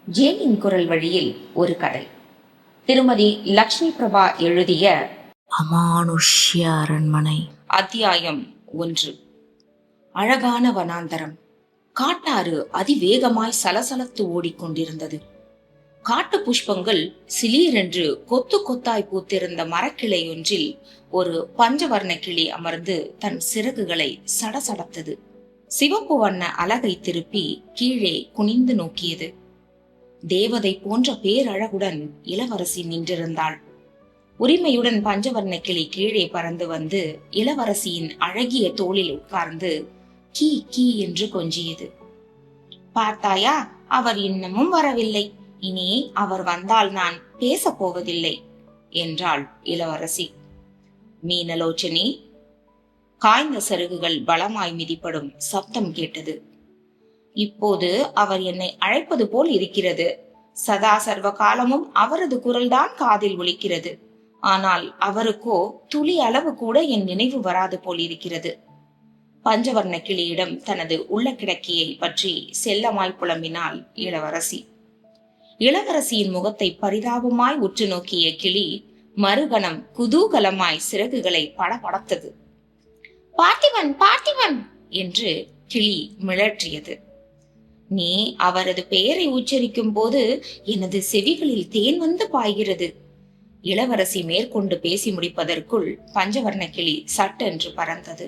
ஜேனின் குரல் வழியில் ஒரு கதை. திருமதி லக்ஷ்மி பிரபா எழுதிய அமானுஷ்ய அரண்மனை. அத்தியாயம் 1. அழகான வனாந்தரம். காட்டாறு அதிவேகமாய் சலசலத்து ஓடிக்கொண்டிருந்தது. காட்டு புஷ்பங்கள் சிலீரென்று கொத்து கொத்தாய் பூத்திருந்த மரக்கிளை ஒன்றில் ஒரு பஞ்சவர்ண கிளி அமர்ந்து தன் சிறகுகளை சடசடத்தது. சிவப்பு வண்ண அலகை திருப்பி கீழே குனிந்து நோக்கியது. தேவதை போன்ற பேரழகுடன் இளவரசி நின்றிருந்தாள். உரிமையுடன் பஞ்சவர்ண கிளி கீழே பறந்து வந்து இளவரசியின் அழகிய தோளில் உட்கார்ந்து கீ கீ என்று கொஞ்சியது. பார்த்தாயா, அவர் இன்னமும் வரவில்லை. இனி அவர் வந்தால் நான் பேசப் போவதில்லை என்றாள் இளவரசி. மீனலோச்சனி. காய்ந்த சருகுகள் பலமாய் மிதிப்படும் சப்தம் கேட்டது. இப்போது அவர் என்னை அழைப்பது போல் இருக்கிறது. சதா சர்வ காலமும் அவரது குரல்தான் காதில் ஒலிக்கிறது. ஆனால் அவருக்கோ துளி அளவு கூட என் நினைவு வராது போல் இருக்கிறது. பஞ்சவர்ண கிளியிடம் தனது உள்ள கிடக்கியை பற்றி செல்லமாய் புலம்பினாள் இளவரசி. இளவரசியின் முகத்தை பரிதாபமாய் உற்று நோக்கிய கிளி மறுகணம் குதூகலமாய் சிறகுகளை படபடத்தது. பார்த்திபன், பார்த்திபன் என்று கிளி மிளற்றியது. நீ அவரது பெயரை உச்சரிக்கும் போது எனது செவிகளில் தேன் வந்து பாய்கிறது. இளவரசி மேற்கொண்டு பேசி முடிப்பதற்குள் பஞ்சவர்ண கிளி சட்டென்று பறந்தது.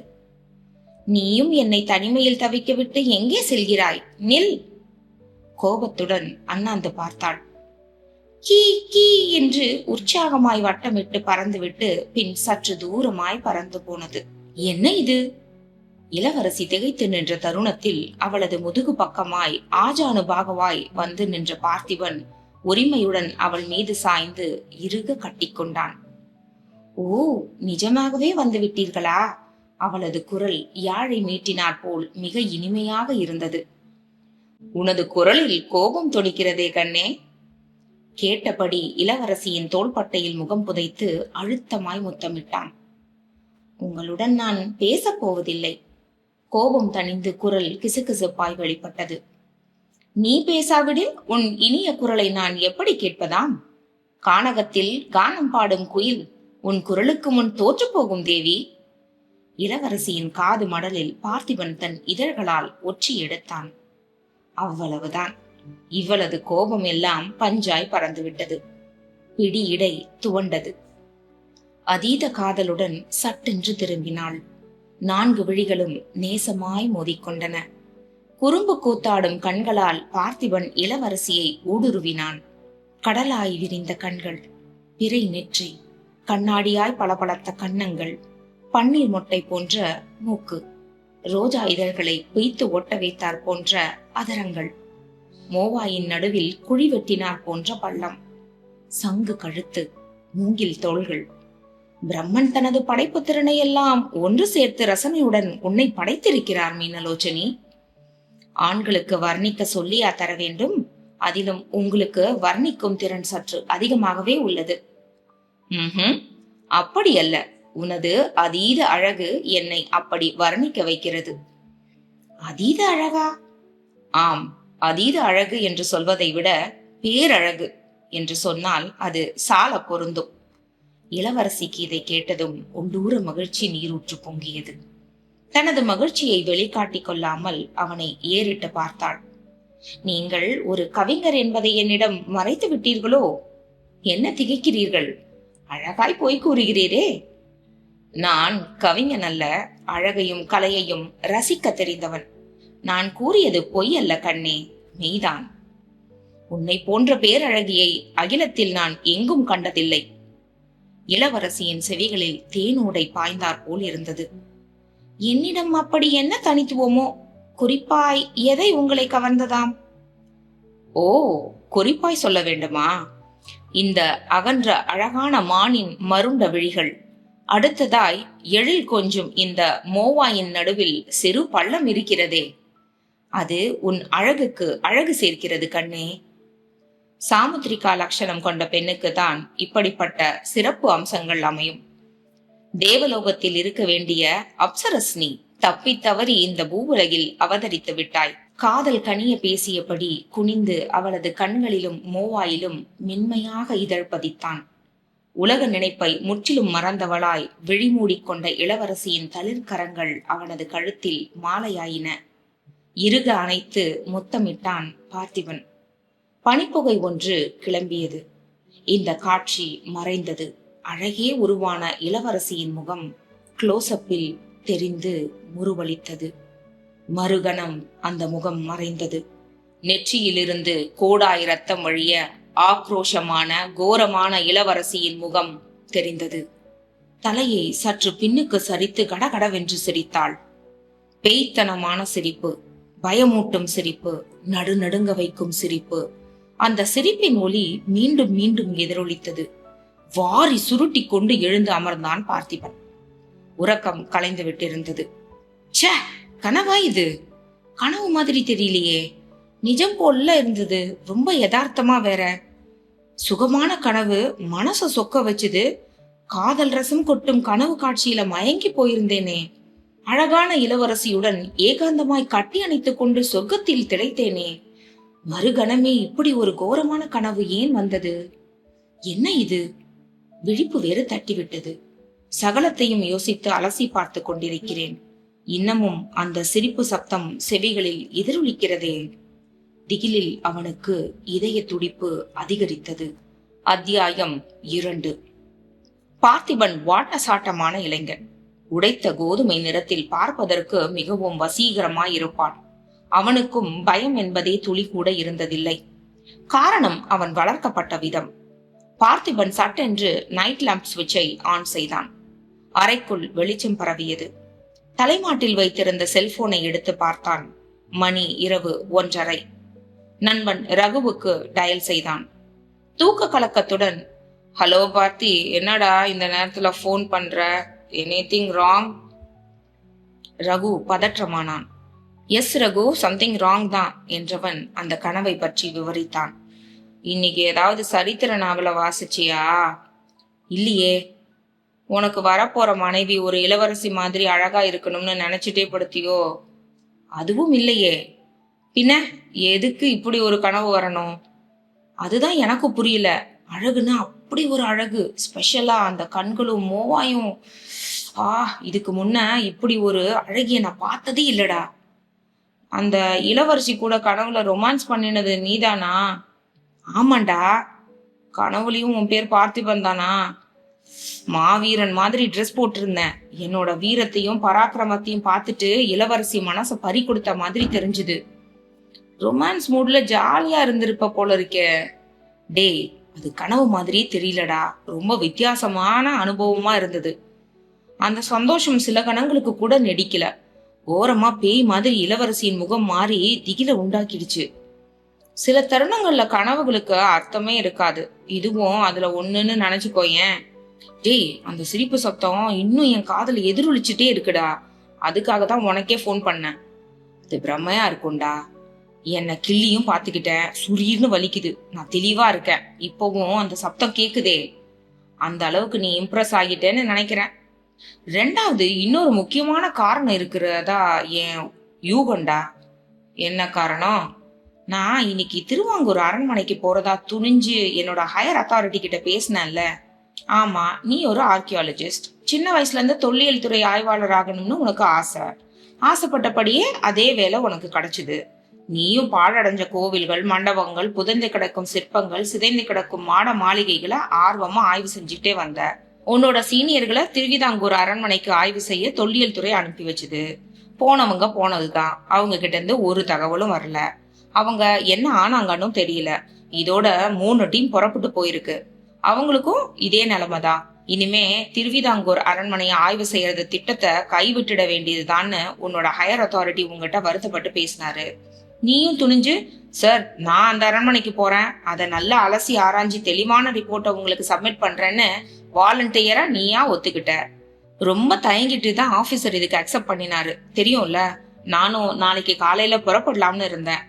நீயும் என்னை தனிமையில் தவிக்க விட்டு எங்கே செல்கிறாய்? நில்! கோபத்துடன் அண்ணாந்து பார்த்தாள். கீ கீ என்று உற்சாகமாய் வட்டமிட்டு பறந்துவிட்டு பின் சற்று தூரமாய் பறந்து போனது. என்ன இது? இளவரசி திகைத்து நின்ற தருணத்தில் அவளது முதுகு பக்கமாய் ஆஜானுபாகவாய் வந்து நின்ற பார்த்திபன் உரிமையுடன் அவள் மீது சாய்ந்து இறுக கட்டிக்கொண்டான். ஓ, நிஜமாகவே வந்து விட்டீர்களா? அவளது குரல் யாழை மீட்டினாற் போல் மிக இனிமையாக இருந்தது. உனது குரலில் கோபம் தொனிக்கிறதே கண்ணே. கேட்டபடி இளவரசியின் தோள்பட்டையில் முகம் புதைத்து அழுத்தமாய் முத்தமிட்டான். உங்களுடன் நான் பேசப் போவதில்லை. கோபம் தணிந்து குரல் கிசுகிசுப்பாய் வெளிப்பட்டது. நீ பேசாவிடில் உன் இனிய குரலை நான் எப்படி கேட்பதாம்? கானகத்தில் கானம் பாடும் குயில் உன் குரலுக்கு முன் தோற்று போகும் தேவி. இளவரசியின் காது மடலில் பார்த்திபன் தன் இதழ்களால் ஒற்றி எடுத்தான். அவ்வளவுதான். இவளது கோபம் எல்லாம் பஞ்சாய் பறந்துவிட்டது. பிடி இடை துவண்டது. அதீத காதலுடன் சட்டென்று திரும்பினாள். 4 விழிகளும் நேசமாய் மோதிக்கொண்டன. குறும்பு கூத்தாடும் கண்களால் பார்த்திபன் இளவரசியை ஊடுருவினான். கடலாய் விரிந்த கண்கள், பிறை நெற்றி, கண்ணாடியாய் பளபளத்த கன்னங்கள், பன்னீர் மொட்டை போன்ற மூக்கு, ரோஜா இதழ்களை பிய்த்து ஒட்ட வைத்தார் போன்ற அதரங்கள், மோவாயின் நடுவில் குழி வெட்டினார் போன்ற பள்ளம், சங்கு கழுத்து, மூங்கில் தோள்கள். பிரம்மன் தனது படைப்பு திறனை எல்லாம் ஒன்று சேர்த்து ரசனையுடன் உன்னை படைத்திருக்கிறார் மீனலோச்சனி. ஆண்களுக்கு வர்ணிக்க சொல்லியா தர வேண்டும்? அதிலும் உங்களுக்கு வர்ணிக்கும் திறன் சற்று அதிகமாகவே உள்ளது. அப்படி அல்ல. உனது அதீத அழகு என்னை அப்படி வர்ணிக்க வைக்கிறது. அதீத அழகா? ஆம், அதீத அழகு என்று சொல்வதை விட பேரழகு என்று சொன்னால் அது சால பொருந்தும். இளவரசிக்கு இதை கேட்டதும் உள்ளூர மகிழ்ச்சி நீரூற்று பொங்கியது. தனது மகிழ்ச்சியை வெளிக்காட்டிக் கொள்ளாமல் அவனை ஏறிட்டு பார்த்தாள். நீங்கள் ஒரு கவிஞர் என்பதை என்னிடம் மறைத்து விட்டீர்களோ? என்ன திகைக்கிறீர்கள்? அழகாய் போய் கூறுகிறீரே. நான் கவிஞன் அல்ல, அழகையும் கலையையும் ரசிக்க தெரிந்தவன். நான் கூறியது பொய் அல்ல கண்ணே, மெய்தான். உன்னை போன்ற பேரழகியை அகிலத்தில் நான் எங்கும் கண்டதில்லை. இளவரசியின் செவிகளில் தேனோடை பாய்ந்தாற் போல் இருந்தது. என்னிடம் அப்படி என்ன தனித்துவமோ? குறிப்பாய் எதை உங்களை கவர்ந்ததாம்? ஓ, குறிப்பாய் சொல்ல வேண்டுமா? இந்த அகன்ற அழகான மானின் மருண்ட விழிகள். அடுத்ததாய் எழில் கொஞ்சும் இந்த மோவாயின் நடுவில் சிறு பள்ளம் இருக்கிறதே, அது உன் அழகுக்கு அழகு சேர்க்கிறது கண்ணே. சாமுத்திரிகா லட்சணம் கொண்ட பெண்ணுக்கு தான் இப்படிப்பட்ட சிறப்பு அம்சங்கள் அமையும். தேவலோகத்தில் இருக்க வேண்டிய அப்சரஸ் நீ தப்பி தவறி இந்த பூவுலகில் அவதரித்து விட்டாய். காதல் கனிய பேசியபடி குனிந்து அவளது கண்களிலும் மோவாயிலும் மென்மையாக இதழ் பதித்தான். உலக நினைப்பை முற்றிலும் மறந்தவளாய் விழிமூடிக்கொண்ட இளவரசியின் தளிர்கரங்கள் அவனது கழுத்தில் மாலையாயின. இறுக அணைத்து முத்தமிட்டான் பார்த்திபன். பனிப்புகை ஒன்று கிளம்பியது. இந்த காட்சி மறைந்தது. அழகே உருவான இளவரசியின் முகம் க்ளோஸ்அப்பில் தெரிந்து முறுவலித்தது. மறுகணம் அந்த முகம் மறைந்தது. நெற்றியிலிருந்து கோடாய் ரத்தம் வழிய ஆக்ரோஷமான கோரமான இளவரசியின் முகம் தெரிந்தது. தலையை சற்று பின்னுக்கு சரித்து கடகடவென்று சிரித்தாள். பேய்த்தனமான சிரிப்பு, பயமூட்டும் சிரிப்பு, நடுநடுங்க வைக்கும் சிரிப்பு. அந்த சிரிப்பின் ஒலி மீண்டும் மீண்டும் எதிரொலித்தது. வாரி சுருட்டி கொண்டு எழுந்து அமர்ந்தான் பார்த்திபன். உறக்கம் கலைந்து விட்டிருந்தது. ச்சே, கனவா இது? கனவு மாதிரி தெரியலையே, நிஜம் போல இருந்தது. ரொம்ப யதார்த்தமா வேற. சுகமான கனவு, மனச சொக்க வச்சுது. காதல் ரசம் கொட்டும் கனவு காட்சியில மயங்கி போயிருந்தேனே. அழகான இளவரசியுடன் ஏகாந்தமாய் கட்டி அணைத்துக் கொண்டு சொர்க்கத்தில் திளைத்தேனே. மறுகணமே இப்படி ஒரு கோரமான கனவு ஏன் வந்தது? என்ன இது? விழிப்பு வேறு தட்டிவிட்டது. சகலத்தையும் யோசித்து அலசி பார்த்து கொண்டிருக்கிறேன். இன்னமும் அந்த சிரிப்பு சப்தம் செவிகளில் எதிரொலிக்கிறதே. திகிலில் அவனுக்கு இதய துடிப்பு அதிகரித்தது. அத்தியாயம் 2. பார்த்திபன் வாட்டசாட்டமான இளைஞன். உடைத்த கோதுமை நிறத்தில் பார்ப்பதற்கு மிகவும் வசீகரமாயிருப்பான். அவனுக்கும் பயம் என்பதே துளி கூட இருந்ததில்லை. காரணம் அவன் வளர்க்கப்பட்ட விதம். பார்த்திபன் சட்டென்று நைட் லேம்ப் சுவிட்சை ஆன் செய்தான். அறைக்குள் வெளிச்சம் பரவியது. தலைமாட்டில் வைத்திருந்த செல்போனை எடுத்து பார்த்தான். மணி இரவு 1:30. நண்பன் ரகுவுக்கு டயல் செய்தான். தூக்க கலக்கத்துடன், ஹலோ பார்த்தி, என்னடா இந்த நேரத்துல போன் பண்ற? Anything wrong? ரகு பதற்றமானான். எஸ் ரகு, சம்திங் ராங் தான் என்றவன் அந்த கனவை பற்றி விவரித்தான். இன்னைக்கு ஏதாவது சரித்திர நாவல வாசிச்சியா? இல்லையே. உனக்கு வரப்போற மனைவி ஒரு இளவரசி மாதிரி அழகா இருக்கணும்னு நினைச்சிட்டே படுத்தியோ? அதுவும் இல்லையே. பின்ன எதுக்கு இப்படி ஒரு கனவு வரணும்? அதுதான் எனக்கு புரியல. அழகுன்னா அப்படி ஒரு அழகு, ஸ்பெஷலா அந்த கண்களும் மோவாயும். இதுக்கு முன்ன இப்படி ஒரு அழகிய நான் பார்த்ததே இல்லடா. அந்த இளவரசி கூட கனவுல ரொமான்ஸ் பண்ணினது நீதானா? ஆமாண்டா. கனவுலயும் உன் பேர் பார்த்திபன் தானா? மாவீரன் மாதிரி ட்ரெஸ் போட்டிருந்தேன். என்னோட வீரத்தையும் பராக்கிரமத்தையும் பார்த்துட்டு இளவரசி மனச பறி கொடுத்த மாதிரி தெரிஞ்சுது. ரொமான்ஸ் மூட்ல ஜாலியா இருந்திருப்ப போல இருக்கே. டேய், அது கனவு மாதிரி தெரியலடா. ரொம்ப வித்தியாசமான அனுபவமா இருந்தது. அந்த சந்தோஷம் சில கணங்களுக்கு கூட நெடிக்கல. ஓரமா பேய் மாதிரி இளவரசியின் முகம் மாறி திகில உண்டாக்கிடுச்சு. சில தருணங்கள்ல கனவுகளுக்கு அர்த்தமே இருக்காது. இதுவும் அதுல ஒண்ணுன்னு நினைச்சுக்கோயேன். டேய், அந்த சிரிப்பு சத்தம் இன்னும் என் காதுல எதிரொலிச்சுட்டே இருக்குடா. அதுக்காக தான் உனக்கே போன் பண்ணேன். அது பிரம்மையா இருக்கும்டா. என்னை கிள்ளியும் பாத்துக்கிட்டேன். சுரீர்னு வலிக்குது. நான் தெளிவா இருக்கேன். இப்பவும் அந்த சப்தம் கேக்குதே. அந்த அளவுக்கு நீ இம்ப்ரெஸ் ஆகிட்டேன்னு நினைக்கிறேன். ரெண்டாவது, இன்னொரு முக்கியமான காரணம் இருக்கிறதா என் யூகண்டா. என்ன காரணம்? நான் இன்னைக்கு திருவாங்கூர் அரண்மனைக்கு போறதா துணிஞ்சு என்னோட ஹையர் அத்தாரிட்டி கிட்ட பேசினேன்ல. ஆமா, நீ ஒரு ஆர்கியாலஜிஸ்ட். சின்ன வயசுல இருந்து தொல்லியல் துறை ஆய்வாளர் ஆகணும்னு உனக்கு ஆசை. ஆசைப்பட்டபடியே அதே வேலை உனக்கு கிடைச்சது. நீயும் பாழடைஞ்ச கோவில்கள், மண்டபங்கள், புதைந்து கிடக்கும் சிற்பங்கள், சிதைந்து கிடக்கும் மாட மாளிகைகளை ஆர்வமா ஆய்வு செஞ்சுட்டே வந்த. உன்னோட சீனியர்களை திருவிதாங்கூர் அரண்மனைக்கு ஆய்வு செய்ய தொல்லியல் துறை அனுப்பி வச்சுது. போனவங்க போனதுதான். அவங்க கிட்ட இருந்து ஒரு தகவலும் வரல. அவங்க என்ன ஆனாங்கன்னு தெரியல. இதோட 3 டீம் புறப்பட்டு போயிருக்கு. அவங்களுக்கும் இதே நிலைமைதான். இனிமே திருவிதாங்கூர் அரண்மனையை ஆய்வு செய்யறது திட்டத்தை கைவிட்டுட வேண்டியதுதான்னு உன்னோட ஹையர் அத்தாரிட்டி உங்ககிட்ட வருத்தப்பட்டு பேசினாரு. நீயும் துணிஞ்சு, சார் நான் அந்த அரண்மனைக்கு போறேன், அதை நல்லா அலசி ஆராய்ச்சி தெளிவான ரிப்போர்ட்டை உங்களுக்கு சப்மிட் பண்றேன்னு வாலண்டியரா நீயா ஒத்துக்கிட்ட. ரொம்ப தயங்கிட்டு தான் ஆபீசர் இதுக்கு அக்செப்ட் பண்ணினாரு. தெரியும்ல, நானும் நாளைக்கு காலையில புறப்படலாம்னு இருந்தேன்.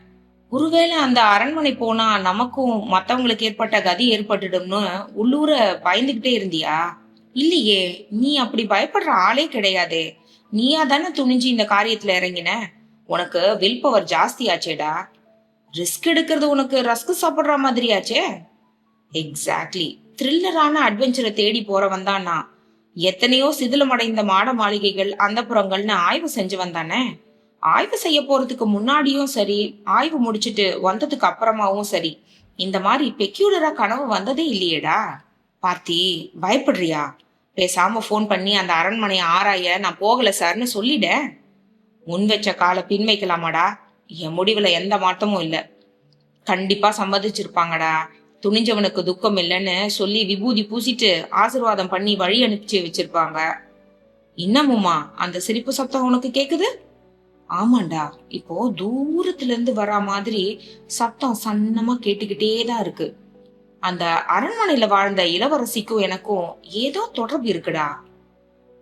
ஒருவேளை அந்த அரண்மனை போனா நமக்கும் மத்தவங்களுக்கு ஏற்பட்ட கதி ஏற்பட்டுடும்னு உள்ளூர பயந்துகிட்டே இருந்தியா? இல்லையே, நீ அப்படி பயப்படுற ஆளே கிடையாதே. நீயா தானே துணிஞ்சு இந்த காரியத்துல இறங்கின. உனக்கு வில் பவர் ஜாஸ்தியாச்சேடா. ரிஸ்க் எடுக்கிறது உனக்கு ரஸ்க் சாப்பிடுற மாதிரியாச்சே. எக்ஸாக்ட்லி. த்ரில்லரான அட்வென்ச்சரை தேடி போறவன் தான் நான். எத்தனையோ சிதிலமடைந்த மாட மாளிகைகள் அந்த புறங்கள்னு ஆய்வு செஞ்சு வந்தானே. ஆய்வு செய்ய போறதுக்கு முன்னாடியும் சரி, ஆய்வு முடிச்சிட்டு வந்ததுக்கு அப்புறமாவும் சரி, இந்த மாதிரி பெக்யூலரா கனவு வந்ததே இல்லையேடா. பார்த்தி, பயப்படுறியா? பேசாம போன் பண்ணி அந்த அரண்மனையை ஆராய நான் போகல சார்னு சொல்லிட. முன் வச்ச கால பின் வைக்கலாமாடா? என் முடிவுல எந்த மாற்றமும் இல்ல. கண்டிப்பா சம்மதிச்சிருப்பாங்கடா. துணிஞ்சவனுக்கு துக்கம் இல்லைன்னு சொல்லி விபூதி பூசிட்டு ஆசிர்வாதம் பண்ணி வழி அனுப்பிச்சு வச்சிருப்பாங்க. இன்னமுமா அந்த சிரிப்பு சத்தம் உனக்கு கேக்குது? ஆமாண்டா, இப்போ தூரத்துல இருந்து வரா மாதிரி சத்தம் சன்னமா கேட்டுக்கிட்டேதான் இருக்கு. அந்த அரண்மனையில வாழ்ந்த இளவரசிக்கும் எனக்கும் ஏதோ தொடர்பு இருக்குடா.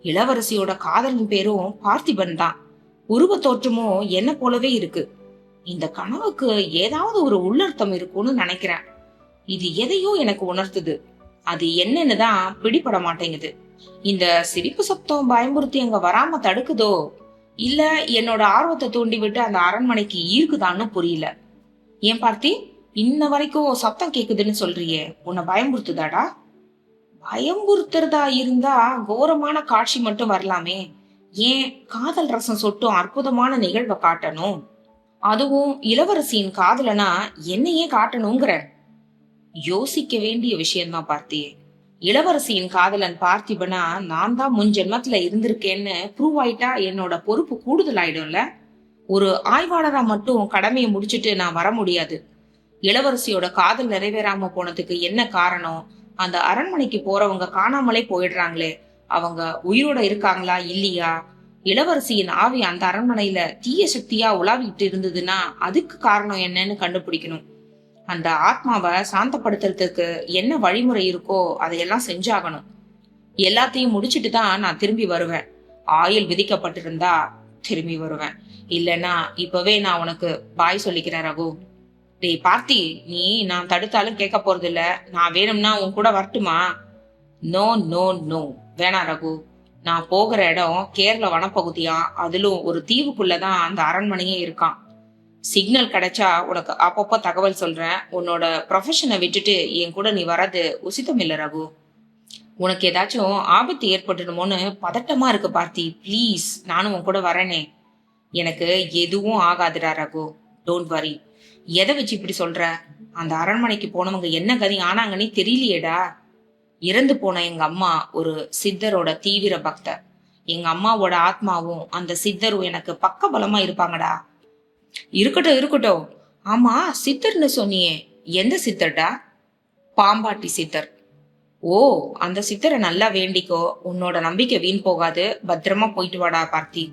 இளவரசியோட காதலின் பேரும் பார்த்திபன் தான். உருவ தோற்றமும் என்ன போலவே இருக்கு. இந்த கனவுக்கு ஏதாவது ஒரு உள்ளர்த்தம் இருக்கும்னு நினைக்கிறேன். இது எதையோ எனக்கு உணர்த்துது. அது என்னன்னு தான் பிடிபட மாட்டேங்குது. இந்த சிரிப்பு சத்தம் பயமுறுத்தி அங்க வராம தடுக்குதோ, இல்ல என்னோட ஆர்வத்தை தூண்டி விட்டு அந்த அரண்மனைக்கு ஈர்க்குதான்னு புரியல. ஏன் பார்த்தி, இன்ன வரைக்கும் சத்தம் கேக்குதுன்னு சொல்றியே, உன்னை பயமுறுத்துதாடா? பயமுறுத்துறதா இருந்தா கோரமான காட்சி மட்டும் வரலாமே. ஏன் காதல் ரசம் சொட்டும் அற்புதமான நிகழ்வை காட்டணும்? அதுவும் இளவரசியின் காதலனா என்னையே காட்டணுங்கிற? யோசிக்க வேண்டிய விஷயம்தான் பார்த்தியே. இளவரசியின் காதலன் பார்த்திபனா நான் தான் முன் ஜென்மத்துல இருந்திருக்கேன்னு ப்ரூவ் ஆயிட்டா என்னோட பொறுப்பு கூடுதல் ஆயிடும்ல. ஒரு ஆய்வாளரா மட்டும் கடமையை முடிச்சிட்டு நான் வர முடியாது. இளவரசியோட காதல் நிறைவேறாம போனதுக்கு என்ன காரணம்? அந்த அரண்மனைக்கு போறவங்க காணாமலே போயிடுறாங்களே, அவங்க உயிரோட இருக்காங்களா இல்லையா? இளவரசியின் ஆவி அந்த அரண்மனையில தீய சக்தியா உலாவிட்டு இருந்ததுன்னா அதுக்கு காரணம் என்னன்னு கண்டுபிடிக்கணும். அந்த ஆத்மாவை சாந்தப்படுத்துறதுக்கு என்ன வழிமுறை இருக்கோ அதையெல்லாம் செஞ்சாகணும். எல்லாத்தையும் முடிச்சிட்டு தான் நான் திரும்பி வருவேன். ஆயுள் விதிக்கப்பட்டிருந்தா திரும்பி வருவேன். இல்லைன்னா இப்பவே நான் உனக்கு பாய் சொல்லிக்கிறேன் ரகு. டேய் பார்த்தி, நீ நான் தடுத்தாலும் கேட்க போறது இல்ல. நான் வேணும்னா உன் கூட வரட்டுமா? நோ நோ நோ, வேணாம் ரகு. நான் போகிற இடம் கேரள வனப்பகுதியா, அதிலும் ஒரு தீவுக்குள்ளதான் அந்த அரண்மனையே இருக்கான். சிக்னல் கிடைச்சா உனக்கு அப்பப்போ தகவல் சொல்றேன். உன்னோட ப்ரொஃபஷனை விட்டுட்டு என் கூட நீ வர்றது உசிதம் இல்ல ரகு. உனக்கு ஏதாச்சும் ஆபத்து ஏற்பட்டுடுமோன்னு பதட்டமா இருக்கு பார்த்தி. ப்ளீஸ், நானும் உன் கூட வரேனே. எனக்கு எதுவும் ஆகாதுடா ரகு. Don't worry. எதை வச்சு இப்படி சொல்ற? அந்த அரண்மனைக்கு போனவங்க என்ன கதி ஆனாங்கன்னே தெரியலையேடா. இறந்து போன எங்க அம்மா ஒரு சித்தரோட தீவிர பக்தர். எங்க அம்மாவோட ஆத்மாவும் அந்த சித்தரும் எனக்கு பக்க பலமா இருப்பாங்கடா. இருக்கட்டும் இருக்கட்டும். ஆமா, சித்தர்னு சொன்னியே, எந்த சித்தர்டா? பாம்பாட்டி சித்தர். ஓ, அந்த சித்தரை நல்லா வேண்டிக்கோ. உன்னோட நம்பிக்கை வீண் போகாது. பத்திரமா போயிட்டு வாடா பார்த்தி.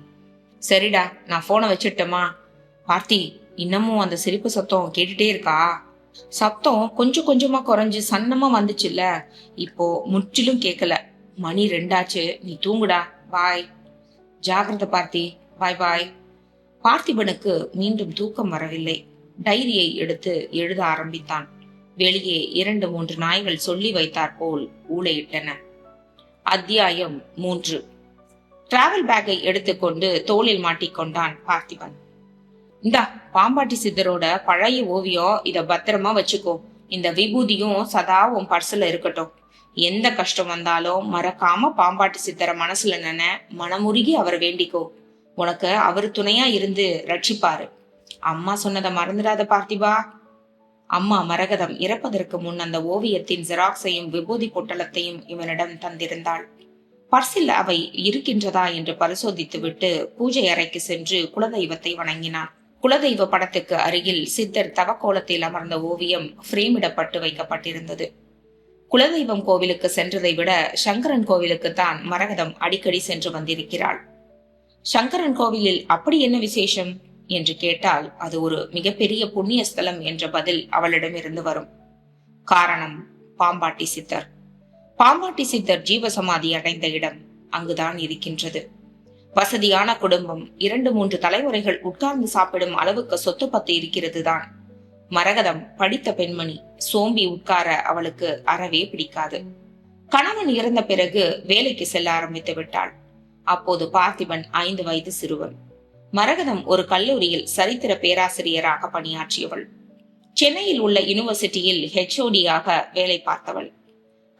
சரிடா, நான் போனை வச்சிட்டோமா? பார்த்தி, இன்னமும் அந்த சிரிப்பு சத்தம் கேட்டுட்டே இருக்கா? சத்தம் கொஞ்சம் கொஞ்சமா குறைஞ்சு சன்னமா வந்துச்சுல்ல, இப்போ முற்றிலும் கேட்கல. மணி 2 ஆச்சு. நீ தூங்குடா. பாய். ஜாகிரதை பார்த்தி. பாய் பாய். பார்த்திபனுக்கு மீண்டும் தூக்கம் வரவில்லை. டைரியை எடுத்து எழுத ஆரம்பித்தான். வெளியே 2-3 நாய்கள் சொல்லி வைத்தாற் போல் ஊளையிட்டன. அத்தியாயம் 3. டிராவல் பேக்கை எடுத்துக்கொண்டு தோளில் மாட்டிக்கொண்டான் பார்த்திபன். இந்தா, பாம்பாட்டி சித்தரோட பழைய ஓவியம், இத பத்திரமா வச்சுக்கோ. இந்த விபூதியும் சதா உன் பர்சுல இருக்கட்டும். எந்த கஷ்டம் வந்தாலும் மறக்காம பாம்பாட்டி சித்தரை மனசுல மனமுருகி அவர் வேண்டிக்கோ. உனக்கு அவர் துணையா இருந்து ரட்சிப்பாரு. அம்மா சொன்னதை மறந்துடாத பார்த்திபா. அம்மா மரகதம் இறப்பதற்கு முன் அந்த ஓவியத்தின் ஜெராக்ஸையும் விபூதி பொட்டலத்தையும் இவனிடம் தந்திருந்தாள். பர்சில் அவை இருக்கின்றதா என்று பரிசோதித்து விட்டு பூஜை அறைக்கு சென்று குலதெய்வத்தை வணங்கினான். குலதெய்வ படத்துக்கு அருகில் சித்தர் தவக்கோலத்தில் அமர்ந்த ஓவியம் ஃப்ரேமிடப்பட்டு வைக்கப்பட்டிருந்தது. குலதெய்வம் கோவிலுக்கு சென்றதை விட சங்கரன் கோவிலுக்கு தான் மரகதம் அடிக்கடி சென்று வந்திருக்கிறாள். சங்கரன் கோவிலில் அப்படி என்ன விசேஷம் என்று கேட்டால் அது ஒரு மிகப்பெரிய புண்ணிய ஸ்தலம் என்ற பதில் அவளிடமிருந்து வரும். காரணம் பாம்பாட்டி சித்தர். பாம்பாட்டி சித்தர் ஜீவசமாதி அடைந்த இடம் அங்குதான் இருக்கின்றது. வசதியான குடும்பம், 2-3 தலைமுறைகள் உட்கார்ந்து சாப்பிடும் அளவுக்கு சொத்து பத்து இருக்கிறது தான். மரகதம் படித்த பெண்மணி. சோம்பி உட்கார அவளுக்கு அறவே பிடிக்காது. கணவன் இறந்த பிறகு வேலைக்கு செல்ல ஆரம்பித்து விட்டாள். அப்போது பார்த்திபன் 5 வயது சிறுவன். மரகதம் ஒரு கல்லூரியில் சரித்திர பேராசிரியராக பணியாற்றியவள். சென்னையில் உள்ள யூனிவர்சிட்டியில் HOD-யாக வேலை பார்த்தவள்.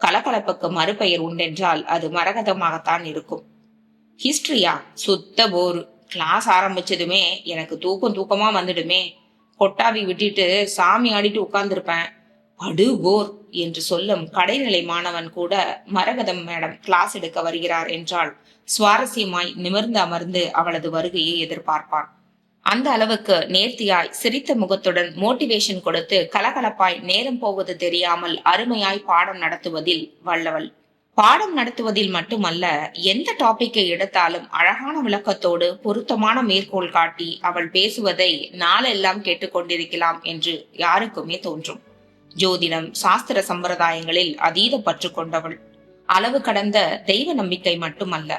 கலகலப்புக்கு மறுபெயர் உண்டென்றால் அது மரகதமாகத்தான் இருக்கும். ஹிஸ்டரியா? சுத்த போரு. கிளாஸ் ஆரம்பிச்சதுமே எனக்கு தூக்கமா வந்துடுமே. கொட்டாவி விட்டுட்டு சாமி ஆடிட்டு உட்கார்ந்துருப்பேன். படு போர் என்று சொல்லும் கடைநிலை மாணவன் கூட மரகதம் மேடம் கிளாஸ் எடுக்க வருகிறார் என்றால் சுவாரஸ்யமாய் நிமிர்ந்து அமர்ந்து அவளது வருகையை எதிர்பார்ப்பான். அந்த அளவுக்கு நேர்த்தியாய் சிரித்த முகத்துடன் மோட்டிவேஷன் கொடுத்து கலகலப்பாய் நேரம் போவது தெரியாமல் அருமையாய் பாடம் நடத்துவதில் வல்லவள். பாடம் நடத்துவதில் மட்டுமல்ல, எந்த டாபிக்கை எடுத்தாலும் அழகான விளக்கத்தோடு பொருத்தமான மேற்கோள் காட்டி அவள் பேசுவதை நாளெல்லாம் கேட்டுக்கொண்டிருக்கலாம் என்று யாருக்குமே தோன்றும். ஜோதிடம், சாஸ்திர சம்பிரதாயங்களில் அதீத பற்று கொண்டவள். அளவு கடந்த தெய்வ நம்பிக்கை மட்டுமல்ல,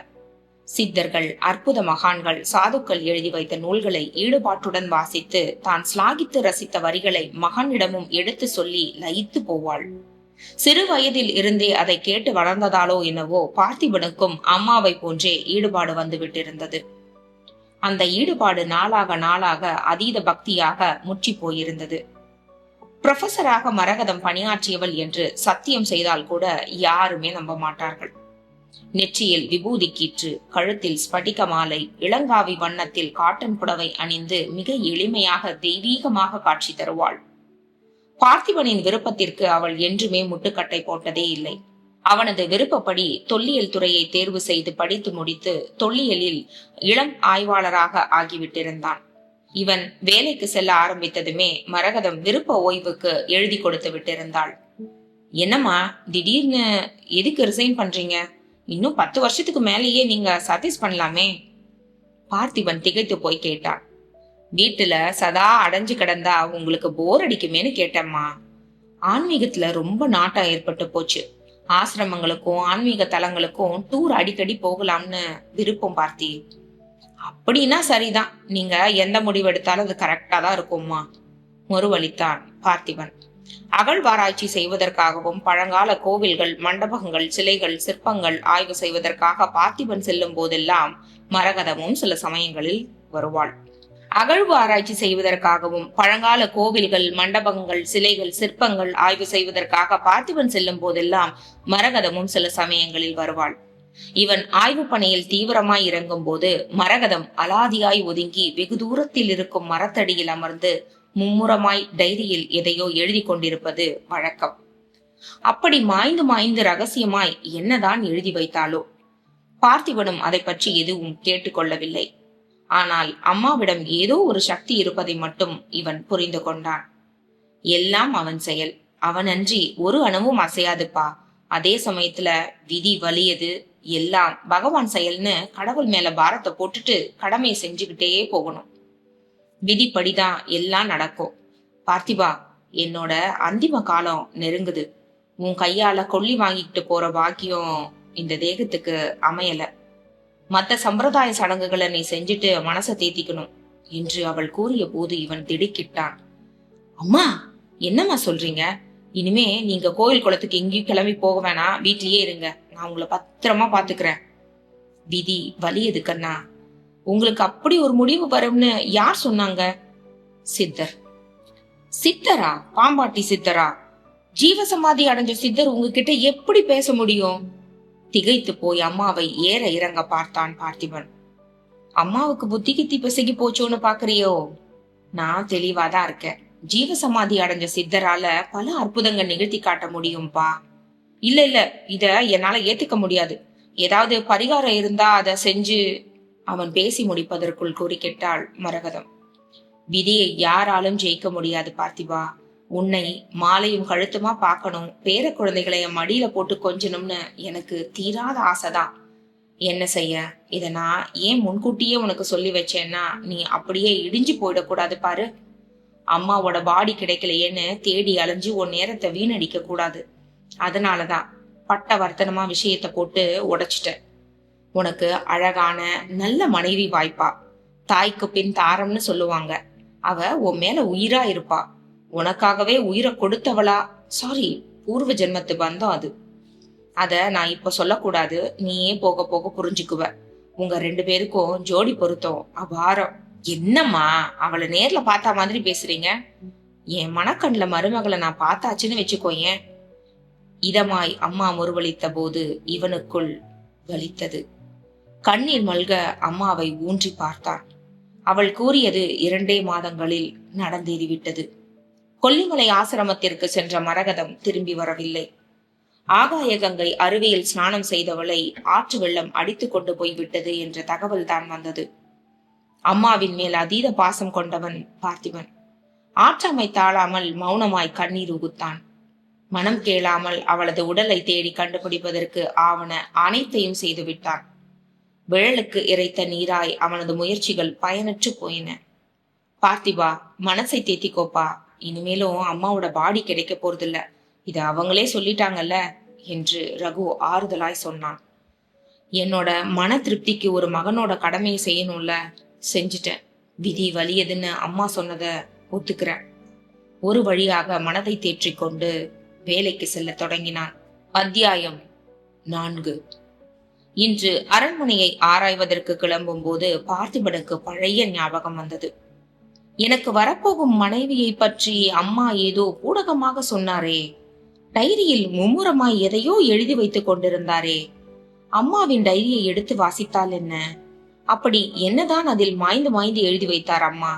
சித்தர்கள், அற்புத மகான்கள், சாதுக்கள் எழுதி வைத்த நூல்களை ஈடுபாட்டுடன் வாசித்து தான் சிலாகித்து ரசித்த வரிகளை மகனிடமும் எடுத்து சொல்லி லயித்து போவாள். சிறு வயதில் இருந்தே அதை கேட்டு வளர்ந்ததாலோ என்னவோ பார்த்திபனுக்கும் அம்மாவை போன்றே ஈடுபாடு வந்து விட்டிருந்தது. அந்த ஈடுபாடு நாளாக நாளாக அதீத பக்தியாக முற்றி போயிருந்தது. புரொஃபசராக மரகதம் பணியாற்றியவள் என்று சத்தியம் செய்தால் கூட யாருமே நம்ப மாட்டார்கள். நெற்றியில் விபூதி கீற்று, கழுத்தில் ஸ்படிக மாலை, இளங்காவி வண்ணத்தில் காட்டன் புடவை அணிந்து மிக எளிமையாக தெய்வீகமாக காட்சி தருவாள். பார்த்திபனின் விருப்பத்திற்கு அவள் என்றுமே முட்டுக்கட்டை போட்டதே இல்லை. அவனது விருப்பப்படி தொல்லியல் துறையை தேர்வு செய்து படித்து முடித்து தொல்லியலில் இளம் ஆய்வாளராக ஆகிவிட்டிருந்தான். இவன் வேலைக்கு செல்ல ஆரம்பித்ததுமே மரகதம் விருப்ப ஓய்வுக்கு எழுதி கொடுத்து விட்டிருந்தாள். என்னம்மா திடீர்னு எதுக்கு ரிசைன் பண்றீங்க? இன்னும் 10 வருஷத்துக்கு மேலேயே நீங்க சர்வீஸ் பண்ணலாமே. பார்த்திபன் திகைத்து போய் கேட்டான். வீட்டுல சதா அடைஞ்சு கிடந்தா உங்களுக்கு போர் அடிக்குமேன்னு கேட்டம்மா. ஆன்மீகத்துல ரொம்ப நாட்டம் ஏற்பட்டு போச்சு. ஆசிரமங்களுக்கும் ஆன்மீக தலங்களுக்கும் டூர் அடிக்கடி போகலாம்னு விருப்பம் பார்த்தி. அப்படின்னா சரிதான், நீங்க எந்த முடிவு எடுத்தாலும் அது கரெக்டா தான் இருக்கும்மா, மறுவளித்தான் பார்த்திபன். அகழ்வாராய்ச்சி செய்வதற்காகவும் பழங்கால கோவில்கள், மண்டபங்கள், சிலைகள், சிற்பங்கள் ஆய்வு செய்வதற்காக பார்த்திபன் செல்லும் போதெல்லாம் மரகதமும் சில சமயங்களில் வருவாள். அகழ்வு ஆராய்ச்சி செய்வதற்காகவும் பழங்கால கோவில்கள், மண்டபங்கள், சிலைகள், சிற்பங்கள் ஆய்வு செய்வதற்காக பார்த்திபன் செல்லும் போதெல்லாம் மரகதமும் சில சமயங்களில் வருவாள். இவன் ஆய்வு பணியில் தீவிரமாய் இறங்கும் போது மரகதம் அலாதியாய் ஒதுங்கி வெகு தூரத்தில் இருக்கும் மரத்தடியில் அமர்ந்து மும்முரமாய் டைரியில் எதையோ எழுதி கொண்டிருப்பது வழக்கம். அப்படி மாய்ந்து மாய்ந்து ரகசியமாய் என்னதான் எழுதி வைத்தாலோ. பார்த்திபனும் அதை பற்றி எதுவும் கேட்டுக்கொள்ளவில்லை. ஆனால் அம்மாவிடம் ஏதோ ஒரு சக்தி இருப்பதை மட்டும் இவன் புரிந்து கொண்டான். எல்லாம் அவன் செயல், அவனன்றி ஒரு அணுவும் அசையாதுப்பா. அதே சமயத்துல விதி வலியது, எல்லாம் பகவான் செயல்னு கடவுள் மேல பாரத்தை போட்டுட்டு கடமையை செஞ்சுக்கிட்டே போகணும். விதிப்படிதான் எல்லாம் நடக்கும். பார்த்திபா, என்னோட அந்திம காலம் நெருங்குது. உன் கையால கொள்ளி வாங்கிக்கிட்டு போற பாக்கியம் இந்த தேகத்துக்கு அமையல. மத்த சம்பிரதாய சடங்குகளை நீ செஞ்சுட்டு மனசை தேத்திக்கணும் என்று அவள் கூறிய போது இவன் திடுக்கிட்டான். அம்மா, என்னம்மா சொல்றீங்க? இனிமே நீங்க கோயில் குளத்துக்கு எங்கேயும் கிளம்பி போக வேணாம், வீட்லயே இருங்க. நான் உங்களை பத்திரமா பாத்துக்கிறேன். விதி வலியது கண்ணா. உங்களுக்கு அப்படி ஒரு முடிவு வரும்னு யார் சொன்னாங்க? சித்தர். சித்தரா? பாம்பாட்டி சித்தரா? ஜீவசமாதி அடைஞ்ச சித்தர் உங்ககிட்ட எப்படி பேச முடியும்? திகைத்து போய் அம்மாவை ஏற இறங்க பார்த்தான் பார்த்திபன். அம்மாவுக்கு புத்தி கித்தி பிசகி போச்சோன்னு பாக்குறியோ? நான் தெளிவாதான் இருக்கேன். ஜீவசமாதி அடைஞ்ச சித்தரால பல அற்புதங்கள் நிகழ்த்தி காட்ட முடியும்பா. இல்ல, இத என்னால ஏத்துக்க முடியாது. ஏதாவது பரிகாரம் இருந்தா அத செஞ்சு. அவன் பேசி முடிப்பதற்குள் குறுக்கிட்டாள் மரகதம். விதியை யாராலும் ஜெயிக்க முடியாது பார்த்திபா. உன்னை மாலையும் கழுத்துமா பார்க்கணும், பேர குழந்தைகளை என் மடியில போட்டு கொஞ்சணும்னு எனக்கு தீராத ஆசைதான். என்ன செய்ய? இத நான் ஏன் முன்கூட்டியே உனக்கு சொல்லி வச்சேன்னா நீ அப்படியே இடிஞ்சு போயிடக்கூடாது பாரு. அம்மாவோட பாடி கிடைக்கலையேன்னு தேடி அலைஞ்சு உன் நேரத்தை வீணடிக்க கூடாது. அதனாலதான் பட்ட வர்த்தனமா விஷயத்த போட்டு உடைச்சிட்ட. உனக்கு அழகான நல்ல மனைவி வாய்ப்பா. தாய்க்கு பின் தாரம்னு சொல்லுவாங்க. அவ உன் மேல உயிரா இருப்பா. உனக்காகவே உயிரை கொடுத்தவளா? சாரி, பூர்வ ஜென்மத்து பந்தம் அது. அத நான் இப்ப சொல்லக்கூடாது, நீயே போக போக புரிஞ்சுக்குவ. உங்க 2 பேருக்கும் ஜோடி பொருத்தம் அபாரம். என்னம்மா அவளை நேர்ல பார்த்தா மாதிரி பேசுறீங்க? என் மனக்கண்ல மருமகளை நான் பார்த்தாச்சுன்னு வச்சுக்கோயேன். இதமாய் அம்மா முறுவலித்த போது இவனுக்குள் வலித்தது. கண்ணீர் மல்க அம்மாவை ஊன்றி பார்த்தான். அவள் கூறியது 2 மாதங்களில் நடந்தேறிவிட்டது. கொல்லிமலை ஆசிரமத்திற்கு சென்ற மரகதம் திரும்பி வரவில்லை. ஆகாய கங்கை அருவியில் ஸ்நானம் செய்தவளை ஆற்று வெள்ளம் அடித்து கொண்டு போய்விட்டது என்ற தகவல் தான் வந்தது. அம்மாவின் மேல் அதீத பாசம் கொண்டவன் பார்த்திபன். ஆற்றாமை தாழாமல் மௌனமாய் கண்ணீர் உகுத்தான். மனம் கேளாமல் அவளது உடலை தேடி கண்டுபிடிப்பதற்கு ஆவன அனைத்தையும் செய்து விட்டான். விழலுக்கு இறைத்த நீராய் அவனது முயற்சிகள் பயனற்று போயின. பார்த்திபா, மனசை தேத்திக்கோப்பா. இனிமேலும் அம்மாவோட பாடி கிடைக்க போறதில்ல. இத அவங்களே சொல்லிட்டாங்கல்ல என்று ரகு ஆறுதலாய் சொன்னான். என்னோட மன திருப்திக்கு ஒரு மகனோட கடமையை செய்யணும்ல, செஞ்சுட்டேன். விதி வலியதுன்னு அம்மா சொன்னத ஒத்துக்கிறேன். ஒரு வழியாக மனதை தேற்றிக்கொண்டு வேலைக்கு செல்ல தொடங்கினான். அத்தியாயம் 4. இன்று அரண்மனையை ஆராய்வதற்கு கிளம்பும் போது பார்த்திபனுக்கு பழைய ஞாபகம் வந்தது. எனக்கு வரப்போகும் மனைவியை பற்றி அம்மா ஏதோ ஊடகமாக சொன்னாரே, டைரியில் மும்முரமாய் எதையோ எழுதி வைத்துக் கொண்டிருந்தாரே. அம்மாவின் டைரியை எடுத்து வாசித்தால் என்ன? அப்படி என்னதான் அதில் மாய்ந்து மாய்ந்து எழுதி வைத்தார் அம்மா?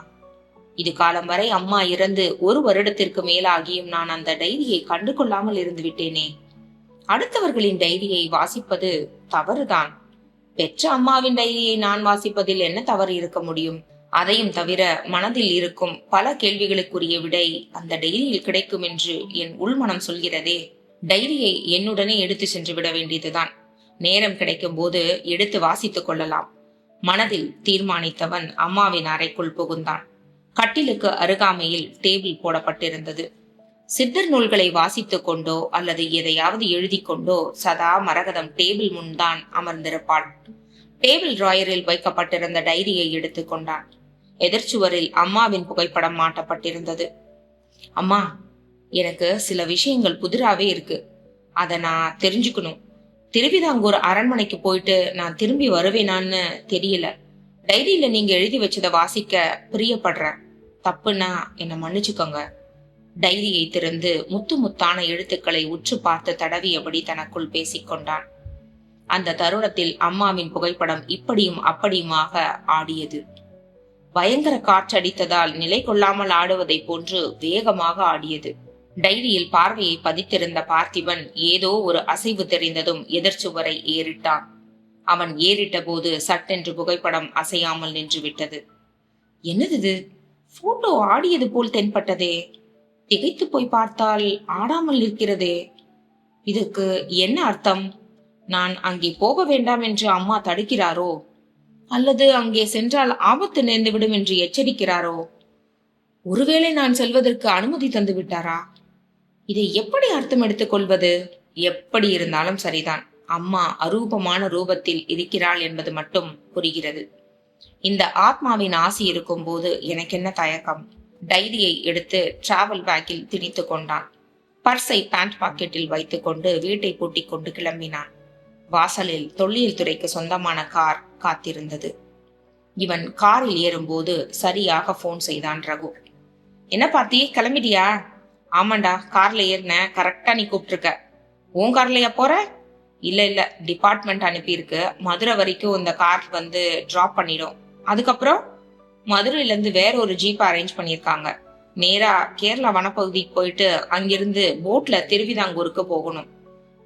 இது காலம் வரை அம்மா இறந்து 1 வருடத்திற்கு மேலாகியும் நான் அந்த டைரியை கண்டு கொள்ளாமல் இருந்து விட்டேனே. அடுத்தவர்களின் டைரியை வாசிப்பது தவறுதான். பெற்ற அம்மாவின் டைரியை நான் வாசிப்பதில் என்ன தவறு இருக்க முடியும்? அதையும் தவிர மனதில் இருக்கும் பல கேள்விகளுக்குரிய விடை அந்த டைரியில் கிடைக்கும் என்று என் உள்மனம் சொல்கிறதே. டைரியை என்னுடனே எடுத்து சென்று விட வேண்டியதுதான். நேரம் கிடைக்கும் போது எடுத்து வாசித்துக் கொள்ளலாம். மனதில் தீர்மானித்தவன் அம்மாவின் அறைக்குள் புகுந்தான். கட்டிலுக்கு அருகாமையில் டேபிள் போடப்பட்டிருந்தது. சித்தர் நூல்களை வாசித்துக் கொண்டோ அல்லது எதையாவது எழுதி கொண்டோ சதா மரகதம் டேபிள் முன்தான் அமர்ந்திருப்பாள். டேபிள் டிராயரில் வைக்கப்பட்டிருந்த டைரியை எடுத்துக் கொண்டான். எதிர்ச்சுவரில் அம்மாவின் புகைப்படம் மாட்டப்பட்டிருந்தது. அம்மா, எனக்கு சில விஷயங்கள் புதிராவே இருக்கு. அத நான் தெரிஞ்சுக்கணும். திருவிதாங்கூர் அரண்மனைக்கு போயிட்டு நான் திரும்பி வருவேனான்னு தெரியல. டைரியில நீங்க எழுதி வச்சதை வாசிக்க பிரியப்படுறேன். தப்புன்னா என்னை மன்னிச்சுக்கோங்க. டைரியை திறந்து முத்து முத்தான எழுத்துக்களை உற்று பார்த்து தடவியபடி தனக்குள் பேசிக்கொண்டான். அந்த தருணத்தில் அம்மாவின் புகைப்படம் இப்படியும் அப்படியுமாக ஆடியது. பயங்கர காற்றடித்ததால் நிலை கொள்ளாமல் ஆடுவதை போன்று வேகமாக ஆடியது. டைரியில் பார்வையை பதித்திருந்த பார்த்திபன் ஏதோ ஒரு அசைவு தெரிந்ததும் எதிர்ச்சுவரை ஏறிட்டான். அவன் ஏறிட்ட போது சட்டென்று புகைப்படம் அசையாமல் நின்று விட்டது. என்னது? போட்டோ ஆடியது போல் தென்பட்டதே. திகைத்து போய் பார்த்தால் ஆடாமல் இருக்கிறதே. இதற்கு என்ன அர்த்தம்? நான் அங்கே போக வேண்டாம் என்று அம்மா தடுக்கிறாரோ, அல்லது அங்கே சென்றால் ஆபத்து நேர்ந்துவிடும் என்று எச்சரிக்கிறாரோ? ஒருவேளை நான் செல்வதற்கு அனுமதி தந்து விட்டாரா? இதை எப்படி அர்த்தம் எடுத்துக் கொள்வது? எப்படி இருந்தாலும் சரிதான், அம்மா அரூபமான ரூபத்தில் இருக்கிறாள் என்பது மட்டும் புரிகிறது. இந்த ஆத்மாவின் ஆசி இருக்கும் போது எனக்கு என்ன தயக்கம்? டைரியை எடுத்து டிராவல் பேக்கில் திணித்து கொண்டான். பர்ஸை பேண்ட் பாக்கெட்டில் வைத்துக் கொண்டு வீட்டை பூட்டிக் கொண்டு கிளம்பினான். வாசலில் தொல்லியல் துறைக்கு சொந்தமான கார் காத்திருந்தது. இவன் காரில் ஏறும்போது சரியாக போன் செய்தான் ரகு. என்ன பார்த்தி, கிளம்பிட்டியா? ஆமாண்டா, கார்ல ஏறின. கரெக்டா நீ கூப்பிட்டுருக்க. உன் கார்லயா போற? இல்ல, டிபார்ட்மெண்ட் அனுப்பியிருக்கு. மதுரை வரைக்கும் இந்த கார் வந்து டிராப் பண்ணிடும். அதுக்கப்புறம் மதுரையில இருந்து வேற ஒரு ஜீப் அரேஞ்ச் பண்ணிருக்காங்க. நேரா கேரளா வனப்பகுதிக்கு போயிட்டு அங்கிருந்து போட்ல திருவிதாங்கூருக்கு போகணும்.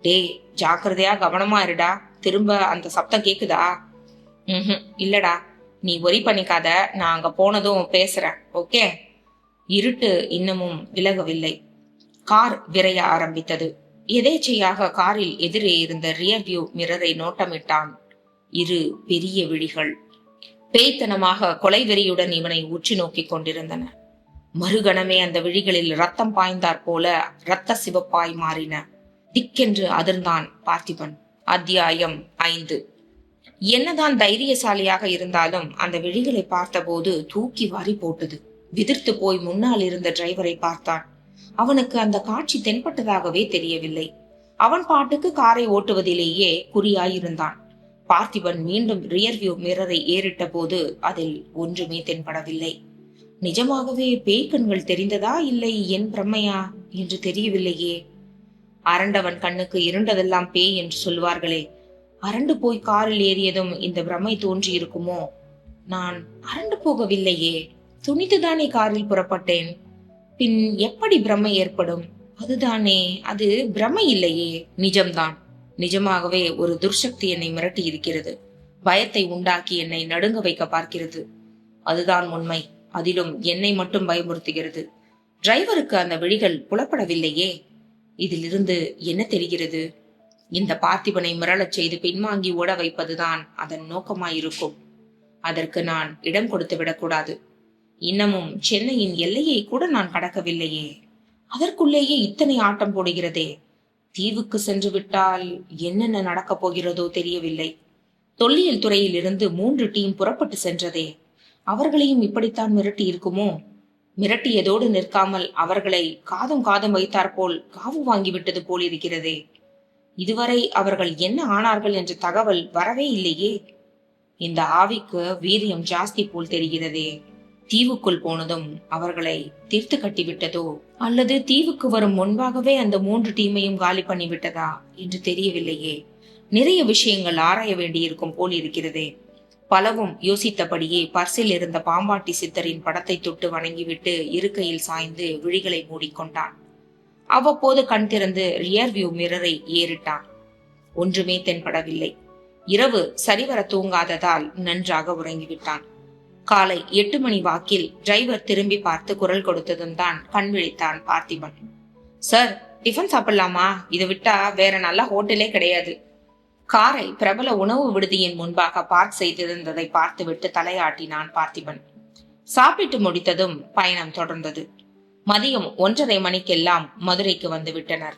டேய், ஜாக்கிரதையா கவனமா இருடா. திரும்ப அந்த சப்தம் கேக்குதா? இல்லடா, நீ ஒரி பண்ணிக்காத. நான் அங்க போனதும் பேசுறேன், ஓகே? இருட்டு இன்னமும் விலகவில்லை. கார் விரைய ஆரம்பித்தது. எதேச்சையாக காரில் எதிரே இருந்த ரியர் வியூ மிரரை நோட்டமிட்டான். 2 பெரிய விழிகள் பேய்த்தனமாக கொலை வெறியுடன் இவனை உற்று நோக்கி கொண்டிருந்தன. மறுகணமே அந்த விழிகளில் ரத்தம் பாய்ந்தாற் போல இரத்த சிவப்பாய் மாறின. திக்கென்று அதிர்ந்தான் பார்த்திபன். அத்தியாயம் 5. என்னதான் தைரியசாலியாக இருந்தாலும் அந்த விழிகளை பார்த்தபோது தூக்கி வாரி போட்டது. விதிர்த்து போய் முன்னால் இருந்த டிரைவரை பார்த்தான். அவனுக்கு அந்த காட்சி தென்பட்டதாகவே தெரியவில்லை. அவன் பாட்டுக்கு காரை ஓட்டுவதிலேயே குறியாயிருந்தான். பார்த்திபன் மீண்டும் ரியர்வியூ மிரரை ஏறிட்ட போது அதில் ஒன்றுமே தென்படவில்லை. நிஜமாகவே பேய்கண்கள் தெரிந்ததா இல்லை என் பிரம்மையா என்று தெரியவில்லையே. அரண்டவன் கண்ணுக்கு இருண்டதெல்லாம் பேய் என்று சொல்வார்களே, அரண்டு போய் காரில் ஏறியதும் இந்த பிரமை தோன்றி இருக்குமோ? நான் அரண்டு போகவில்லையே, துணித்துதானே காரில் புறப்பட்டேன். பின் எப்படி பிரமை ஏற்படும்? அதுதானே, அது பிரமை இல்லையே, நிஜம்தான். நிஜமாகவே ஒரு துர்சக்தி என்னை மிரட்டி இருக்கிறது. பயத்தை உண்டாக்கி என்னை நடுங்க வைக்க பார்க்கிறது. அதுதான் உண்மை. அதிலும் என்னை மட்டும் பயமுறுத்துகிறது. டிரைவருக்கு அந்த விழிகள் புலப்படவில்லையே. இதிலிருந்து என்ன தெரிகிறது? இந்த பார்த்திபனை மிரளச் செய்து பின்வாங்கி ஓட வைப்பதுதான் அதன் நோக்கமாயிருக்கும். அதற்கு நான் இடம் கொடுத்து விடக்கூடாது. இன்னமும் சென்னையின் எல்லையை கூட நான் கடக்கவில்லையே. அதற்குள்ளேயே இத்தனை ஆட்டம் போடுகிறதே. தீவுக்கு சென்று விட்டால் என்னென்ன நடக்கப் போகிறதோ தெரியவில்லை. தொல்லியல் துறையில் இருந்து 3 டீம் புறப்பட்டு சென்றதே. அவர்களையும் இப்படித்தான் மிரட்டி இருக்குமோ? மிரட்டியதோடு நிற்காமல் அவர்களை காதும் காதும் வைத்தாற்போல் காவு வாங்கிவிட்டது போல் இருக்கிறதே. இதுவரை அவர்கள் என்ன ஆனார்கள் என்ற தகவல் வரவே இல்லையே. இந்த ஆவிக்கு வீரியம் ஜாஸ்தி போல் தெரிகிறதே. தீவுக்குள் போனதும் அவர்களை தீர்த்து கட்டிவிட்டதோ, அல்லது தீவுக்கு வரும் முன்பாகவே அந்த 3 டீமையும் காலி பண்ணிவிட்டதா என்று தெரியவில்லையே. நிறைய விஷயங்கள் ஆராய வேண்டியிருக்கும் போல் இருக்கிறதே. பலவும் யோசித்தபடியே பர்சில் இருந்த பாம்பாட்டி சித்தரின் படத்தை தொட்டு வணங்கிவிட்டு இருக்கையில் சாய்ந்து விழிகளை மூடிக்கொண்டான். அவ்வப்போது கண் திறந்து ரியர் வியூ மிரரை ஏறிட்டான். ஒன்றுமே தென்படவில்லை. இரவு சரிவர தூங்காததால் நன்றாக உறங்கிவிட்டான். காலை 8 மணி வாக்கில் டிரைவர் திரும்பி பார்த்து குரல் கொடுத்ததும் தான் கண் விழித்தான் பார்த்திபன். சார், டிஃபன் சாப்பிடலாமா? இதை விட்டா வேற நல்ல ஹோட்டலே கிடையாது. காரை பிரபல உணவு விடுதியின் முன்பாக பார்க் செய்திருந்ததை பார்த்துவிட்டு தலையாட்டினான் பார்த்திபன். சாப்பிட்டு முடித்ததும் பயணம் தொடர்ந்தது. மதியம் 1:30 மணிக்கெல்லாம் மதுரைக்கு வந்து விட்டனர்.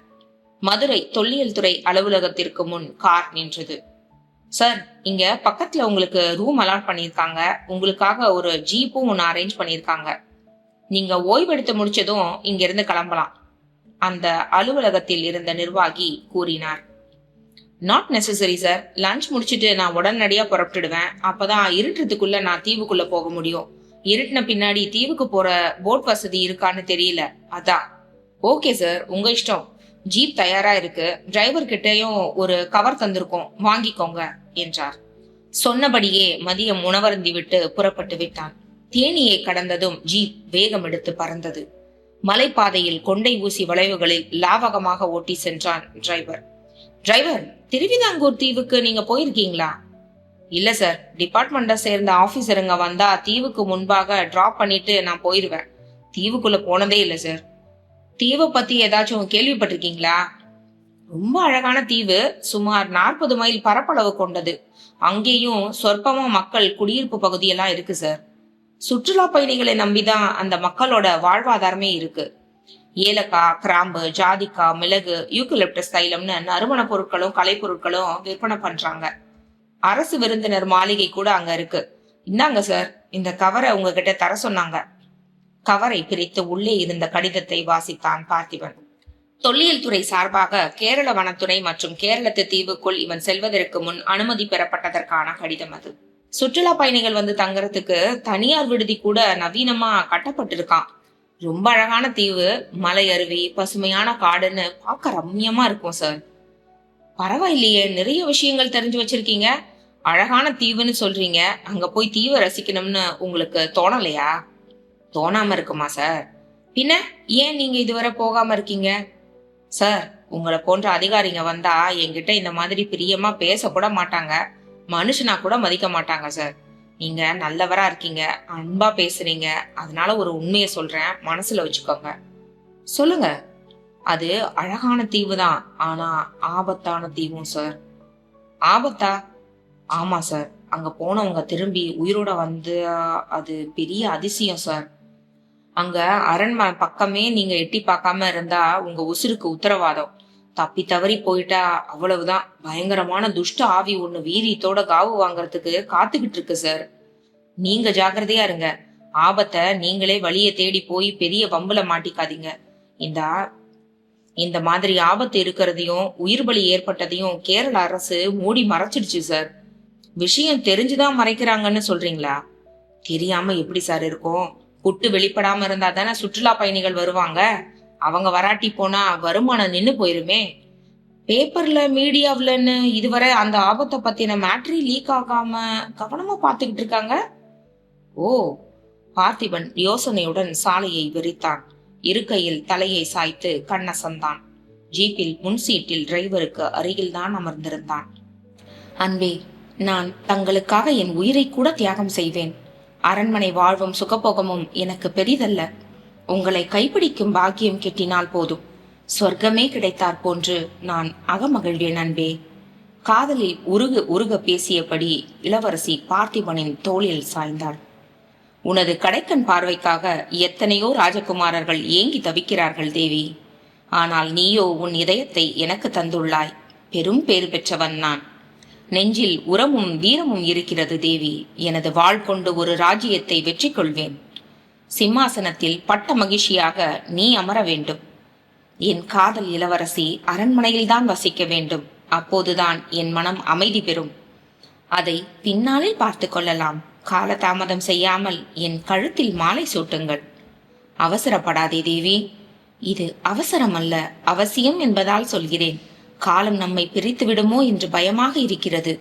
மதுரை தொல்லியல் துறை அலுவலகத்திற்கு முன் கார் நின்றது. சார், இங்க பக்கத்துல உங்களுக்கு ரூம் அலாட் பண்ணிருக்காங்க. உங்களுக்காக ஒரு ஜீப்பும் ஒன்னு அரேஞ்ச் பண்ணிருக்காங்க. நீங்க ஓய்வெடுத்து முடிச்சதும் இங்க இருந்து கிளம்பலாம், அந்த அலுவலகத்தில் இருந்த நிர்வாகி கூறினார். Not necessary sir. லஞ்ச் முடிச்சிட்டு நான் உடனடியா புறப்பட்டுடுவேன். அப்பதான் இருட்டுறதுக்குள்ள நான் தீவுக்குள்ள போக முடியும். இருட்டின பின்னாடி தீவுக்கு போற போட் வசதி இருக்கான்னு தெரியல, அதான். ஓகே சார், உங்க இஷ்டம். ஜீப் தயாரா இருக்கு. டிரைவர் கிட்டையும் ஒரு கவர் தந்திருக்கோம், வாங்கிக்கோங்க என்றார். சொன்னபடியே மதியம் உணவருந்தி விட்டு புறப்பட்டு விட்டான். தேனியை கடந்ததும் ஜீப் வேகம் எடுத்து பறந்தது. மலைப்பாதையில் கொண்டை ஊசி வளைவுகளில் லாவகமாக ஓட்டி சென்றான் டிரைவர். டிரைவர், திருவிதாங்கூர் தீவுக்கு நீங்க போயிருக்கீங்களா? இல்ல சார், டிபார்ட்மெண்ட்டை சேர்ந்த ஆபீசருங்க வந்தா தீவுக்கு முன்பாக டிராப் பண்ணிட்டு நான் போயிருவேன். தீவுக்குள்ள போனதே இல்ல சார். தீவை பத்தி ஏதாச்சும் கேள்விப்பட்டிருக்கீங்களா? ரொம்ப அழகான தீவு. சுமார் 40 மைல் பரப்பளவு கொண்டது. அங்கேயும் சொற்பமா மக்கள் குடியிருப்பு பகுதியெல்லாம் இருக்கு சார். சுற்றுலா பயணிகளை நம்பிதான் அந்த மக்களோட வாழ்வாதாரமே இருக்கு. ஏலக்காய், கிராம்பு, ஜாதிக்காய், மிளகு, யூக்கலிப்டஸ் தைலம்னு நறுமண பொருட்களும் கலை பொருட்களும் விற்பனை பண்றாங்க. அரசு விருந்தினர் மாளிகை கூட அங்க இருக்கு. இந்தாங்க சார், இந்த கவரை உங்ககிட்ட தர சொன்னாங்க. கவரை பிரித்து உள்ளே இருந்த கடிதத்தை வாசித்தான் பார்த்திபன். தொல்லியல் துறை சார்பாக கேரள வனத்துறை மற்றும் கேரளத்து தீவுக்குள் இவன் செல்வதற்கு முன் அனுமதி பெறப்பட்டதற்கான கடிதம் அது. சுற்றுலா பயணிகள் வந்து தங்கறதுக்கு தனியார் விடுதி கூட நவீனமா கட்டப்பட்டிருக்கான். ரொம்ப அழகான தீவு. மலை அருவி, பசுமையான காடுன்னு பார்க்க ரம்யமா இருக்கும் சார். பரவாயில்லையே, நிறைய விஷயங்கள் தெரிஞ்சு வச்சிருக்கீங்க. அழகான தீவுன்னு சொல்றீங்க. அங்க போய் தீவை ரசிக்கணும்னு உங்களுக்கு தோணலையா? தோணாம இருக்குமா சார்? பின்ன ஏன் நீங்க இதுவரை போகாம இருக்கீங்க? சார், உங்களை போன்ற அதிகாரிங்க வந்தா என்கிட்ட இந்த மாதிரி பிரியமா பேசக்கூட மாட்டாங்க. மனுஷனா கூட மதிக்க மாட்டாங்க சார். நீங்க நல்லவரா இருக்கீங்க, அன்பா பேசுறீங்க. அதனால ஒரு உண்மையை சொல்றேன், மனசுல வச்சுக்கோங்க. சொல்லுங்க. அது அழகான தீவு தான், ஆனா ஆபத்தான தீவும் சார். ஆபத்தா? ஆமா சார். அங்க போனவங்க திரும்பி உயிரோட வந்து அது பெரிய அதிசயம் சார். அங்க அரண்மனை பக்கமே நீங்க எட்டி பார்க்காம இருந்தா உங்க உசுருக்கு உத்தரவாதம். தப்பி தவறி போயிட்டா அவ்வளவுதான். பயங்கரமான துஷ்ட ஆவி ஒண்ணு வீரியத்தோட காவு வாங்கறதுக்கு காத்துக்கிட்டு இருக்கு சார். நீங்க ஜாக்கிரதையா இருங்க. ஆபத்தை நீங்களே வழிய தேடி போய் பெரிய வம்புல மாட்டிக்காதீங்க. இந்த மாதிரி ஆபத்து இருக்கிறதையும் உயிர் பலி ஏற்பட்டதையும் கேரள அரசு மூடி மறைச்சிடுச்சு சார். விஷயம் தெரிஞ்சுதான் மறைக்கிறாங்கன்னு சொல்றீங்களா? தெரியாம எப்படி சார் இருக்கும்? குட்டு வெளிப்படாம இருந்தா தானே சுற்றுலா பயணிகள் வருவாங்க. அவங்க வராட்டி போனா வருமானம் நின்னு போயிருமே. பேப்பர்ல மீடியாவிலன்னு இதுவரை அந்த ஆபத்தை பத்தின மேட்ரி லீக் ஆகாம கவனமா பாத்துக்கிட்டு இருக்காங்க. ஓ! பார்த்திபன் யோசனையுடன் சாலையை வெறித்தான். இருக்கையில் தலையை சாய்த்து கண்ணசந்தான். ஜீப்பில் முன் சீட்டில் டிரைவருக்கு அருகில்தான் அமர்ந்திருந்தான். அன்பே, நான் தங்களுக்காக என் உயிரை கூட தியாகம் செய்வேன். அரண்மனை வாழ்வும் சுகபோகமும் எனக்கு பெரிதல்ல. உங்களை கைப்பிடிக்கும் பாக்கியம் கிட்டினால் போதும். சொர்க்கமே கிடைத்தாற் போன்று நான் அகமகிழ்வேன் அன்பே. காதலில் உருக உருக பேசியபடி இளவரசி பார்த்திபனின் தோளில் சாய்ந்தாள். உனது கடைக்கண் பார்வைக்காக எத்தனையோ ராஜகுமாரர்கள் ஏங்கி தவிக்கிறார்கள் தேவி. ஆனால் நீயோ உன் இதயத்தை எனக்கு தந்துள்ளாய். பெரும் பேறு பெற்றவன் நான். நெஞ்சில் உரமும் வீரமும் இருக்கிறது தேவி. எனது வாழ் கொண்டு ஒரு ராஜ்யத்தை வெற்றி கொள்வேன். சிம்மாசனத்தில் பட்ட மகிழ்ச்சியாக நீ அமர வேண்டும். என் காதல் இளவரசி அரண்மனையில்தான் வசிக்க வேண்டும். அப்போதுதான் என் மனம் அமைதி பெறும். அதை பின்னாளில் பார்த்து கொள்ளலாம். காலதாமதம் செய்யாமல் என் கழுத்தில் மாலை சூட்டுங்கள். அவசரப்படாதே தேவி. இது அவசரம் அல்ல, அவசியம் என்பதால் சொல்கிறேன். காலம் நம்மை பிரித்து விடுமோ என்று பயமாக இருக்கிறது.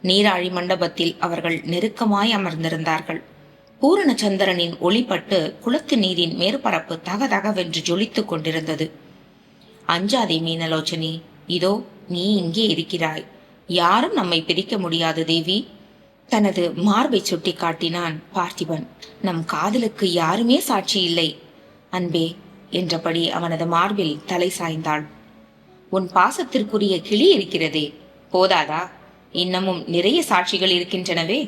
நீராழி மண்டபத்தில் அவர்கள் நெருக்கமாய் அமர்ந்திருந்தார்கள். பூரண சந்திரனின் ஒளிப்பட்டு குளத்து நீரின் மேற்பரப்பு தகதகவென்று ஜொலித்துக் கொண்டிருந்தது. அஞ்சாதே மீனலோச்சனி, இதோ நீ இங்கே இருக்கிறாய். யாரும் நம்மை பிரிக்க முடியாது தேவி. தனது மார்பை சுட்டி காட்டினான் பார்த்திபன். நம் காதலுக்கு யாருமே சாட்சி இல்லை அன்பே என்றபடி அவனது மார்பில் தலை சாய்ந்தாள். உன் பாசத்திற்குரிய கிளி இருக்கிறதே, போதாதா? இன்னமும் நிறைய சாட்சிகள் இருக்கின்றனவே.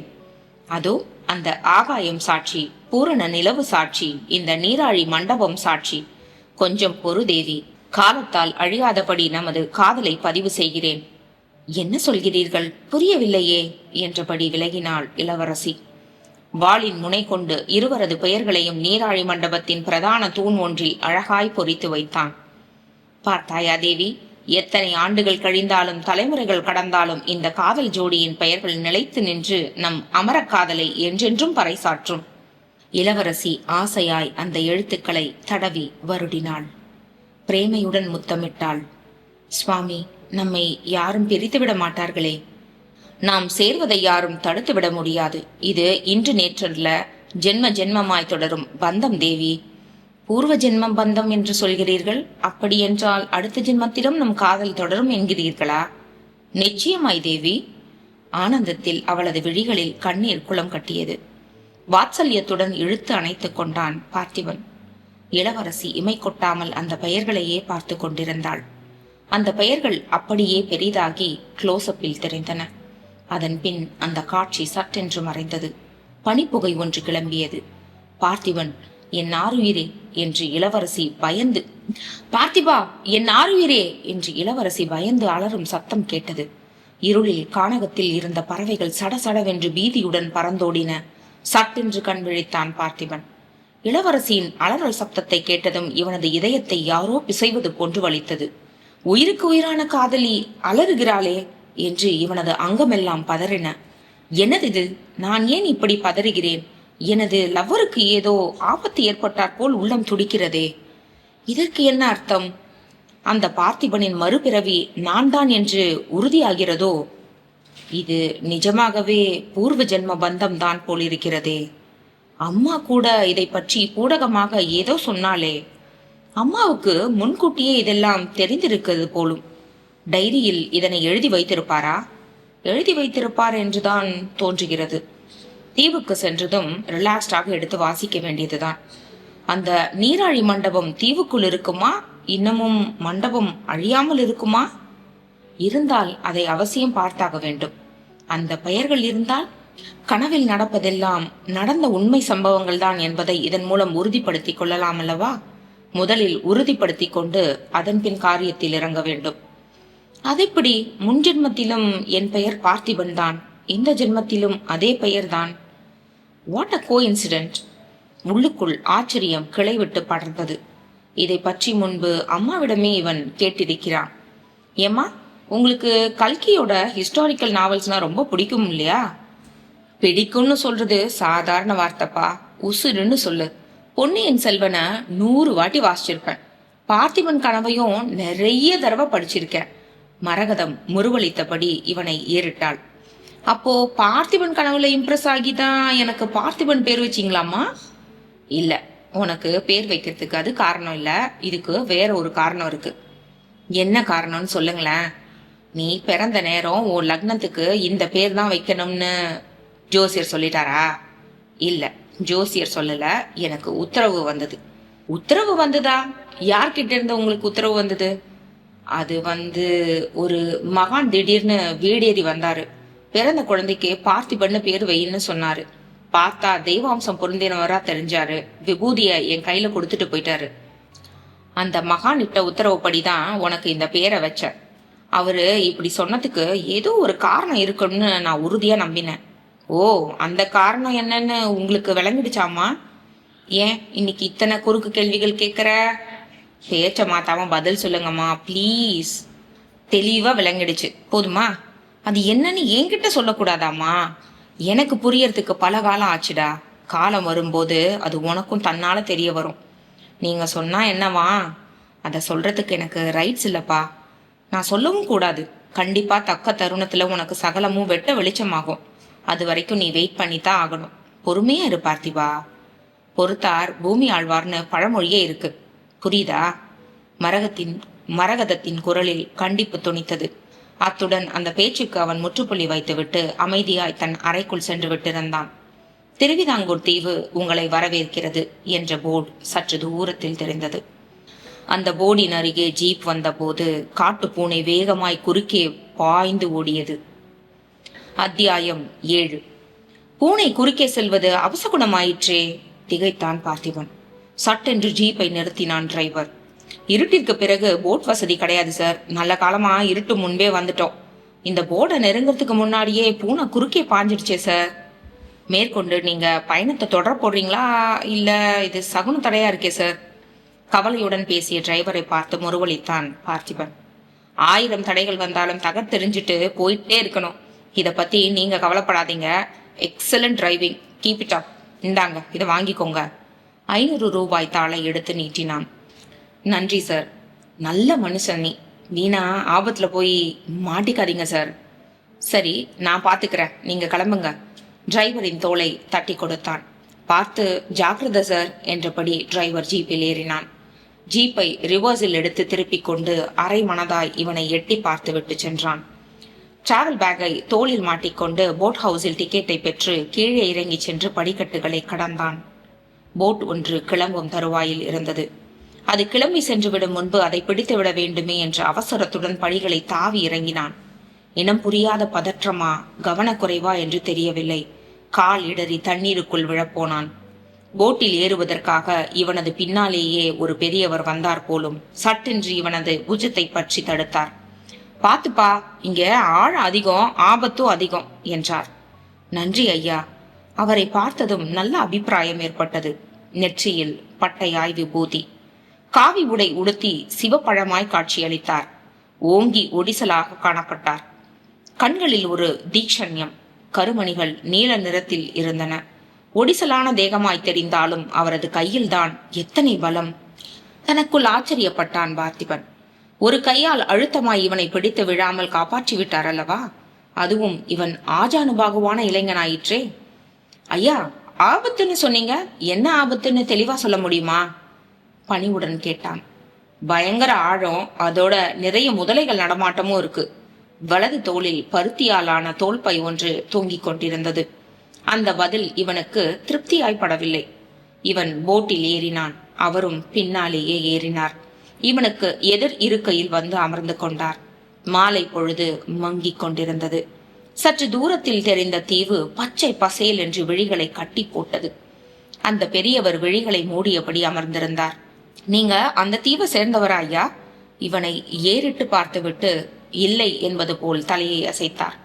அதோ அந்த ஆகாயம் சாட்சி, பூரண நிலவு சாட்சி, இந்த நீராழி மண்டபம் சாட்சி. கொஞ்சம் பொறு தேவி. காலத்தால் அழியாதபடி நமது காதலை பதிவு செய்கிறேன். என்ன சொல்கிறீர்கள்? புரியவில்லையே என்றபடி விலகினாள் இளவரசி. வாளின் முனை கொண்டு இருவரது பெயர்களையும் நீராழி மண்டபத்தின் பிரதான தூண் ஒன்றில் அழகாய் பொறித்து வைத்தான். பார்த்தாயா தேவி, எத்தனை ஆண்டுகள் கழிந்தாலும் தலைமுறைகள் கடந்தாலும் இந்த காதல் ஜோடியின் பெயர்கள் நிலைத்து நின்று நம் அமர காதலை என்றென்றும் பறைசாற்றும். இளவரசி ஆசையாய் அந்த எழுத்துக்களை தடவி வருடினாள். பிரேமையுடன் முத்தமிட்டாள். சுவாமி, நம்மை யாரும் பிரித்துவிட மாட்டார்களே. நாம் சேர்வதை யாரும் தடுத்துவிட முடியாது. இது இன்று நேற்றல்ல, ஜென்ம ஜென்மமாய் தொடரும் பந்தம் தேவி. பூர்வ ஜென்மம் பந்தம் என்று சொல்கிறீர்கள். அப்படியென்றால் அடுத்த ஜென்மத்திலும் நம் காதல் தொடரும் என்கிறீர்களா? நிச்சயமாய் தேவி. ஆனந்தத்தில் அவளது விழிகளில் கண்ணீர் குளம் கட்டியது. வாத்சல்யத்துடன் இழுத்து அணைத்துக் கொண்டான் பார்த்திபன். இளவரசி இமை கொட்டாமல் அந்த பெயர்களையே பார்த்து கொண்டிருந்தாள். அந்த பெயர்கள் அப்படியே பெரிதாகி க்ளோஸ்அப்பில் தெரிந்தன. அதன் பின் அந்த காட்சி சட்டென்று மறைந்தது. பனிப்புகை ஒன்று கிளம்பியது. பார்த்திபன், என் ஆருயிரே என்று இளவரசி பயந்து பார்த்திபா, என் ஆருயிரே என்று இளவரசி பயந்து அலறும் சத்தம் கேட்டது. இருளில் கானகத்தில் இருந்த பறவைகள் சடசடவென்று பீதியுடன் பறந்தோடின. சட்டென்று கண் விழித்தான் பார்த்திபன். இளவரசியின் அலறல் சப்தத்தை கேட்டதும் இவனது இதயத்தை யாரோ பிசைவது போன்று வலித்தது. உயிருக்கு உயிரான காதலி அலறுகிறாளே என்று இவனது அங்கமெல்லாம் பதறின. என்னது இது? நான் ஏன் இப்படி பதறுகிறேன்? எனது லவ்வருக்கு ஏதோ ஆபத்து ஏற்பட்டாற் போல் உள்ளம் துடிக்கிறதே. இதற்கு என்ன அர்த்தம்? அந்த பார்த்திபனின் மறுபிறவி நான் தான் என்று உறுதியாகிறதோ? இது நிஜமாகவே பூர்வ ஜென்ம பந்தம் தான் போலிருக்கிறதே. அம்மா கூட இதை பற்றி பூடகமாக ஏதோ சொன்னாலே. அம்மாவுக்கு முன்கூட்டியே இதெல்லாம் தெரிந்திருக்கிறது போலும். டைரியில் இதனை எழுதி வைத்திருப்பாரா? எழுதி வைத்திருப்பார் என்றுதான் தோன்றுகிறது. தீவுக்கு சென்றதும் ரிலாக்ஸ்டாக எடுத்து வாசிக்க வேண்டியதுதான். அந்த நீராழி மண்டபம் தீவுக்குள் இருக்குமா? இன்னமும் மண்டபம் அழியாமல் இருக்குமா? இருந்தால் அதை அவசியம் பார்த்தாக வேண்டும். அந்த பெயர்கள் இருந்தால் கனவில் நடப்பதெல்லாம் நடந்த உண்மை சம்பவங்கள் தான் என்பதை இதன் மூலம் உறுதிப்படுத்திக் கொள்ளலாம் அல்லவா? முதலில் உறுதிப்படுத்திக் கொண்டு அதன் பின் காரியத்தில் இறங்க வேண்டும். அதெப்படி? முன் ஜென்மத்திலும் என் பெயர் பார்த்திபன் தான், இந்த ஜென்மத்திலும் அதே பெயர்தான். What a coincident! உள்ளுக்குள் ஆச்சரியம் கிளைவிட்டு படர்ந்தது. இதை பற்றி முன்பு அம்மாவிடமே இவன் கேட்டிருக்கிறான். ஏம்மா, உங்களுக்கு கல்கியோட ஹிஸ்டாரிக்கல் நாவல்ஸ்னா ரொம்ப பிடிக்கும் இல்லையா? பிடிக்கும்னு சொல்றது சாதாரண வார்த்தைப்பா, உசுருன்னு சொல்லு. பொன்னியின் செல்வனை 100 வாட்டி வாசிச்சிருப்பேன். பார்த்திபன் கனவையும் நிறைய தடவை படிச்சிருக்கேன். மரகதம் முறுவலித்தபடி இவனை ஏறிட்டாள். அப்போ பார்த்திபன் கனவுல இம்ப்ரெஸ் ஆகிதான் எனக்கு பார்த்திபன் பேர் வச்சிங்களாமா? இல்ல, உனக்கு பேர் வைக்கிறதுக்கு அது காரணம் இல்ல. இதுக்கு வேற ஒரு காரணம் இருக்கு. என்ன காரணம்னு சொல்லுங்களேன். நீ பிறந்த நேரம் உன் லக்னத்துக்கு இந்த பேர் தான் வைக்கணும்னு ஜோசியர் சொல்லிட்டாரா? இல்ல, ஜோசியர் சொல்லல, எனக்கு உத்தரவு வந்தது. உத்தரவு வந்ததா? யார்கிட்ட இருந்து உங்களுக்கு உத்தரவு வந்தது? அது ஒரு மகான் திடீர்னு வீடேறி வந்தாரு. பிறந்த குழந்தைக்கு பார்த்திபன்னு பேர் வைன்னு சொன்னாரு. பார்த்தா தெய்வாம்சம் பொருந்தினவரா தெரிஞ்சாரு. விபூதிய என் கையில கொடுத்துட்டு போயிட்டாரு. அந்த மகான் இட்ட உத்தரவுப்படிதான் உனக்கு இந்த பேரை வச்சேன். அவரு இப்படி சொன்னதுக்கு ஏதோ ஒரு காரணம் இருக்குன்னு நான் உறுதியா நம்பினேன். ஓ, அந்த காரணம் என்னன்னு உங்களுக்கு விளங்கிடுச்சாமா? ஏன் இன்னைக்கு இத்தனை குறுக்கு கேள்விகள் கேட்குற? பேச்ச மாத்தாம பதில் சொல்லுங்கம்மா ப்ளீஸ். தெளிவா விளங்கிடுச்சு, போதுமா? அது என்னன்னு என்கிட்ட சொல்லக்கூடாதாம்மா? எனக்கு புரியறதுக்கு பல காலம் ஆச்சுடா. காலம் வரும்போது அது உனக்கும் தன்னால தெரிய வரும். நீங்க சொன்னா என்னவா? அத சொல்றதுக்கு எனக்கு ரைட்ஸ் இல்லப்பா. நான் சொல்லவும் கூடாது. கண்டிப்பா தக்க தருணத்துல உனக்கு சகலமும் வெட்ட வெளிச்சமாகும். அது வரைக்கும் நீ வெயிட் பண்ணித்தான் ஆகணும். பொறுமையா இரு பார்த்திபா. பொறுத்தார் பூமி ஆழ்வார்னு பழமொழியே இருக்கு, புரியுதா? மரகதத்தின் குரலில் கண்டிப்பு துணித்தது. அத்துடன் அந்த பேச்சுக்கு அவன் முற்றுப்புள்ளி வைத்துவிட்டு அமைதியாய் தன் அறைக்குள் சென்று விட்டிருந்தான். திருவிதாங்கூர் தீவு உங்களை வரவேற்கிறது என்ற போர்டு சற்று தூரத்தில் தெரிந்தது. அந்த போர்டின் அருகே ஜீப் வந்தபோது காட்டு பூனை வேகமாய் குறுக்கே பாய்ந்து ஓடியது. அத்தியாயம் 7. பூனை குறுக்கே செல்வது அவசகுணமாயிற்றே, திகைத்தான் பார்த்திபன். சட்டென்று ஜீப்பை நிறுத்தினான் டிரைவர். இருட்டிற்கு பிறகு போட் வசதி கிடையாது சார். நல்ல காலமா இருட்டு முன்பே வந்துட்டோம். இந்த போர்டை நெருங்கிறதுக்கு முன்னாடியே பூனை குறுக்கே பாஞ்சிடுச்சே சார். மேற்கொண்டு நீங்க பயணத்தை தொடர போடுறீங்களா இல்ல இது சகுன தடையா இருக்கே சார்? கவலையுடன் பேசிய டிரைவரை பார்த்து முறுவலித்தான் பார்த்திபன். 1000 தடைகள் வந்தாலும் தகர்த்தெறிஞ்சிட்டு போயிட்டே இருக்கணும். இத பத்தி நீங்க கவலைப்படாதீங்க. Excellent driving, keep it up. இந்தாங்க, இதை வாங்கிக்கோங்க. 500 ரூபாய் தாளை எடுத்து நீட்டினான். நன்றி சார். நல்ல மனுஷன் நீ. வீணா ஆபத்துல போய் மாட்டிக்காதீங்க சார். சரி, நான் பாத்துக்கிறேன், நீங்க கிளம்புங்க. டிரைவரின் தோளை தட்டி கொடுத்தான். பார்த்து ஜாக்கிரதை சார் என்றபடி டிரைவர் ஜீப்பில் ஏறினான். ஜீப்பை ரிவர்ஸில் எடுத்து திருப்பிக் கொண்டு அரை மனதாய் இவனை எட்டி பார்த்து விட்டு சென்றான். டிராவல் பேக்கை தோளில் மாட்டிக்கொண்டு போட் ஹவுஸில் டிக்கெட்டை பெற்று கீழே இறங்கி சென்று படிக்கட்டுகளை கடந்தான். போட் ஒன்று கிளம்பும் தருவாயில் இருந்தது. அது கிளம்பி சென்று விடும் முன்பு அதை பிடித்து விட வேண்டுமே என்ற அவசரத்துடன் படிகளை தாவி இறங்கினான். இனம் புரியாத பதற்றமா கவனக்குறைவா என்று தெரியவில்லை. கால் இடறி தண்ணீருக்குள் விழப்போனான். போட்டில் ஏறுவதற்காக இவனது பின்னாலேயே ஒரு பெரியவர் வந்தார் போலும். சட்டென்று இவனது புஜத்தை பற்றி தடுத்தார். பாத்துப்பா, இங்க ஆழம் அதிகம், ஆபத்தும் அதிகம் என்றார். நன்றி ஐயா. அவரை பார்த்ததும் நல்ல அபிப்பிராயம் ஏற்பட்டது. நெற்றியில் பட்டையாய் விபூதி, காவி உடை உடுத்தி சிவப்பழமாய் காட்சியளித்தார். ஓங்கி ஒடிசலாக காணப்பட்டார். கண்களில் ஒரு தீக்ஷண்யம். கருமணிகள் நீல நிறத்தில் இருந்தன. ஒடிசலான தேகமாய் தெரிந்தாலும் அவரது கையில்தான் எத்தனை பலம்! தனக்குள் ஆச்சரியப்பட்டான் பார்த்திபன். ஒரு கையால் அழுத்தமாய் இவனை பிடித்து விழாமல் காப்பாற்றி விட்டார் அல்லவா? அதுவும் இவன் ஆஜானுபாகுவான இளைஞனாயிற்றே. ஐயா, ஆபத்துன்னு சொன்னீங்க, என்ன ஆபத்துன்னு தெளிவா சொல்ல முடியுமா? பணிவுடன் கேட்டான். பயங்கர ஆழம், அதோட நிறைய முதலைகள் நடமாட்டமும் இருக்கு. வலது தோளில் பருத்தியாலான தோல்பை ஒன்று தொங்கிக் கொண்டிருந்தது. அந்த பதில் இவனுக்கு திருப்தியாய்ப்படவில்லை. இவன் போட்டில் ஏறினான். அவரும் பின்னாலேயே ஏறினார். இவனுக்கு எதிர் இருக்கையில் வந்து அமர்ந்து கொண்டார். மாலை பொழுது மங்கிக் கொண்டிருந்தது. சற்று தூரத்தில் தெரிந்த தீவு பச்சை பசேல் என்று விழிகளை கட்டி போட்டது. அந்த பெரியவர் விழிகளை மூடியபடி அமர்ந்திருந்தார். நீங்க அந்த தீவை சேர்ந்தவரா ஐயா? இவனை ஏறிட்டு பார்த்துவிட்டு இல்லை என்பது போல் தலையை அசைத்தார்.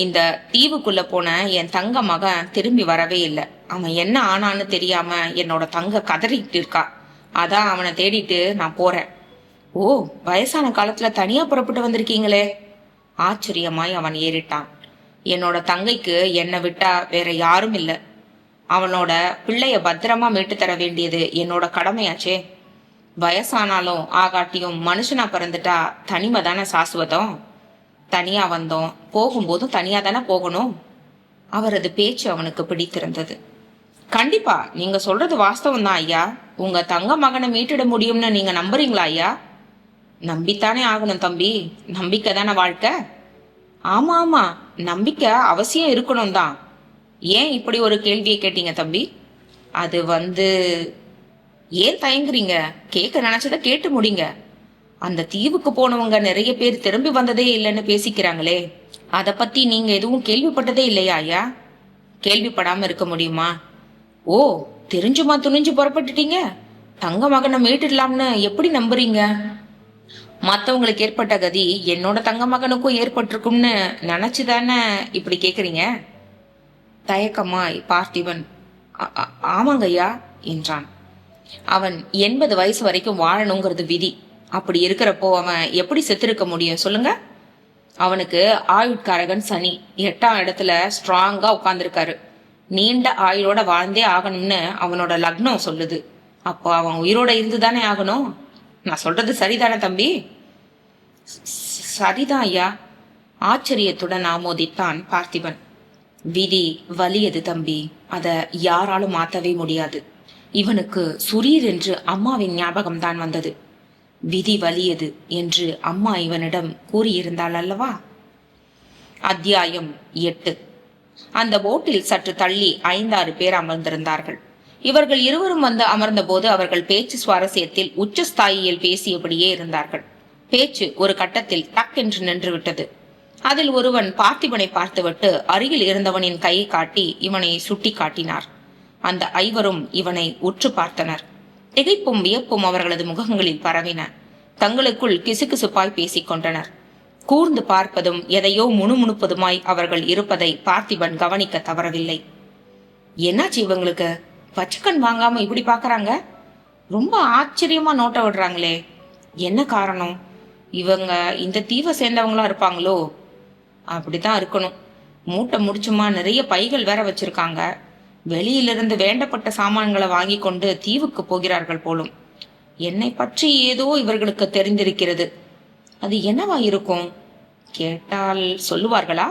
இந்த தீவுக்குள்ள போன என் தங்க மகன் திரும்பி வரவே இல்லை. அவன் என்ன ஆனான்னு தெரியாம என்னோட தங்க கதறிட்டு இருக்கா. அதான் அவனை தேடிட்டு நான் போறேன். ஓ, வயசான காலத்துல தனியா புறப்பட்டு வந்திருக்கீங்களே. ஆச்சரியமாய் அவன் ஏறிட்டான். என்னோட தங்கைக்கு என்னை விட்டா வேற யாரும் இல்லை. அவனோட பிள்ளைய பத்திரமா மீட்டு தர வேண்டியது என்னோட கடமையாச்சே. வயசானாலும் ஆகாட்டியும் மனுஷனா பிறந்துட்டா தனிமை தானே சாஸ்வதம். தனியா வந்தோம், போகும்போதும் தனியா தானே போகணும். அவரது பேச்சு அவனுக்கு பிடித்திருந்தது. கண்டிப்பா நீங்க சொல்றது வாஸ்தவம் தான் ஐயா. உங்க தங்க மகனை மீட்டிட முடியும்னு நீங்க நம்புறீங்களா ஐயா? நம்பித்தானே ஆகணும் தம்பி, நம்பிக்கை தானே வாழ்க்கை. ஆமா ஆமா, நம்பிக்கை அவசியம் இருக்கணும் தான். ஏன் இப்படி ஒரு கேள்வியை கேட்டீங்க தம்பி? அது ஏன் தயங்குறீங்க? கேட்க நினைச்சதை கேட்டு முடிங்க. அந்த தீவுக்கு போனவங்க நிறைய பேர் திரும்பி வந்ததே இல்லைன்னு பேசிக்கிறாங்களே, அத பத்தி நீங்க எதுவும் கேள்விப்பட்டதே இல்லையா ஐயா? கேள்விப்படாம இருக்க முடியுமா? ஓ, தெரிஞ்சுமா துணிஞ்சு புறப்பட்டுட்டீங்க? தங்க மகனை மீட்டுடலாம்னு எப்படி நம்புறீங்க? மத்தவங்களுக்கு ஏற்பட்ட கதி என்னோட தங்க மகனுக்கும் ஏற்பட்டிருக்கும்னு நினைச்சுதானே இப்படி கேக்குறீங்க? தயக்கமாய் பார்த்திபன் ஆமாங்க ஐயா என்றான். அவன் 80 வயசு வரைக்கும் வாழணுங்கிறது விதி. அப்படி இருக்கிறப்போ அவன் எப்படி செத்திருக்க முடியும் சொல்லுங்க? அவனுக்கு ஆயுட்காரகன் சனி 8ஆம் இடத்துல ஸ்ட்ராங்கா உட்கார்ந்துருக்காரு. நீண்ட ஆயுளோட வாழ்ந்தே ஆகணும்னு அவனோட லக்னம் சொல்லுது. அப்போ அவன் உயிரோட இருந்துதானே ஆகணும். நான் சொல்றது சரிதானே தம்பி? சரிதான் ஐயா, ஆச்சரியத்துடன் ஆமோதித்தான் பார்த்திபன். விதி வலியது தம்பி, அத யாராலும் மாத்தவே முடியாது. இவனுக்கு சுரீர் என்று அம்மாவின் ஞாபகம் தான் வந்தது. விதி வலியது என்று அம்மா இவனிடம் கூறியிருந்தாள் அல்லவா? அத்தியாயம் 8. அந்த போட்டில் சற்று தள்ளி 5-6 பேர் அமர்ந்திருந்தார்கள். இவர்கள் இருவரும் வந்து அமர்ந்த போது அவர்கள் பேச்சு சுவாரஸ்யத்தில் உச்சஸ்தாயியில் பேசியபடியே இருந்தார்கள். பேச்சு ஒரு கட்டத்தில் டக் என்று நின்று விட்டது. அதில் ஒருவன் பார்த்திபனை பார்த்துவிட்டு அருகில் இருந்தவனின் கையை காட்டி இவனை சுட்டி காட்டினார். அந்த 5வரும் இவனை உற்று பார்த்தனர். திகைப்பும் வியப்பும் அவர்களது முகங்களில் பரவின. தங்களுக்குள் கிசுகிசுப்பாய் பேசிக் கொண்டனர். கூர்ந்து பார்ப்பதும் எதையோ முணுமுணுப்பதுமாய் அவர்கள் இருப்பதை பார்த்திபன் கவனிக்க தவறவில்லை. என்னாச்சு இவங்களுக்கு? பச்சைக்கண் வாங்காம இப்படி பாக்குறாங்க? ரொம்ப ஆச்சரியமா நோட்ட விடுறாங்களே, என்ன காரணம்? இவங்க இந்த தீவை சேர்ந்தவங்களா இருப்பாங்களோ? அப்படித்தான் இருக்கணும். மூட்டை முடிச்சுமா நிறைய பைகள் வேற வச்சிருக்காங்க. வெளியிலிருந்து வேண்டப்பட்ட சாமான்களை வாங்கி கொண்டு தீவுக்கு போகிறார்கள் போலும். என்னை பற்றி ஏதோ இவர்களுக்கு தெரிந்திருக்கிறது. அது என்னவா இருக்கும்? கேட்டால் சொல்லுவார்களா?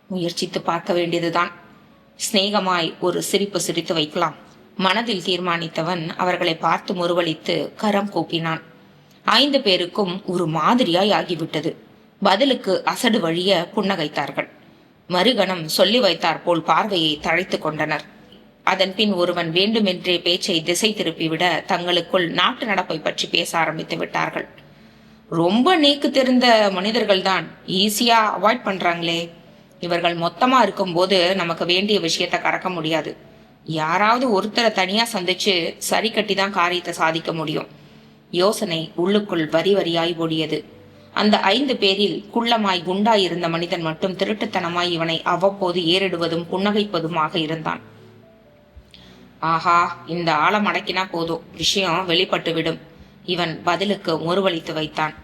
முயற்சித்து பார்க்க வேண்டியதுதான். சிநேகமாய் ஒரு சிரிப்பு சிரித்து வைக்கலாம். மனதில் தீர்மானித்தவன் அவர்களை பார்த்து முறுவலித்து கரம் கூப்பினான். 5 பேருக்கும் ஒரு மாதிரியாய் ஆகிவிட்டது. பதிலுக்கு அசடு வழிய புன்னகைத்தார்கள். மறுகணம் சொல்லி வைத்தார் போல் பார்வையை தழைத்து கொண்டனர். அதன் பின் ஒருவன் வேண்டுமென்றே பேச்சை திசை திருப்பிவிட தங்களுக்குள் நாட்டு நடப்பை பற்றி பேச ஆரம்பித்து விட்டார்கள். ரொம்ப நீக்கு தெரிந்த மனிதர்கள் தான் ஈஸியா அவாய்ட் பண்றாங்களே. இவர்கள் மொத்தமா இருக்கும்போது நமக்கு வேண்டிய விஷயத்த கறக்க முடியாது. யாராவது ஒருத்தரை தனியா சந்திச்சு சரி கட்டி தான் காரியத்தை சாதிக்க முடியும். யோசனை உள்ளுக்குள் வரி வரியாய் ஓடியது. அந்த 5 பேரில் குள்ளமாய் குண்டாய் இருந்த மனிதன் மட்டும் திருட்டுத்தனமாய் இவனை அவ்வப்போது ஏறிடுவதும் புன்னகைப்பதுமாக இருந்தான். ஆஹா, இந்த ஆழம் அடக்கினா போதும், விஷயம் வெளிப்பட்டு விடும். இவன் பதிலுக்கு முறுவலித்து வைத்தான்.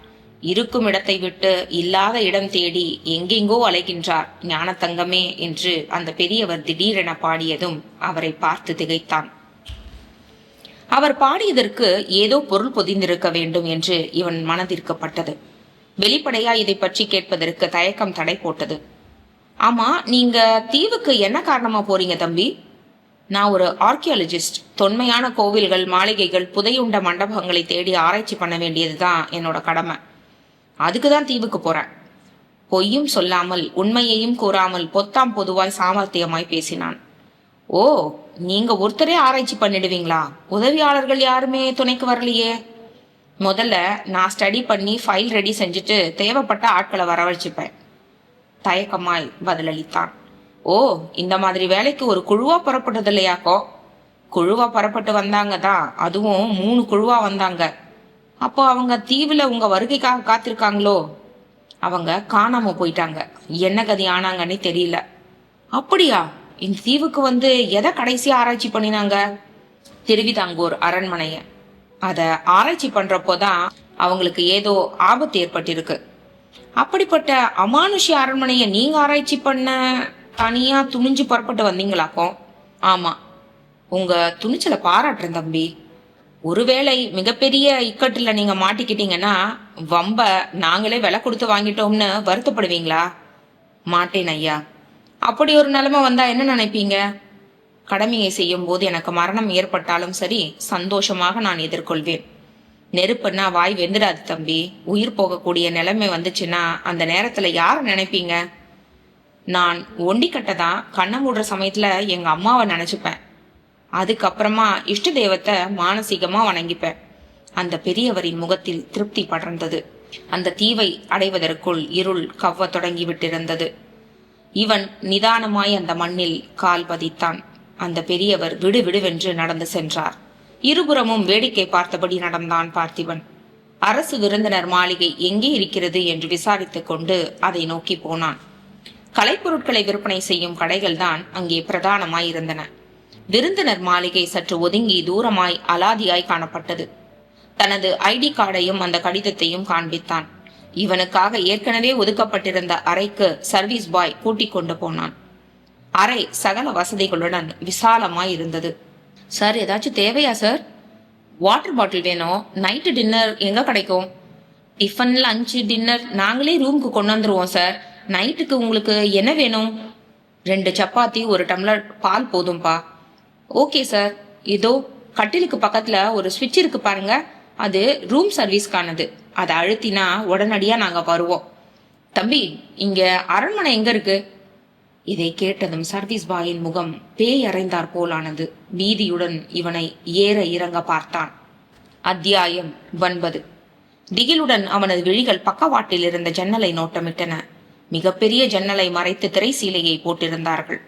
இருக்கும் இடத்தை விட்டு இல்லாத இடம் தேடி எங்கெங்கோ அலைகின்றார் ஞானத்தங்கமே என்று அந்த பெரியவர் திடீரென பாடியதும் அவரை பார்த்து திகைத்தான். அவர் பாடியதற்கு ஏதோ பொருள் பொதிந்திருக்க வேண்டும் என்று இவன் மனதிற்கு பட்டது. வெளிப்படையா இதை பற்றி கேட்பதற்கு தயக்கம் தடை போட்டது. ஆமா, நீங்க தீவுக்கு என்ன காரணமா போறீங்க தம்பி? நான் ஒரு ஆர்கியாலஜிஸ்ட். தொன்மையான கோவில்கள், மாளிகைகள், புதையுண்ட மண்டபங்களை தேடி ஆராய்ச்சி பண்ண வேண்டியதுதான் என்னோட கடமை. அதுக்குதான் தீவுக்கு போறேன். பொய்யும் சொல்லாமல் உண்மையையும் கூறாமல் பொத்தாம் பொதுவாய் சாமர்த்தியமாய் பேசினான். ஓ, நீங்க ஒருத்தரே ஆராய்ச்சி பண்ணிடுவீங்களா? உதவியாளர்கள் யாருமே துணைக்கு வரலையே? முதல்ல நான் ஸ்டடி பண்ணி ஃபைல் ரெடி செஞ்சுட்டு தேவைப்பட்ட ஆட்களை வரவழைச்சுப்பேன். தயக்கமாய் பதிலளித்தான். ஓ, இந்த மாதிரி வேலைக்கு ஒரு குழுவா புறப்பட்டது இல்லையாக்கோ? குழுவா புறப்பட்டு வந்தாங்க தான், அதுவும் 3 குழுவா வந்தாங்க. அப்போ அவங்க தீவுல உங்க வருகைக்காக காத்திருக்காங்களோ? அவங்க காணாம போயிட்டாங்க. என்ன கதி ஆனாங்கன்னே தெரியல. அப்படியா? இந்த தீவுக்கு வந்து எதை கடைசியா ஆராய்ச்சி பண்ணினாங்க? திருவிதாங்கூர் அரண்மனைய. அத ஆராய்ச்சி பண்றப்போதான் அவங்களுக்கு ஏதோ ஆபத்து ஏற்பட்டிருக்கு. அப்படிப்பட்ட அமானுஷ்ய அரண்மனையை நீங்க ஆராய்ச்சி பண்ண தனியா துணிஞ்சு புறப்பட்டு வந்தீங்களாக்கும்? ஆமா. உங்க துணிச்சலை பாராட்டுறேன் தம்பி. ஒருவேளை மிகப்பெரிய இக்கட்டுல நீங்க மாட்டிக்கிட்டீங்கன்னா வம்ப நாங்களே விலை கொடுத்து வாங்கிட்டோம்னு வருத்தப்படுவீங்களா? மாட்டேன் ஐயா. அப்படி ஒரு நிலைமை வந்தா என்ன நினைப்பீங்க? கடமையை செய்யும் போது எனக்கு மரணம் ஏற்பட்டாலும் சரி, சந்தோஷமாக நான் எதிர்கொள்வேன். நெருப்புன்னா வாய் வெந்துடாது தம்பி. உயிர் போகக்கூடிய நிலைமை வந்துச்சுன்னா அந்த நேரத்துல யார நினைப்பீங்க? நான் ஒண்டிக்கட்ட தான் கண்ண மூடுற சமயத்துல எங்க அம்மாவை நினைச்சுப்பேன். அதுக்கப்புறமா இஷ்ட தெய்வத்தை மானசீகமா வணங்கிப்பேன். அந்த பெரியவரின் முகத்தில் திருப்தி படர்ந்தது. அந்த தீவை அடைவதற்குள் இருள் கவ்வ தொடங்கி விட்டிருந்தது. இவன் நிதானமாய் அந்த மண்ணில் கால் பதித்தான். அந்த பெரியவர் விடுவிடுவென்று நடந்து சென்றார். இருபுறமும் வேடிக்கை பார்த்தபடி நடந்தான் பார்த்திபன். அரசு விருந்தினர் மாளிகை எங்கே இருக்கிறது என்று விசாரித்துக் கொண்டு அதை நோக்கி போனான். கலைப்பொருட்களை விற்பனை செய்யும் கடைகள் தான் அங்கே பிரதானமாய் இருந்தன. விருந்தினர் மாளிகை சற்று ஒதுங்கி தூரமாய் அலாதியாய் காணப்பட்டது. தனது ஐடி கார்டையும் அந்த கடிதத்தையும் காண்பித்தான். இவனுக்காக ஏற்கனவே ஒதுக்கப்பட்டிருந்த அறைக்கு சர்வீஸ் பாய் கூட்டிக் கொண்டு போனான். அறை சகல வசதிகளுடன் விசாலமாய் இருந்தது. சார், ஏதாச்சும் தேவையா சார்? வாட்டர் பாட்டில் வேணும். நைட்டு டின்னர் எங்க கிடைக்கும்? டிஃபன், லஞ்சு, டின்னர் நாங்களே ரூமுக்கு கொண்டு வந்துருவோம் சார். நைட்டுக்கு உங்களுக்கு என்ன வேணும்? 2 சப்பாத்தி, 1 டம்ளர் பால் போதும்பா. Okay sir. இதோ கட்டிலுக்கு பக்கத்துல ஒரு ஸ்விட்ச் இருக்கு பாருங்க, அது ரூம் சர்வீஸ்க்கானது. அதை அழுத்தினா உடனடியா நாங்க வருவோம். தம்பி, இங்க அரண்மனை எங்க இருக்கு? இதை கேட்டதும் சர்வீஸ் பாயின் முகம் பேய் அறைந்தார் போலானது. பீதியுடன் இவனை ஏற இறங்க பார்த்தான். அத்தியாயம் 9. திகிலுடன் அவனது விழிகள் பக்கவாட்டில் இருந்த ஜன்னலை நோட்டமிட்டன. மிகப்பெரிய ஜன்னலை மறைத்து திரைசீலையை போட்டிருந்தார்கள்.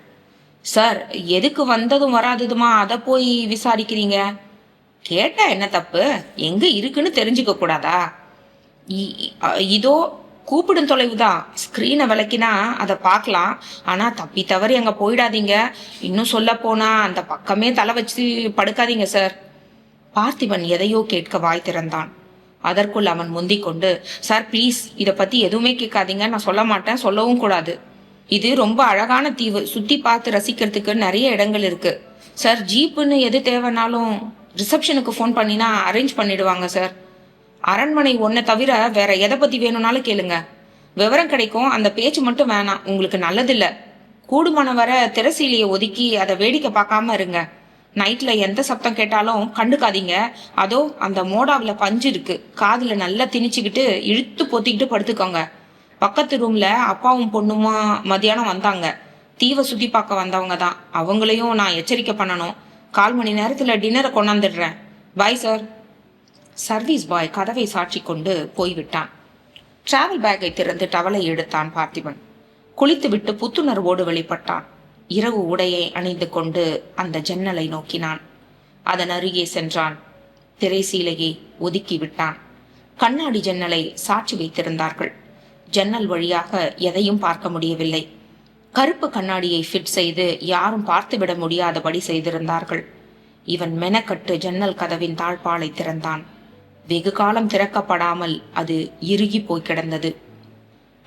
சார், எதுக்கு வந்ததும் வராததுமா அதை போய் விசாரிக்கிறீங்க? கேட்டா என்ன தப்பு? எங்க இருக்குன்னு தெரிஞ்சுக்க கூடாதா? இதோ கூப்பிடும் தொலைவுதான். ஸ்கிரீனை விளக்கினா அதை பார்க்கலாம். ஆனா தப்பி தவறி அங்க போயிடாதீங்க. இன்னும் சொல்ல போனா அந்த பக்கமே தலை வச்சு படுக்காதீங்க சார். பார்த்திபன் எதையோ கேட்க வாய் திறந்தான். அதற்குள் அவன் முந்திக் கொண்டு, சார் ப்ளீஸ், இதை பத்தி எதுவுமே கேட்காதீங்க. நான் சொல்ல மாட்டேன், சொல்லவும் கூடாது. இது ரொம்ப அழகான தீவு. சுத்தி பார்த்து ரசிக்கிறதுக்கு நிறைய இடங்கள் இருக்கு சார். ஜீப்புன்னு எது தேவைனாலும் ரிசப்ஷனுக்கு ஃபோன் பண்ணினா அரேஞ்ச் பண்ணிடுவாங்க சார். அரண்மனை ஒன்றை தவிர வேற எதை பத்தி வேணும்னாலும் கேளுங்க, விவரம் கிடைக்கும். அந்த பேச்சு மட்டும் வேணாம், உங்களுக்கு நல்லதில்ல. கூடுமான வர திரைசீலையை ஒதுக்கி அதை வேடிக்கை பார்க்காம இருங்க. நைட்ல எந்த சப்தம் கேட்டாலும் கண்டுக்காதீங்க. அதோ அந்த மோடாவில் பஞ்சு இருக்கு, காதுல நல்லா திணிச்சுக்கிட்டு இழுத்து பொத்திக்கிட்டு படுத்துக்கோங்க. பக்கத்து ரூம்ல அப்பாவும் பொண்ணுமா மதியானம் வந்தாங்க. தீவை சுத்தி பார்க்க வந்தவங்க தான். அவங்களையும் நான் எச்சரிக்கை பண்ணணும். 1/4 மணி நேரத்துல டின்னரை கொண்டாந்துடுறேன். Bye sir. சர்வீஸ் பாய் கதவை சாட்சி கொண்டு போய்விட்டான். டிராவல் பேக்கை திறந்து டவலை எடுத்தான் பார்த்திபன். குளித்துவிட்டு புத்துணர்வோடு வெளிப்பட்டான். இரவு உடையை அணிந்து கொண்டு அந்த ஜன்னலை நோக்கினான். அதன் அருகே சென்றான். திரைசீலையை ஒதுக்கி விட்டான். கண்ணாடி ஜன்னலை சாட்சி வைத்திருந்தார்கள். ஜன்னல் வழியாக எதையும் பார்க்க முடியவில்லை. கருப்பு கண்ணாடியை ஃபிட் செய்து யாரும் பார்த்துவிட முடியாதபடி செய்திருந்தார்கள். இவன் மெனக்கட்டு ஜன்னல் கதவின் தாழ்பாலை திறந்தான். வெகு காலம் திறக்கப்படாமல் அது இறுகி போய் கிடந்தது.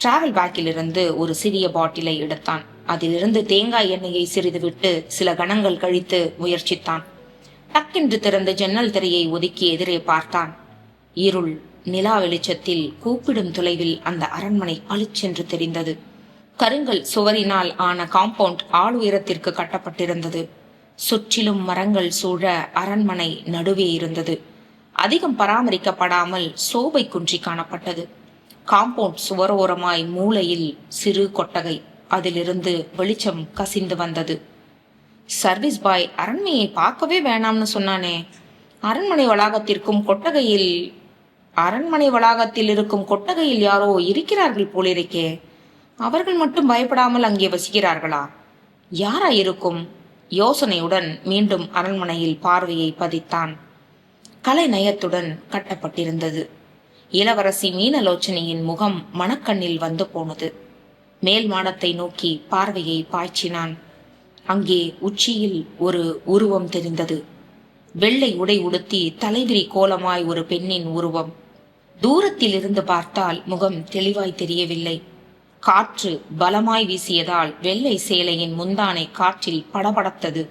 டிராவல் பேக்கிலிருந்து ஒரு சிறிய பாட்டிலை எடுத்தான். அதிலிருந்து தேங்காய் எண்ணெயை சிறிது விட்டு சில கணங்கள் கழித்து முயற்சித்தான். டக்கென்று திறந்து ஜன்னல் திரையை ஒதுக்கி எதிரே பார்த்தான். இருள். நிலா வெளிச்சத்தில் கூப்பிடும் தொலைவில் அந்த அரண்மனை பளிச்சென்று தெரிந்தது. கருங்கல் சுவரினால் ஆன காம்பவுண்ட் ஆள் உயரத்திற்கு கட்டப்பட்டிருந்தது. சுற்றிலும் மரங்கள் சூழ அரண்மனை நடுவே இருந்தது. அதிகம் பராமரிக்கப்படாமல் சோபை குன்றி காணப்பட்டது. காம்பவுண்ட் சுவரோரமாய் மூலையில் சிறு கொட்டகை. அதிலிருந்து வெளிச்சம் கசிந்து வந்தது. சர்வீஸ் பாய் அரண்மனையை பார்க்கவே வேணாம்னு சொன்னானே. அரண்மனை வளாகத்தில் இருக்கும் கொட்டகையில் யாரோ இருக்கிறார்கள் போலிருக்கே. அவர்கள் மட்டும் பயப்படாமல் அங்கே வசிக்கிறார்களா? யாரா இருக்கும்? யோசனையுடன் மீண்டும் அரண்மனையில் பார்வையை பதித்தான். கலை நயத்துடன் கட்டப்பட்டிருந்தது. இளவரசி மீனலோச்சனையின் முகம் மனக்கண்ணில் வந்து போனது. மேல் மாடத்தை நோக்கி பார்வையை பாய்ச்சினான். அங்கே உச்சியில் ஒரு உருவம் தெரிந்தது. வெள்ளை உடை உடுத்தி தலைவிரி கோலமாய் ஒரு பெண்ணின் உருவம். தூரத்தில் இருந்து பார்த்தால் முகம் தெளிவாய் தெரியவில்லை. காற்று பலமாய் வீசியதால் வெள்ளை சேலையின் முந்தானை காற்றில் படபடத்தது.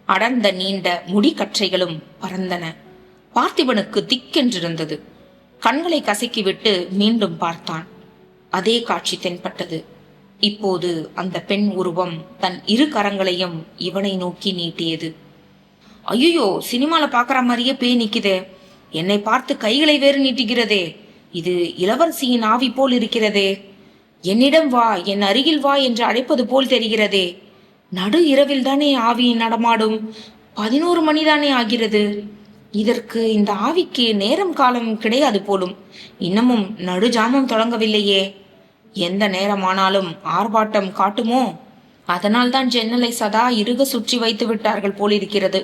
அடர்ந்த நீண்ட முடிக்கற்றைகளும் பறந்தன. பார்த்திபனுக்கு திக்கென்றிருந்தது. கண்களை கசக்கிவிட்டு மீண்டும் பார்த்தான். அதே காட்சி தென்பட்டது. இப்போது அந்த பெண் உருவம் தன் இரு கரங்களையும் இவனை நோக்கி நீட்டியது. ஐயோ, சினிமால பாக்குற மாதிரியே பேய் நிக்குதே. என்னை பார்த்து கைகளை வேறு நீட்டுகிறதே. இது இளவரசியின் ஆவி போல் இருக்கிறதே. என்னிடம் வா, என் அருகில் வா என்று அழைப்பது போல் தெரிகிறதே. நடு இரவில் தானே ஆவி நடமாடும். 11 மணிதானே ஆகிறது. இதற்கு இந்த ஆவிக்கு நேரம் காலம் கிடையாது போலும். இன்னமும் நடுஜாமம் தொடங்கவில்லையே. எந்த நேரமானாலும் ஆர்ப்பாட்டம் காட்டுமோ? அதனால்தான் ஜன்னலை சதா இறுக சுற்றி வைத்து விட்டார்கள் போலிருக்கிறது.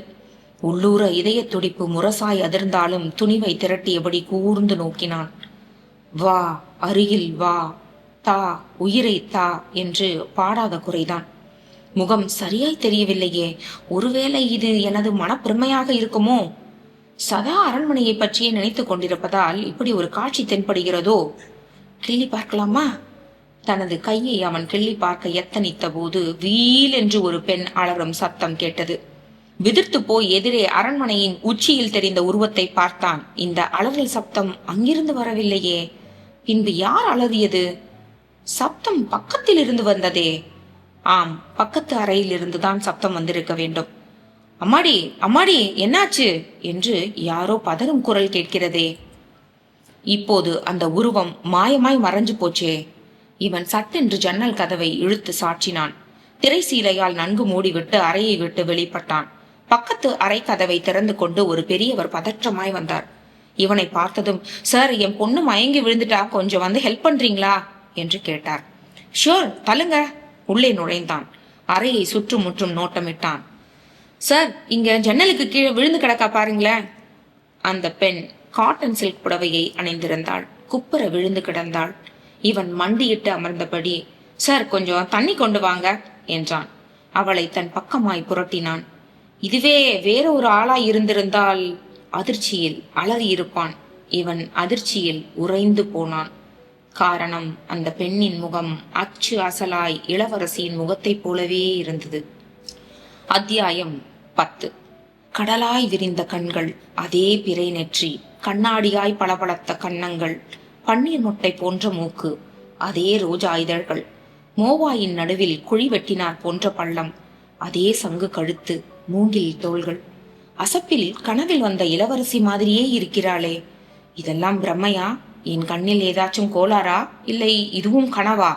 உள்ளூர இதய துடிப்பு முரசாய் அதிர்ந்தாலும் துணிவை திரட்டியபடி கூர்ந்து நோக்கினான். வா, அருகில் வா, தா, உயிரை தா என்று பாடாத குறைதான். முகம் சரியாய் தெரியவில்லையே. ஒருவேளை இது எனது மனப்பிரமையாக இருக்குமோ? சதா அரண்மனையை பற்றியே நினைத்துக் கொண்டிருப்பதால் இப்படி ஒரு காட்சி தென்படுகிறதோ? கிள்ளி பார்க்கலாமா? தனது கையை அவன் கிள்ளி பார்க்க எத்தனித்த போது வீல் என்று ஒரு பெண் அலறும் சத்தம் கேட்டது. விதிர்த்து போய் எதிரே அரண்மனையின் உச்சியில் தெரிந்த உருவத்தை பார்த்தான். இந்த அலறல் சப்தம் அங்கிருந்து வரவில்லையே. பின்பு யார் அலறியது? சப்தம் பக்கத்தில் இருந்து வந்ததே. ஆம், பக்கத்து அறையில் இருந்துதான் சப்தம் வந்திருக்க வேண்டும். அம்மாடி, அம்மாடி, என்னாச்சு என்று யாரோ பதறும் குரல் கேட்கிறதே. இப்போது அந்த உருவம் மாயமாய் மறைஞ்சு போச்சே. இவன் சட்டென்று ஜன்னல் கதவை இழுத்து சாற்றினான். திரைசீலையால் நன்கு மூடிவிட்டு அறையை விட்டு வெளிப்பட்டான். பக்கத்து அறை கதவை திறந்து கொண்டு ஒரு பெரியவர் பதற்றமாய் வந்தார். இவனை பார்த்ததும், சார், என் பொண்ணு மயங்கி விழுந்துட்டா, கொஞ்சம் வந்து ஹெல்ப் பண்றீங்களா என்று கேட்டார். ஷூர், தள்ளுங்க. உள்ளே நுழைந்தான். அறையை சுற்றுமுற்றும் நோட்டமிட்டான். சார், இங்க ஜன்னலுக்கு கீழே விழுந்து கிடக்கா பாருங்களேன். அந்த பெண் காட்டன் சில்க் புடவையை அணிந்திருந்தாள். குப்புற விழுந்து கிடந்தாள். இவன் மண்டியிட்டு அமர்ந்தபடி, சார், கொஞ்சம் தண்ணி கொண்டு வாங்க என்றான். அவளை தன் பக்கமாய் புரட்டினான். இதுவே வேற ஒரு ஆளாய் இருந்திருந்தால் அதிர்ச்சியில் அலறியிருப்பான். இவன் அதிர்ச்சியில் உறைந்து போனான். காரணம், அந்த பெண்ணின் முகம் அச்சு அசலாய் இளவரசியின் முகத்தைப் போலவே இருந்தது. அத்தியாயம் 10. கடலாய் விரிந்த கண்கள், அதே பிறை நெற்றி, கண்ணாடியாய் பளபளத்த கன்னங்கள், பன்னீர் முட்டை போன்ற மூக்கு, அதே ரோஜா இதழ்கள், மோவாயின் நடுவில் குழி வெட்டினார் போன்ற பள்ளம், அதே சங்கு கழுத்து, மூங்கில் தோள்கள். அசப்பில் கனவில் வந்த இளவரசி மாதிரியே இருக்கிறாளே. இதெல்லாம் பிரம்மையா? என் கண்ணில் ஏதாச்சும் கோளாறா? இல்லை இதுவும் கனவா?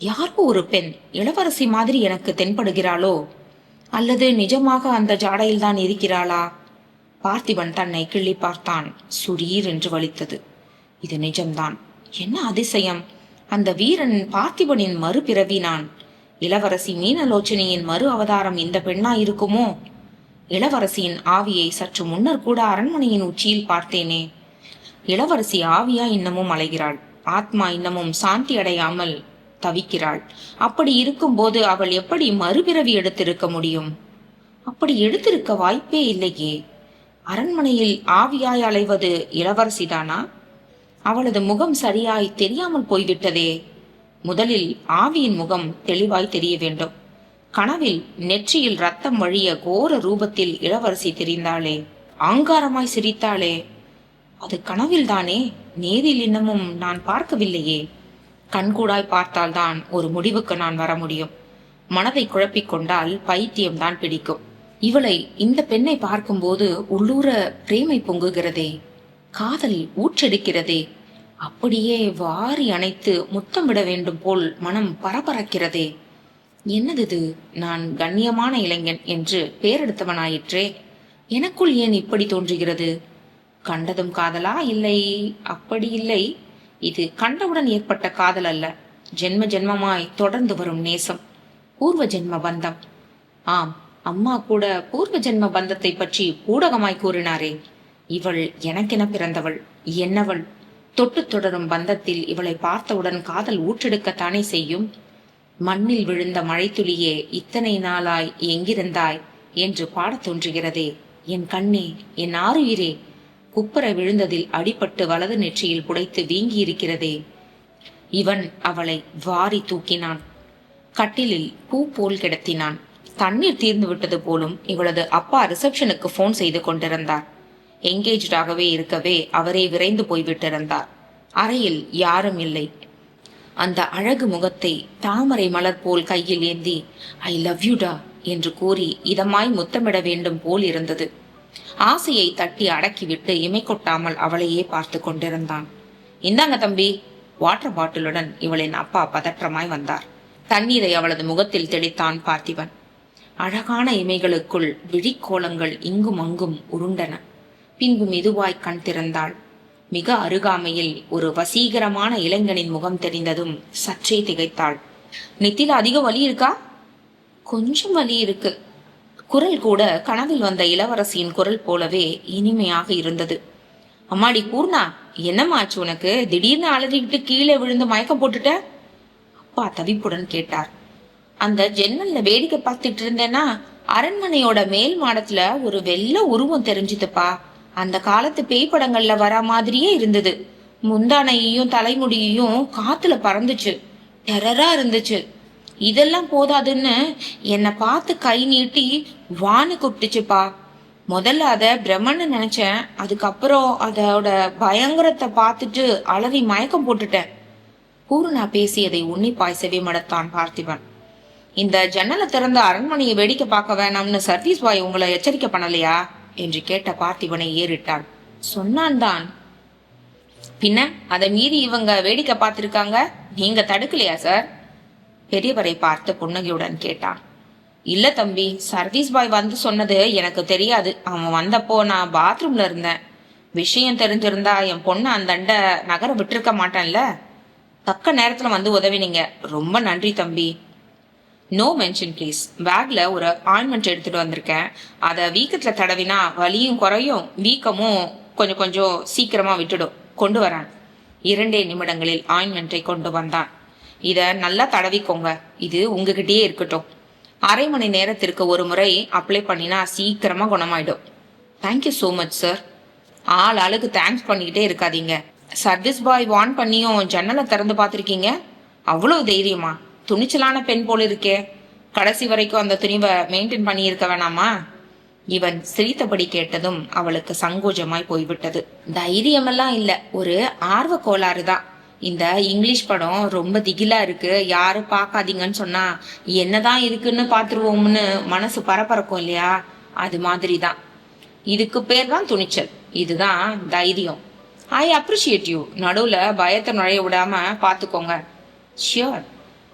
யாரோ ஒரு பெண் இளவரசி மாதிரி எனக்கு தென்படுகிறாளோ? அல்லது நிஜமாக அந்த ஜாடையில்தான் இருக்கிறாளா? பார்த்திபன் தன்னை கிள்ளி பார்த்தான். சுரீர் என்று வலித்தது. இது நிஜம்தான். என்ன அதிசயம்! அந்த வீரன் பார்த்திபனின் மறுபிறவி நான். இளவரசி மீனலோச்சனியின் மறு அவதாரம் இந்த பெண்ணா இருக்குமோ? இளவரசியின் ஆவியை சற்று முன்னர் கூட அரண்மனையின் உச்சியில் பார்த்தேனே. இளவரசி ஆவியா இன்னமும் அலைகிறாள். ஆத்மா இன்னமும் சாந்தி அடையாமல் தவிக்கிறாள். அப்படி இருக்கும்போது அவள் எப்படி மறுபிறவி எடுத்திருக்க முடியும்? அப்படி எடுத்திருக்க வாய்ப்பே இல்லையே. அரண்மனையில் ஆவியாய் அலைவது இளவரசிதானா? அவளது முகம் சரியாய் தெரியாமல் போய்விட்டதே. முதலில் ஆவியின் முகம் தெளிவாய் தெரிய வேண்டும். கனவில் நெற்றியில் ரத்தம் வழிய கோர ரூபத்தில் இளவரசி தெரிந்தாளே. ஆங்காரமாய் சிரித்தாளே. அது கனவில்தானே. நேரில் இன்னமும் நான் பார்க்கவில்லையே. கண்கூடாய் பார்த்தால்தான் ஒரு முடிவுக்கு நான் வர முடியும். மனதை குழப்பிக் கொண்டால் பைத்தியம்தான் பிடிக்கும். இவளை, இந்த பெண்ணை பார்க்கும்போது உள்ளூர பிரேமை பொங்குகிறதே. காதல் ஊற்றெடுக்கிறதே. அப்படியே வாரி அணைத்து முத்தமிட வேண்டும் போல் மனம் பரபரக்கிறதே. என்னது, நான் கண்ணியமான இளைஞன் என்று பேரெடுத்தவனாயிற்றே. எனக்குள் ஏன் இப்படி தோன்றுகிறது? கண்டதும் காதலா? இல்லை, அப்படி இல்லை. இது கண்டவுடன் ஏற்பட்ட காதல் அல்ல. ஜென்ம ஜென்மமாய் தொடர்ந்து வரும் நேசம், பூர்வ ஜென்ம பந்தம். ஆம், அம்மா கூட பூர்வ ஜென்ம பந்தத்தை பற்றி பூடகமாய் கூறினாரே. இவள் எனக்கென பிறந்தவள், என்னவள். தொட்டு தொடரும் பந்தத்தில் இவளை பார்த்தவுடன் காதல் ஊற்றெடுக்கத்தானே செய்யும். மண்ணில் விழுந்த மழைத்துளியே, இத்தனை நாளாய் எங்கிருந்தாய் என்று பாடத் தோன்றுகிறதே. என் கண்ணே, என் ஆருயிரே, குப்புற விழுந்ததில் அடிபட்டு வலது நெற்றியில் புடைத்து வீங்கி இருக்கிறதே. இவன் அவளை வாரி தூக்கினான். கட்டிலில் பூ போல் கிடத்தினான். தண்ணீர் தீர்ந்து விட்டது போலும். இவளது அப்பா ரிசப்ஷனுக்கு போன் செய்து கொண்டிருந்தார். எங்கேஜாகவே இருக்கவே அவரே விரைந்து போய்விட்டிருந்தார். அறையில் யாரும் இல்லை. அந்த அழகு முகத்தை தாமரை மலர் போல் கையில் ஏந்தி ஐ லவ் யூடா என்று கூறி இதமாய் முத்தமிட வேண்டும் போல் இருந்தது. ஆசையை தட்டி அடக்கிவிட்டு இமை கொட்டாமல் அவளையே பார்த்து கொண்டிருந்தான். இந்தாங்க தம்பி. வாட்டர் பாட்டிலுடன் இவளின் அப்பா பதற்றமாய் வந்தார். தண்ணீரை அவளது முகத்தில் தெளித்தான் பார்த்திபன். அழகான இமைகளுக்குள் விழிக்கோலங்கள் இங்கும் அங்கும் உருண்டன. பின்பு மெதுவாய் கண் திறந்தாள். மிக அருகாமையில் ஒரு வசீகரமான இளைஞனின் முகம் தெரிந்ததும் சற்றே திகைத்தாள். நெத்தில அதிக வலி இருக்கா? கொஞ்சம் வலி இருக்கு. குரல் கூட கனவில் வந்த இளவரசியின் குரல் போலவே இனிமையாக இருந்தது. அம்மாடி பூர்ணா, என்னமாச்சு உனக்கு? திடீர்னு அலறிக்கிட்டு கீழே விழுந்து மயக்கம் போட்டுட்ட? அப்பா தவிப்புடன் கேட்டார். அந்த ஜன்னல்ல வேடிக்கை பார்த்துட்டு இருந்தேன்னா அரண்மனையோட மேல் மாடத்துல ஒரு வெள்ளை உருவம் தெரிஞ்சுதுப்பா. அந்த காலத்து பேய் படங்கள்ல வர மாதிரியே இருந்தது. முந்தானையையும் தலைமுடியையும் காத்துல பறந்துச்சு. டெரரா இருந்துச்சு. இதெல்லாம் போதாதுன்னு என்னை பார்த்து கை நீட்டி வான்னு கூப்பிட்டுச்சுப்பா. முதல்ல அத பிரம்மன்னு நினைச்சேன். அதுக்கப்புறம் அதோட பயங்கரத்தை பார்த்துட்டு அலறி மயக்கம் போட்டுட்டேன். பூர்ணா பேசியதை உன்னிப்பாய் செவிமடுத்தான் பார்த்திபன். இந்த ஜன்னலை திறந்த அரண்மனையை வேடிக்கை பார்க்க வேணாம்னு சர்வீஸ் பாய் உங்களை எச்சரிக்கை பண்ணலையா என்று கேட்ட பார்த்திபனை ஏறிட்டாள். சொன்னான் தான். பின்ன அதை மீறி இவங்க வேடிக்கை பார்த்திருக்காங்க. நீங்க தடுக்கலையா சார்? பெரியவரை பார்த்து புன்னகையுடன் கேட்டான். இல்ல தம்பி, சர்வீஸ் பாய் வந்து சொன்னது எனக்கு தெரியாது. அவன் வந்தப்போ நான் பாத்ரூம்ல இருந்தேன். விஷயம் தெரிஞ்சிருந்தா என் பொண்ணு அந்தண்ட நகர விட்டுருக்க மாட்டேன்ல. தக்க நேரத்துல வந்து உதவினீங்க. ரொம்ப நன்றி தம்பி. No mention please. பேக்ல ஒரு ஆயின்மெண்ட் எடுத்துட்டு வந்திருக்கேன். அதை வீக்கத்துல தடவினா வலியும் குறையும், வீக்கமும் கொஞ்சம் கொஞ்சம் சீக்கிரமா விட்டுடும். கொண்டு வரேன். 2 நிமிடங்களில் ஆயின்மெண்ட்டை கொண்டு வந்தான். இத நல்லா தடவிக்கோங்க. இது உங்ககிட்டயே இருக்கட்டும். அரை மணி நேரத்திற்கு ஒரு முறை அப்ளை பண்ணினா சீக்கிரமா குணமாயிடும். Thank you so much sir. ஆளுக்கு தேங்க்ஸ் பண்ணிக்கிட்டே இருக்காதீங்க. சர்வீஸ் பாய் வான் பண்ணியும் ஜன்னலை திறந்து பார்த்துருக்கீங்க. அவ்வளவு தைரியமா? துணிச்சலான பெண் போல இருக்கே. கடைசி வரைக்கும் அந்த துணிவை மெயின்டைன் பண்ணி இருக்க வேணாமா? இவன் சிரித்தபடி கேட்டதும் அவளுக்கு சங்கோஜமாய் போய்விட்டது. தைரியமெல்லாம் இல்ல, ஒரு ஆர்வ கோளாறு தான். இந்த இங்கிலீஷ் படம் ரொம்ப திகிலா இருக்கு, யாரும் பார்க்காதீங்கன்னு சொன்னா என்னதான் இருக்குன்னு பாத்துருவோம்னு மனசு பரபரக்கும் இல்லையா? அது மாதிரிதான். இதுக்கு பேர் தான் துணிச்சல். இதுதான் தைரியம். I appreciate you. நடுவுல பயத்தை நுழைய விடாம பாத்துக்கோங்க. ஷியோர்.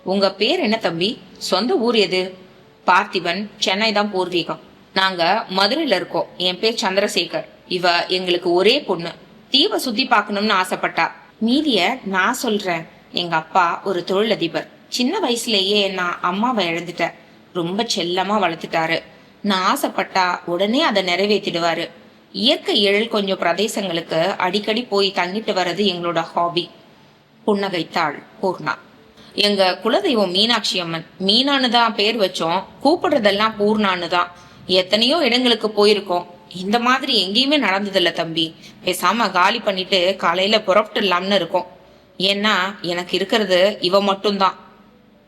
உங்க பேர் என்ன தம்பி? சொந்த ஊர் எது? பார்த்திபன். சென்னை தான் பூர்வீகம். நாங்க மதுரையில இருக்கோம். என் பேர் சந்திரசேகர். இவ எங்களுக்கு ஒரே பொண்ணு. தீவை சுத்தி பார்க்கணும்னு ஆசைப்பட்டா. மீதிய நான் சொல்றேன். எங்க அப்பா ஒரு தொழிலதிபர். சின்ன வயசுலயே நான் அம்மாவை இழந்துட்டேன். ரொம்ப செல்லமா வளர்த்துட்டாரு. நான் ஆசைப்பட்டா உடனே அதை நிறைவேற்றிடுவாரு. இயற்கை எழில் கொஞ்சம் பிரதேசங்களுக்கு அடிக்கடி போய் தங்கிட்டு வர்றது எங்களோட ஹாபி. புன்னகைத்தாள் பூர்ணா. எங்க குலதெய்வம் மீனாட்சி அம்மன். மீனான்னு தான் பேர் வச்சோம். கூப்பிடுறதெல்லாம் பூர்ணான்னு தான். எத்தனையோ இடங்களுக்கு போயிருக்கோம். இந்த மாதிரி எங்கேயுமே நடந்ததில்ல தம்பி. பேசாம காலி பண்ணிட்டு காலையில புறப்பட்டுலாம்னு இருக்கோம். ஏன்னா எனக்கு இருக்கிறது இவ மட்டும்தான்.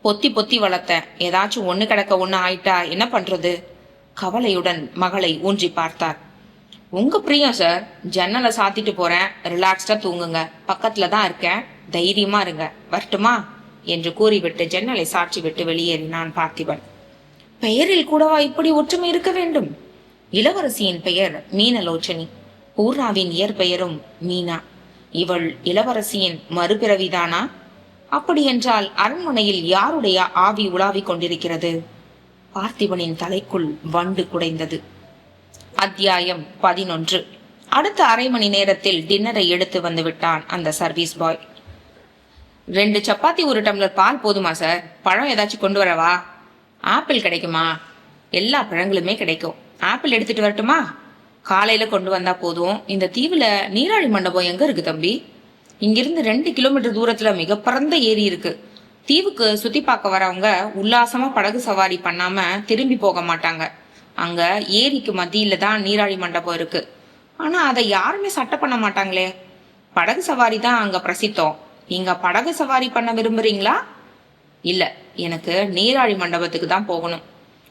பொத்தி பொத்தி வளர்த்தேன். ஏதாச்சும் ஒண்ணு கிடக்க ஒண்ணு ஆயிட்டா என்ன பண்றது? கவலையுடன் மகளை ஊன்றி பார்த்தார். உங்க பிரியம் சார். ஜன்னலை சாத்திட்டு போறேன். ரிலாக்ஸ்டா தூங்குங்க. பக்கத்துல தான் இருக்கேன். தைரியமா இருங்க. வரட்டுமா என்று கூறிவிட்டு ஜன்னலை சாற்றி விட்டு வெளியேறினான் பார்த்திபன். பெயரில் கூடவா இப்படி ஒற்றுமை இருக்க வேண்டும்? இளவரசியின் பெயர் மீனலோச்சனி. பூர்ணாவின் இயற்பெயரும் மீனா. இவள் இளவரசியின் மறுபிறவிதானா? அப்படியென்றால் அரண்மனையில் யாருடைய ஆவி உலாவிக் கொண்டிருக்கிறது? பார்த்திபனின் தலைக்குள் வண்டு குடைந்தது. அத்தியாயம் 11. அடுத்த அரை மணி நேரத்தில் டின்னரை எடுத்து வந்து விட்டான் அந்த சர்வீஸ் பாய். 2 சப்பாத்தி 1 டம்ளர் பால் போதுமா சார்? பழம் ஏதாச்சும் கொண்டு வரவா? ஆப்பிள் கிடைக்குமா? எல்லா பழங்களுமே கிடைக்கும். ஆப்பிள் எடுத்துட்டு வரட்டுமா? காலையில கொண்டு வந்தா போதும். இந்த தீவுல நீராழி மண்டபம் எங்க இருக்கு தம்பி? இங்கிருந்து 2 கிலோமீட்டர் தூரத்துல மிக பரந்த ஏரி இருக்கு. தீவுக்கு சுத்தி பார்க்க வரவங்க உல்லாசமா படகு சவாரி பண்ணாம திரும்பி போக மாட்டாங்க. அங்க ஏரிக்கு மத்தியில தான் நீராழி மண்டபம் இருக்கு. ஆனா அதை யாருமே சட்டை பண்ண மாட்டாங்களே. படகு சவாரி தான் அங்க பிரசித்தம். நீங்க படகு சவாரி பண்ண விரும்புறீங்களா? இல்ல, எனக்கு நீராழி மண்டபத்துக்கு தான் போகணும்.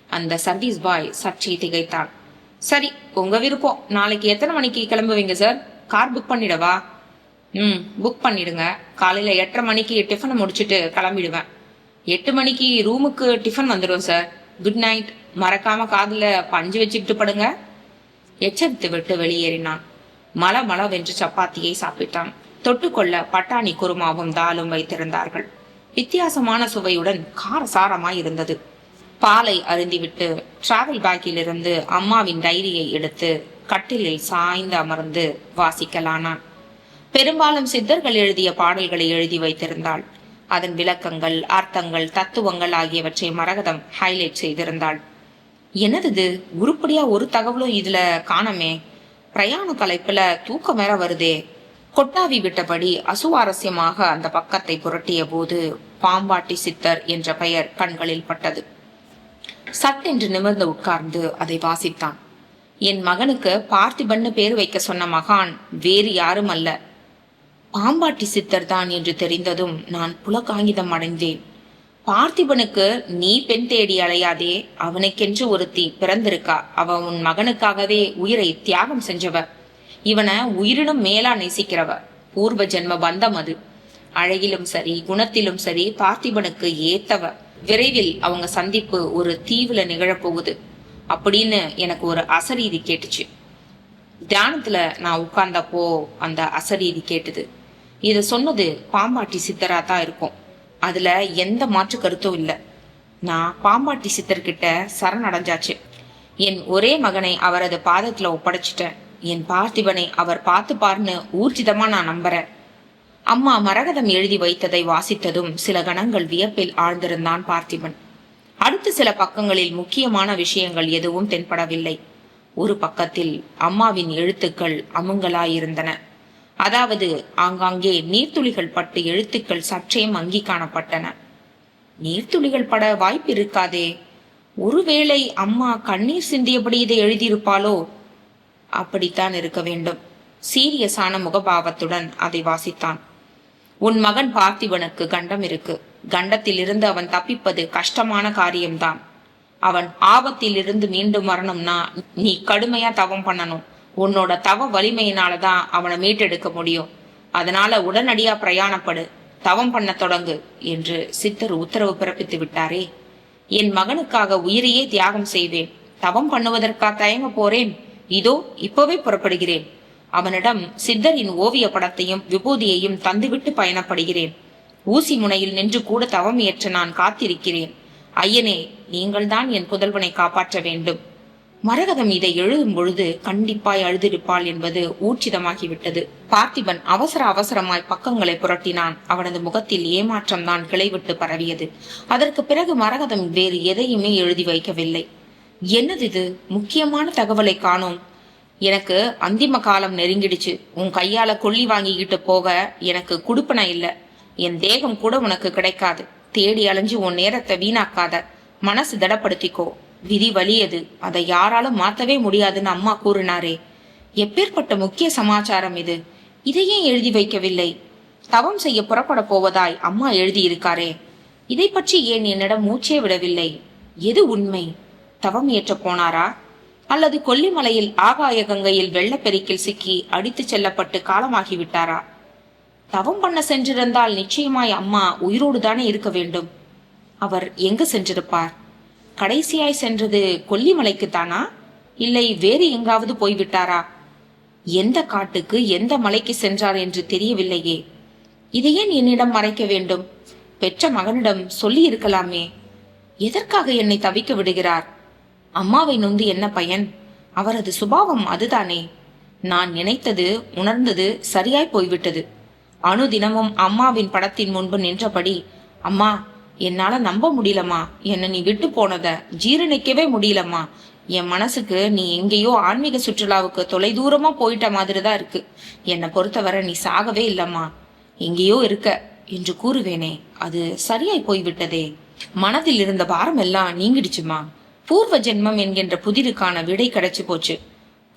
அந்த சர்வீஸ் பாய் சற்றே திகைத்தான். சரி, உங்க விருப்பம். நாளைக்கு எத்தனை மணிக்கு கிளம்புவீங்க சார்? கார் புக் பண்ணிடவா? புக் பண்ணிடுங்க. காலையில 8:30 மணிக்கு டிஃபனை முடிச்சுட்டு கிளம்பிடுவேன். 8 மணிக்கு ரூமுக்கு டிஃபன் வந்துடும் சார். Good night. மறக்காம காதுல பஞ்சு வச்சுக்கிட்டு படுங்க. எச்சரித்து விட்டு வெளியேறினான். மளமளவென்று சப்பாத்தியை சாப்பிட்டான். தொட்டுக்கொள்ள பட்டாணி குருமாவும் தாலும் வைத்திருந்தார்கள். வித்தியாசமான சுவையுடன் காரசாரமாய் இருந்தது. பாலை அருந்திவிட்டு டிராவல் பேக்கில் இருந்து அம்மாவின் டைரியை எடுத்து கட்டிலில் சாய்ந்து அமர்ந்து வாசிக்கலானான். பெரும்பாலும் சித்தர்கள் எழுதிய பாடல்களை எழுதி வைத்திருந்தாள். அதன் விளக்கங்கள், அர்த்தங்கள், தத்துவங்கள் ஆகியவற்றை மரகதம் ஹைலைட் செய்திருந்தாள். என்னது உருப்படியா ஒரு தகவலும் இதுல காணமே. பிரயாண கலைப்புல தூக்கம் வேற வருதே. கொட்டாவி விட்டபடி அசுவாரஸ்யமாக அந்த பக்கத்தை புரட்டிய போது பாம்பாட்டி சித்தர் என்ற பெயர் கண்களில் பட்டது. சட்டென்று நிமிர்ந்து உட்கார்ந்து அதை வாசித்தான். என் மகனுக்கு பார்த்திபன்னு பேர் வைக்க சொன்ன மகான் வேறு யாரும் அல்ல, பாம்பாட்டி சித்தர் தான் என்று தெரிந்ததும் நான் புலகாங்கிதம் அடைந்தேன். பார்த்திபனுக்கு நீ பெண் தேடி அலையாதே, அவனுக்கென்று ஒருத்தி பிறந்திருக்கா. அவ உன் மகனுக்காகவே உயிரை தியாகம் செஞ்சவ. இவனை உயிரினும் மேலா நேசிக்கிறவ. பூர்வ ஜென்ம பந்தம் அது. அழகிலும் சரி, குணத்திலும் சரி பார்த்திபனுக்கு ஏத்தவ. விரைவில் அவங்க சந்திப்பு ஒரு தீவுல நிகழப்போகுது அப்படின்னு எனக்கு ஒரு அசரீதி கேட்டுச்சு. தியானத்துல நான் உட்கார்ந்தப்போ அந்த அசரீதி கேட்டுது. இத சொன்னது பாம்பாட்டி சித்தரா தான் இருக்கும். அதுல எந்த மாற்று கருத்தும் இல்ல. நான் பாம்பாட்டி சித்தர்கிட்ட சரணடைஞ்சாச்சு. என் ஒரே மகனை அவரது பாதத்துல ஒப்படைச்சிட்டேன். என் பார்த்திபனை அவர் பார்த்துப்பார்னு ஊர்ஜிதமா நான் நம்புறேன். அம்மா மரகதம் எழுதி வைத்ததை வாசித்ததும் சில கணங்கள் வியப்பில் ஆழ்ந்திருந்தான் பார்த்திபன். அடுத்த சில பக்கங்களில் முக்கியமான விஷயங்கள் எதுவும் தென்படவில்லை. ஒரு பக்கத்தில் அம்மாவின் எழுத்துக்கள் அமுங்கலாயிருந்தன. அதாவது ஆங்காங்கே நீர்த்துளிகள் பட்டு எழுத்துக்கள் சற்றே மங்கி காணப்பட்டன. நீர்த்துளிகள் பட வாய்ப்பு இருக்காதே. ஒருவேளை அம்மா கண்ணீர் சிந்தியபடி இதை எழுதியிருப்பாளோ? அப்படித்தான் இருக்க வேண்டும். சீரியஸான முகபாவத்துடன் அதை வாசித்தான். உன் மகன் பார்த்திபனுக்கு கண்டம் இருக்கு. கண்டத்தில் இருந்து அவன் தப்பிப்பது கஷ்டமான காரியம்தான். அவன் ஆபத்தில் இருந்து மீண்டும் வரணும்னா நீ கடுமையா தவம் பண்ணணும். உன்னோட தவ வலிமையினாலதான் அவனை மீட்டெடுக்க முடியும். அதனால உடனடியா பிரயாணப்படு, தவம் பண்ண தொடங்கு என்று சித்தர் உத்தரவு பிறப்பித்து விட்டாரே. என் மகனுக்காக உயிரையே தியாகம் செய்வேன். தவம் பண்ணுவதற்கா தயங்க போறேன்? இதோ இப்பவே புறப்படுகிறேன். அவனிடம் சித்தரின் ஓவிய படத்தையும் விபூதியையும் தந்துவிட்டு பயணப்படுகிறேன். ஊசி முனையில் நின்று கூட தவம் ஏற்ற நான் காத்திருக்கிறேன். ஐயனே, நீங்கள்தான் என் புதல்வனை காப்பாற்ற வேண்டும். மரகதம் இதை எழுதும் பொழுது கண்டிப்பாய் அழுதிருப்பாள் என்பது ஊர்ஜிதமாகிவிட்டது. பார்த்திபன் அவசர அவசரமாய் பக்கங்களை புரட்டினான். அவனது முகத்தில் ஏமாற்றம்தான் கிளைவிட்டு பரவியது. அதற்கு பிறகு மரகதம் வேறு எதையுமே எழுதி வைக்கவில்லை. என்னது இது? முக்கியமான தகவலை காணோம். எனக்கு அந்திம காலம் நெருங்கிடுச்சு. உன் கையால கொள்ளி வாங்கிக்கிட்டு போக எனக்கு குடுப்பன இல்ல. என் தேகம் கூட உனக்கு கிடைக்காது. தேடி அலைஞ்சு உன் நேரத்தை வீணாக்காத. மனசு திடப்படுத்திக்கோ. விதி வலியது, அதை யாராலும் மாத்தவே முடியாதுன்னு அம்மா கூறினாரே. எப்பேற்பட்ட முக்கிய சமாச்சாரம் இது? இதையே எழுதி வைக்கவில்லை? தவம் செய்ய புறப்பட போவதாய் அம்மா எழுதியிருக்காரே. இதை பற்றி ஏன் என்னிடம் மூச்சே விடவில்லை? எது உண்மை? தவம் ஏற்ற போனாரா? அல்லது கொல்லிமலையில் ஆகாய கங்கையில் வெள்ளப்பெருக்கில் சிக்கி அடித்து செல்லப்பட்டு காலமாகிவிட்டாரா? தவம் பண்ண சென்றிருந்தால் நிச்சயமாய் அம்மா உயிரோடு தானே இருக்க வேண்டும். அவர் எங்கு சென்றிருப்பார்? கடைசியாய் சென்றது கொல்லிமலைக்கு தானா? இல்லை வேறு எங்காவது போய்விட்டாரா? எந்த காட்டுக்கு எந்த மலைக்கு சென்றார் என்று தெரியவில்லையே. இதையே என்னிடம் மறைக்க வேண்டும்? பெற்ற மகனிடம் சொல்லி இருக்கலாமே. எதற்காக என்னை தவிக்க விடுகிறார்? அம்மாவை நொந்து என்ன பயன்? அவரது சுபாவம் அதுதானே. நான் நினைத்தது, உணர்ந்தது சரியாய் போய்விட்டது. அனுதினமும் அம்மாவின் படத்தின் முன்பு நின்றபடி, அம்மா, என்னால நம்ப முடியலம்மா. என்னை நீ விட்டு போனத ஜீரணிக்கவே முடியலம்மா. என் மனசுக்கு நீ எங்கேயோ ஆன்மீக சுற்றுலாவுக்கு தொலை தூரமா போயிட்ட மாதிரிதான் இருக்கு. என்னை பொறுத்தவரை நீ சாகவே இல்லம்மா, எங்கேயோ இருக்க என்று கூறுவேனே, அது சரியாய் போய்விட்டதே. மனதில் இருந்த பாரம் எல்லாம் நீங்கிடுச்சுமா. பூர்வ ஜென்மம் என்கின்ற புதிருக்கான விடை கிடைச்சு போச்சு.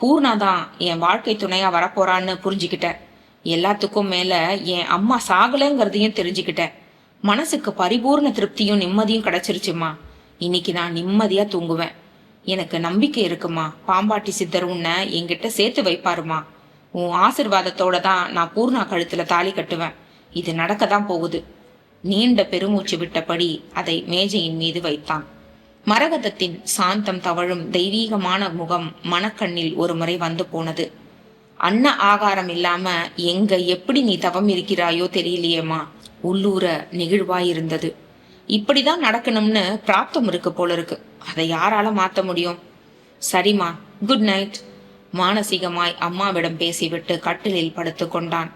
பூர்ணா தான் என் வாழ்க்கை துணையா வரப்போறான்னு புரிஞ்சுக்கிட்டேன். எல்லாத்துக்கும் மேல என் அம்மா சாகலைங்கிறதையும் தெரிஞ்சுக்கிட்டேன். மனசுக்கு பரிபூர்ண திருப்தியும் நிம்மதியும் கிடைச்சிருச்சுமா. இன்னைக்கு நான் நிம்மதியா தூங்குவேன். எனக்கு நம்பிக்கை இருக்குமா, பாம்பாட்டி சித்தர் உன்னை என்கிட்ட சேர்த்து வைப்பாருமா. உன் ஆசிர்வாதத்தோட தான் நான் பூர்ணா கழுத்துல தாலி கட்டுவேன். இது நடக்கத்தான் போகுது. நீண்ட பெருமூச்சு விட்டபடி அதை மேஜையின் மீது வைத்தான். மரகதத்தின் சாந்தம் தவழும் தெய்வீகமான முகம் மனக்கண்ணில் ஒரு முறை வந்து போனது. அன்ன ஆகாரம் இல்லாம எங்க எப்படி நீ தவம் இருக்கிறாயோ தெரியலையேம்மா. உள்ளூர நெகிழ்வாயிருந்தது. இப்படிதான் நடக்கணும்னு பிராப்தம் இருக்கு போல இருக்கு. அதை யாரால மாத்த முடியும்? சரிம்மா, குட் நைட். மானசீகமாய் அம்மாவிடம் பேசிவிட்டு கட்டிலில் படுத்து கொண்டான்.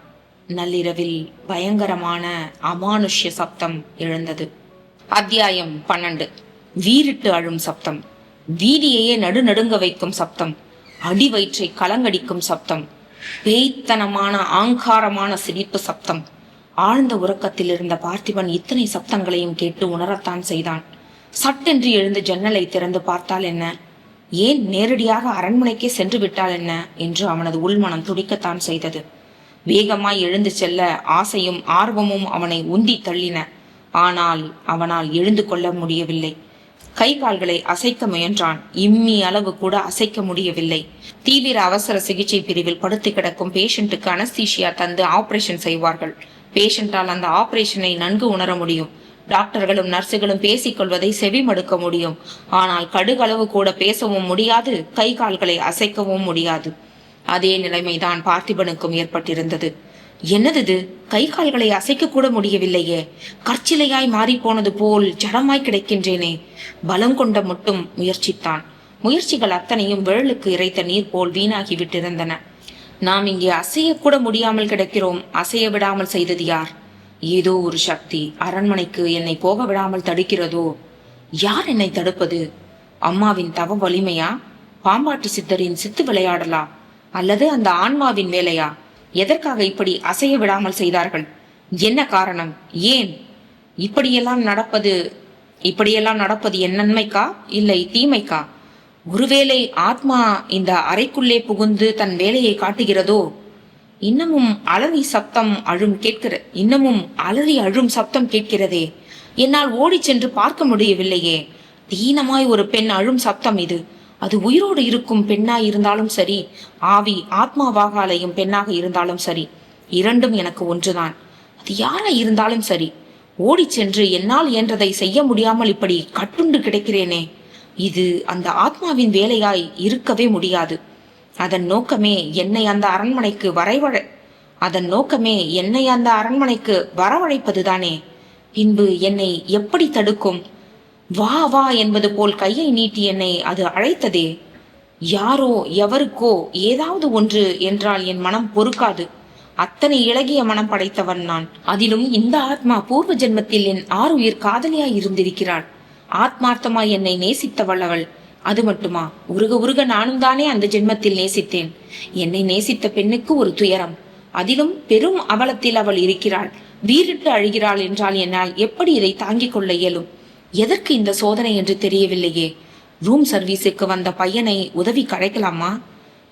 நள்ளிரவில் பயங்கரமான அமானுஷ்ய சப்தம் எழுந்தது. அத்தியாயம் 12. வீறிட்டு அழும் சப்தம், வீதியையே நடுநடுங்க வைக்கும் சப்தம், அடி வயிற்றை கலங்கடிக்கும் சப்தம், பேய்த்தனமான ஆங்காரமான சிரிப்பு சப்தம். ஆழ்ந்த உறக்கத்தில் இருந்த பார்த்திபன் இத்தனை சப்தங்களையும் கேட்டு உணரத்தான் செய்தான். சட்டென்று எழுந்து ஜன்னலை திறந்து பார்த்தால் என்ன, ஏன் நேரடியாக அரண்மனைக்கே சென்று விட்டால் என்ன என்று அவனது உள்மனம் துடிக்கத்தான் செய்தது. வேகமாய் எழுந்து செல்ல ஆசையும் ஆர்வமும் அவனை உந்தி தள்ளின. ஆனால் அவனால் எழுந்து கொள்ள முடியவில்லை. கை கால்களை அசைக்க முயன்றான். இம்மி அளவு கூட அசைக்க முடியவில்லை. தீவிர அவசர சிகிச்சை பிரிவில் படுத்து கிடக்கும் பேஷண்ட்டுக்கு அனஸ்தீஷியா தந்து ஆபரேஷன் செய்வார்கள். பேஷண்டால் அந்த ஆபரேஷனை நன்கு உணர முடியும். டாக்டர்களும் நர்ஸுகளும் பேசிக்கொள்வதை செவி மடுக்க முடியும். ஆனால் கடுகளவு கூட பேசவும் முடியாது, கை கால்களை அசைக்கவும் முடியாது. அதே நிலைமைதான் பார்த்திபனுக்கும் ஏற்பட்டிருந்தது. என்னது, கை கால்களை அசைக்க கூட முடியவில்லையே, கற்சிலையாய் மாறி போனது போல் ஜடமாய் கிடைக்கின்றேனே. பலம் கொண்ட மட்டும் முயற்சித்தான். முயற்சிகள் அத்தனையும் விரலுக்கு இறைத்த நீர் போல் வீணாகி விட்டிருந்தன. நாம் இங்கே அசையக்கூட முடியாமல் கிடக்கிறோம். அசைய விடாமல் செய்தது யார்? ஏதோ ஒரு சக்தி அரண்மனைக்கு என்னை போக விடாமல் தடுக்கிறதோ? யார் என்னை தடுப்பது? அம்மாவின் தவ வலிமையா, பாம்பாட்டி சித்தரின் சித்து விளையாடலா, அல்லது அந்த ஆன்மாவின் வேலையா? எதற்காக இப்படி அசைய விடாமல் செய்தார்கள்? என்ன காரணம்? ஏன் இப்படியெல்லாம் நடப்பது என் நன்மைக்கா இல்லை தீமைக்கா? ஒருவேளை ஆத்மா இந்த அறைக்குள்ளே புகுந்து தன் வேலையை காட்டுகிறதோ? இன்னமும் அலறி அழும் சப்தம் கேட்கிறதே. என்னால் ஓடி சென்று பார்க்க முடியவில்லையே. தீனமாய் ஒரு பெண் அழும் சப்தம் இது. அது உயிரோடு இருக்கும் பெண்ணாய் இருந்தாலும் சரி, ஆவி ஆத்மாவாக அலையும் பெண்ணாக இருந்தாலும் சரி, இரண்டும் எனக்கு ஒன்றுதான். அது யாராய் இருந்தாலும் சரி, ஓடி சென்று என்னால் இயன்றதை செய்ய முடியாமல் இப்படி கட்டுண்டு கிடக்கிறேனே. இது அந்த ஆத்மாவின் வேலையாய் இருக்கவே முடியாது. அதன் நோக்கமே என்னை அந்த அரண்மனைக்கு வரவழைப்பதுதானே. பின்பு என்னை எப்படி தடுக்கும்? வா வா என்பது போல் கையை நீட்டி என்னை அது அழைத்ததே. யாரோ எவருக்கோ ஏதாவது ஒன்று என்றால் என் மனம் பொறுக்காது. அத்தனை இளகிய மனம் படைத்தவன் நான். அதிலும் இந்த ஆத்மா பூர்வ ஜென்மத்தில் என் ஆருயிர் காதலியாய் இருந்திருக்கிறாள். ஆத்மார்த்தமாய் என்னை நேசித்தவள் அவள். அது மட்டுமா, உருக உருக நானும் தானே அந்த ஜென்மத்தில் நேசித்தேன். என்னை நேசித்த பெண்ணுக்கு ஒரு துயரம், அதிலும் பெரும் அவலத்தில் அவள் இருக்கிறாள். வீறிட்டு அழுகிறாள் என்றால் என்னால் எப்படி இதை தாங்கிக் கொள்ள இயலும்? எதற்கு இந்த சோதனை என்று தெரியவில்லையே. ரூம் சர்வீஸுக்கு வந்த பையனை உதவி கழைக்கலாமா?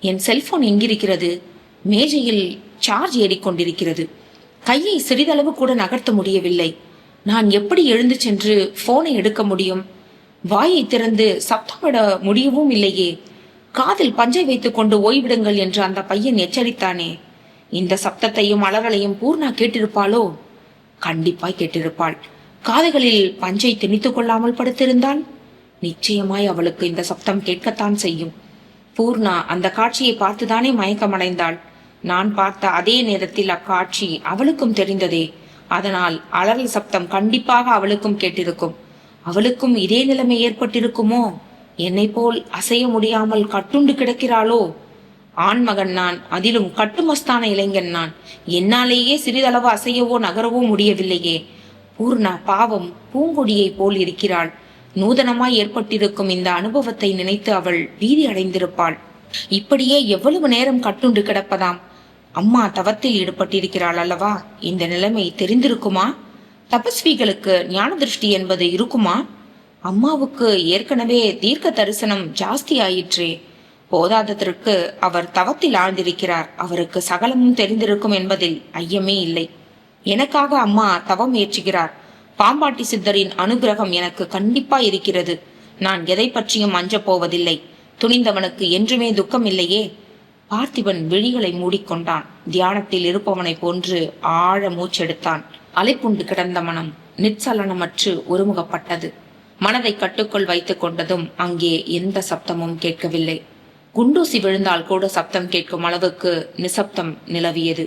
என் செல்போன் எங்கிருக்கிறது? மேஜையில் சார்ஜ் ஏறிக்கொண்டிருக்கிறது. கையை சிறிதளவு கூட நகர்த்த முடியவில்லை. நான் எப்படி எழுந்து சென்று போனை எடுக்க முடியும்? வாயை திறந்து சப்தமிட முடியவும் இல்லையே. காதில் பஞ்சை வைத்துக் கொண்டு ஓய்விடுங்கள் என்று அந்த பையன் எச்சரித்தானே. இந்த சப்தத்தையும் அலறலையும் பூர்ணா கேட்டிருப்பாளோ? கண்டிப்பாய் கேட்டிருப்பாள். காதுகளில் பஞ்சை திணித்துக் கொள்ளாமல் படுத்திருந்தால் நிச்சயமாய் அவளுக்கு இந்த சப்தம் கேட்கத்தான் செய்யும். பூர்ணா அந்த காட்சியை பார்த்துதானே மயக்கமடைந்தாள். நான் பார்த்த அதே நேரத்தில் அக்காட்சி அவளுக்கும் தெரிந்ததே. அதனால் அலறல் சப்தம் கண்டிப்பாக அவளுக்கும் கேட்டிருக்கும். அவளுக்கும் இதே நிலைமை ஏற்பட்டிருக்குமோ? என்னை போல் அசைய முடியாமல் கட்டுண்டு கிடக்கிறாளோ? ஆண்மகன் நான், அதிலும் கட்டுமஸ்தான இளைஞன் நான். என்னாலேயே சிறிதளவு அசையவோ நகரவோ முடியவில்லையே. பூர்ணா பாவம் பூங்கொடியை போல் இருக்கிறாள். நூதனமாய் ஏற்பட்டிருக்கும் இந்த அனுபவத்தை நினைத்து அவள் பீதி அடைந்திருப்பாள். இப்படியே எவ்வளவு நேரம் கட்டுண்டு கிடப்பதாம்? அம்மா தவத்தில் ஈடுபட்டிருக்கிறாள் அல்லவா? இந்த நிலைமை தெரிந்திருக்குமா? தபஸ்விகளுக்கு ஞான திருஷ்டி என்பது இருக்குமா? அம்மாவுக்கு ஏற்கனவே தீர்க்க தரிசனம் ஜாஸ்தி ஆயிற்றே. போதாததற்கு அவர் தவத்தில் ஆழ்ந்திருக்கிறார். அவருக்கு சகலமும் தெரிந்திருக்கும் என்பதில் ஐயமே இல்லை. எனக்காக அம்மா தவம் ஏற்றுகிறார். பாம்பாட்டி சித்தரின் அனுகிரகம் எனக்கு கண்டிப்பா இருக்கிறது. நான் எதை பற்றியும் அஞ்சப் போவதில்லை. துணிந்தவனுக்கு என்றுமே துக்கம் இல்லையே. பார்த்திபன் விழிகளை மூடிக்கொண்டான். தியானத்தில் இருப்பவனை போன்று ஆழ மூச்செடுத்தான். அலைப்புண்டு கிடந்த மனம் நிச்சலனமற்று ஒருமுகப்பட்டது. மனதை கட்டுக்குள் வைத்துக் கொண்டதும் அங்கே எந்த சப்தமும் கேட்கவில்லை. குண்டூசி விழுந்தால் கூட சப்தம் கேட்கும் அளவுக்கு நிசப்தம் நிலவியது.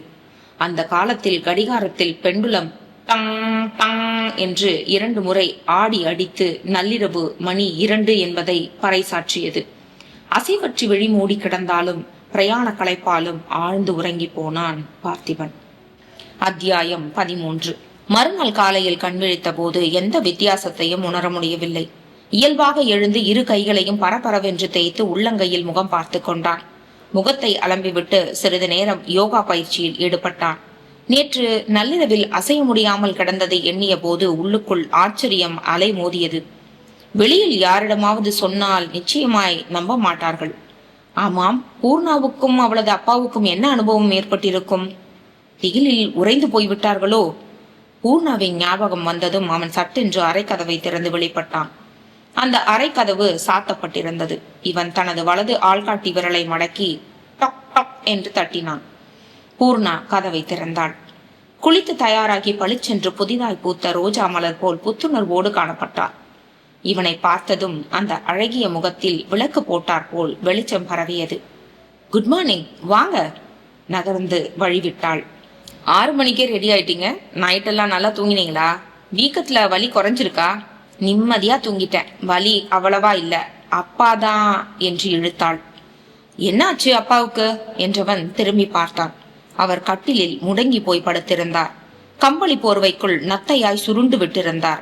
அந்த காலத்தில் கடிகாரத்தில் பெண்டுலம் டங் டங் என்று 2 முறை ஆடி அடித்து நள்ளிரவு மணி 2 என்பதை பறைசாற்றியது. அசைவற்றி விழி மூடி கிடந்தாலும் பிரயாண களைப்பாலும் ஆழ்ந்து உறங்கி போனான் பார்த்திபன். அத்தியாயம் 13. மறுநாள் காலையில் கண்விழித்த போது எந்த வித்தியாசத்தையும் உணர முடியவில்லை. இயல்பாக எழுந்து 2 கைகளையும் பரபரவென்று தேய்த்து உள்ளங்கையில் முகம் பார்த்து கொண்டான். முகத்தை அலம்பிவிட்டு சிறிது நேரம் யோகா பயிற்சியில் ஈடுபட்டான். நேற்று நள்ளிரவில் அசைய முடியாமல் கிடந்ததை எண்ணிய போது உள்ளுக்குள் ஆச்சரியம் அலை மோதியது. வெளியில் யாரிடமாவது சொன்னால் நிச்சயமாய் நம்ப மாட்டார்கள். ஆமாம், பூர்ணாவுக்கும் அவளது அப்பாவுக்கும் என்ன அனுபவம் ஏற்பட்டிருக்கும்? திகிலில் உறைந்து போய்விட்டார்களோ? பூர்ணாவின் ஞாபகம் வந்ததும் அவன் சட்டென்று அறைக்கதவை திறந்து வெளிப்பட்டான். அந்த அறைக்கதவு சாத்தப்பட்டிருந்தது. இவன் தனது வலது ஆள்காட்டி விரலை மடக்கி டக் டக் என்று தட்டினான். பூர்ணா கதவை திறந்தாள். குளித்து தயாராகி பளிச்சென்று புதிதாய் பூத்த ரோஜா மலர் போல் புத்துணர்வோடு காணப்பட்டார். இவனை பார்த்ததும் அந்த அழகிய முகத்தில் விளக்கு போட்டார் போல் வெளிச்சம் பரவியது. குட் மார்னிங், வாங்க. நகர்ந்து வழிவிட்டாள். 6 மணிக்கே ரெடி ஆயிட்டீங்க. நைட்டெல்லாம் நல்லா தூங்கினீங்களா? வீக்கத்துல வலி குறைஞ்சிருக்கா? நிம்மதியா தூங்கிட்டேன். வலி அவ்வளவா இல்ல. அப்பாதான் என்று இழுத்தாள். என்னாச்சு அப்பாவுக்கு என்றவன் திரும்பி பார்த்தான். அவர் கட்டிலில் முடங்கி போய் படுத்திருந்தார். கம்பளி போர்வைக்குள் நத்தையாய் சுருண்டு விட்டிருந்தார்.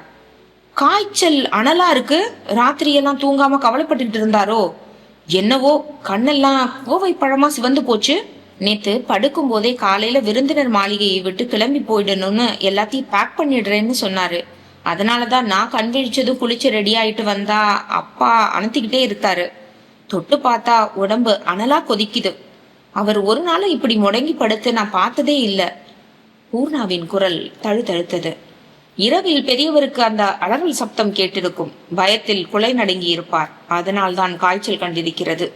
காய்ச்சல் அனலா இருக்கு. ராத்திரியெல்லாம் தூங்காம கவலைப்பட்டுட்டு இருந்தாரோ என்னவோ. கண்ணெல்லாம் கோவை பழமா சிவந்து போச்சு. நேத்து படுக்கும் போதே காலையில விருந்தினர் மாளிகையை விட்டு கிளம்பி போயிடணும்னு எல்லாத்தையும் பேக் பண்ணிடுறேன்னு சொன்னாரு. அதனாலதான் நான் கண் விழிச்சது குளிச்சு ரெடி ஆயிட்டு வந்தா அப்பா அனுத்திக்கிட்டே இருக்காரு. தொட்டு பார்த்தா உடம்பு அனலா கொதிக்குது. அவர் ஒரு நாளும் இப்படி முடங்கி படுத்து நான் பார்த்ததே இல்ல. பூர்ணாவின் குரல் தழுதழுத்தது. இரவில் பெரியவருக்கு அந்த அலறல் சப்தம் கேட்டிருக்கும். பயத்தில் குலை நடுங்கி இருப்பார். அதனால் தான் காய்ச்சல் கண்டிருக்கிறது.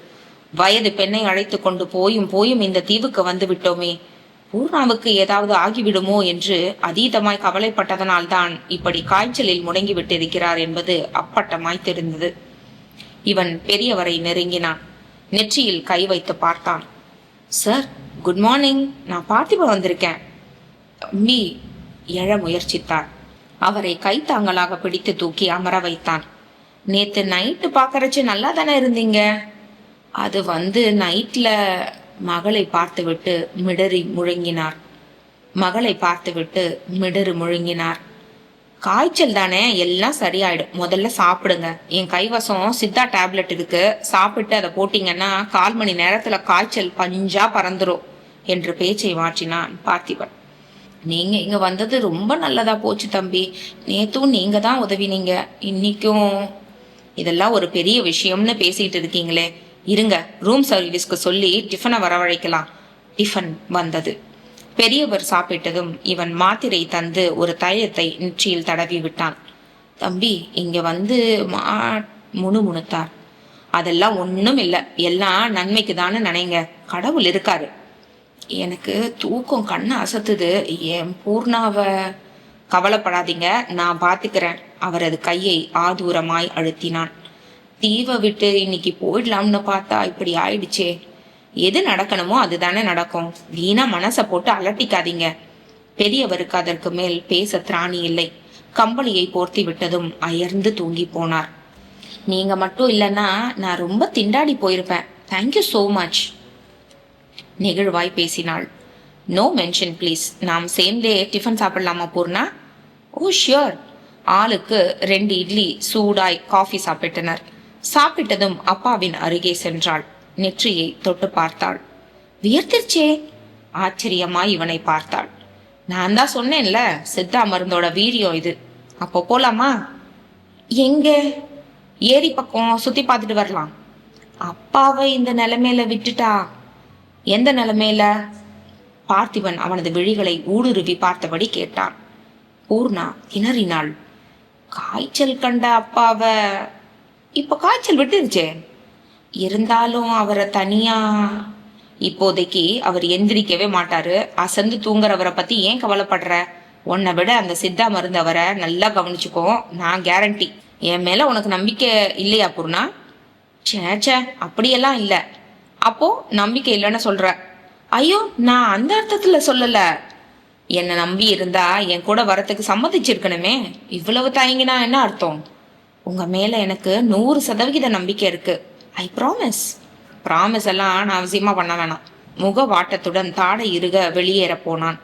வயது பெண்ணை அழைத்து கொண்டு போயும் இந்த தீவுக்கு வந்து விட்டோமே, பூர்ணாவுக்கு ஏதாவது ஆகிவிடுமோ என்று அதீதமாய் கவலைப்பட்டதனால் தான் இப்படி காய்ச்சலில் முடங்கி விட்டிருக்கிறார் என்பது அப்பட்டமாய் தெரிந்தது. இவன் பெரியவரை நெருங்கினான். நெற்றியில் கை வைத்து பார்த்தான். Sir, good morning. நான் பார்த்திபன் வந்திருக்கேன். தம்பி எழ முயற்சித்தார். அவரை கைத்தாங்கலாக பிடித்து தூக்கி அமர வைத்தான். நேத்து நைட்டு பாக்கறச்சு நல்லா தானே இருந்தீங்க? அது நைட்ல மகளை பார்த்துவிட்டு முழுங்கினார். காய்ச்சல் தானே, எல்லாம் சரியாயிடும். முதல்ல சாப்பிடுங்க. என் கைவசம் சித்தா டேப்லெட் இருக்கு. சாப்பிட்டு அதை போட்டீங்கன்னா 1/4 மணி நேரத்துல காய்ச்சல் பஞ்சா பறந்துரும் என்று பேச்சை மாற்றினான் பார்த்திபன். நீங்க இங்க வந்தது ரொம்ப நல்லதா போச்சு தம்பி. நேத்தும் நீங்க தான் உதவினீங்க. இன்னைக்கும் இதெல்லாம் ஒரு பெரிய விஷயம்னு பேசிட்டு இருக்கீங்களே. இருங்க, ரூம் சர்வீஸ்க்கு சொல்லி டிஃபனை வரவழைக்கலாம். டிஃபன் வந்தது. பெரியவர் சாப்பிட்டதும் இவன் மாத்திரை தந்து ஒரு தைலத்தை நெற்றியில் தடவி விட்டான். தம்பி இங்க முணுமுணுத்தார். அதெல்லாம் ஒண்ணும் இல்லை, எல்லாம் நன்மைக்கு தானே நினைங்க. கடவுள் இருக்காரு. எனக்கு தூக்கம் கண்ணு அசத்துது. என் பூர்ணாவ கவலைப்படாதீங்க, நான் பாத்துக்கிறேன். அவரது கையை ஆதூரமாய் அழுத்தினான். தீவை விட்டு இன்னைக்கு போயிடலாம்னு பார்த்தா இப்படி ஆயிடுச்சே. எது நடக்கணுமோ அதுதானே நடக்கும். வீணா மனசை போட்டு அலட்டிக்காதீங்க. பெரியவருக்கு அதற்கு மேல் பேச திராணி இல்லை. கம்பளியை போர்த்தி விட்டதும் அயர்ந்து தூங்கி போனார். நீங்க மட்டும் இல்லைன்னா நான் ரொம்ப திண்டாடி போயிருப்பேன். Thank you so much. நெகிழ்வாய் பேசினாள். No mention please. நாம் சேர்ந்தே டிஃபன் சாப்பிடலாமா பூர்ணா? ஓ ஷியோர். ஆளுக்கு 2 இட்லி சூடாய் காஃபி சாப்பிட்டனர். சாப்பிட்டதும் அப்பாவின் அருகே சென்றாள். நெற்றியை தொட்டு பார்த்தாள். வியர்த்திருச்சே. ஆச்சரியமாய் இவனை பார்த்தாள். நான் தான் சொன்னேன்ல, சித்தா மருந்தோட வீரியம் இது. அப்போ போலாமா? எங்க? ஏரி பக்கம் சுத்தி பார்த்துட்டு வரலாம். அப்பாவை இந்த நிலைமையில விட்டுட்டா? எந்த நிலைமையில? பார்த்திபன் அவனது விழிகளை ஊடுருவி பார்த்தபடி கேட்டான். பூர்ணா திணறினாள். காய்ச்சல் கண்ட அப்பாவ இப்ப காய்ச்சல் விட்டுருச்சே, இருந்தாலும் அவரை தனியா இப்போதைக்கு அவர் எந்திரிக்கவே மாட்டாரு. அசந்து தூங்குறவரை பத்தி ஏன் கவலைப்படுற? உன்னை விட அந்த சித்தா மருந்தவரை நல்லா கவனிச்சுக்கோ, நான் கேரண்டி. என் மேல உனக்கு நம்பிக்கை இல்லையா பூர்ணா? சேச்சே, அப்படியெல்லாம் இல்ல. அப்போ நம்பிக்கை இல்லைன்னு சொல்ற? ஐயோ, நான் அந்த அர்த்தத்துல சொல்லல. என்னை நம்பி இருந்தா என் கூட வரத்துக்கு சம்மதிச்சிருக்கணுமே. இவ்வளவு தயங்கினா என்ன அர்த்தம்? உங்க மேல எனக்கு 100% நம்பிக்கை இருக்கு. I promise. ப்ராமிஸ் எல்லாம் நான் அவசியமா பண்ண வேணாம். முக வாட்டத்துடன் தாடை இறுக வெளியேற போனான்.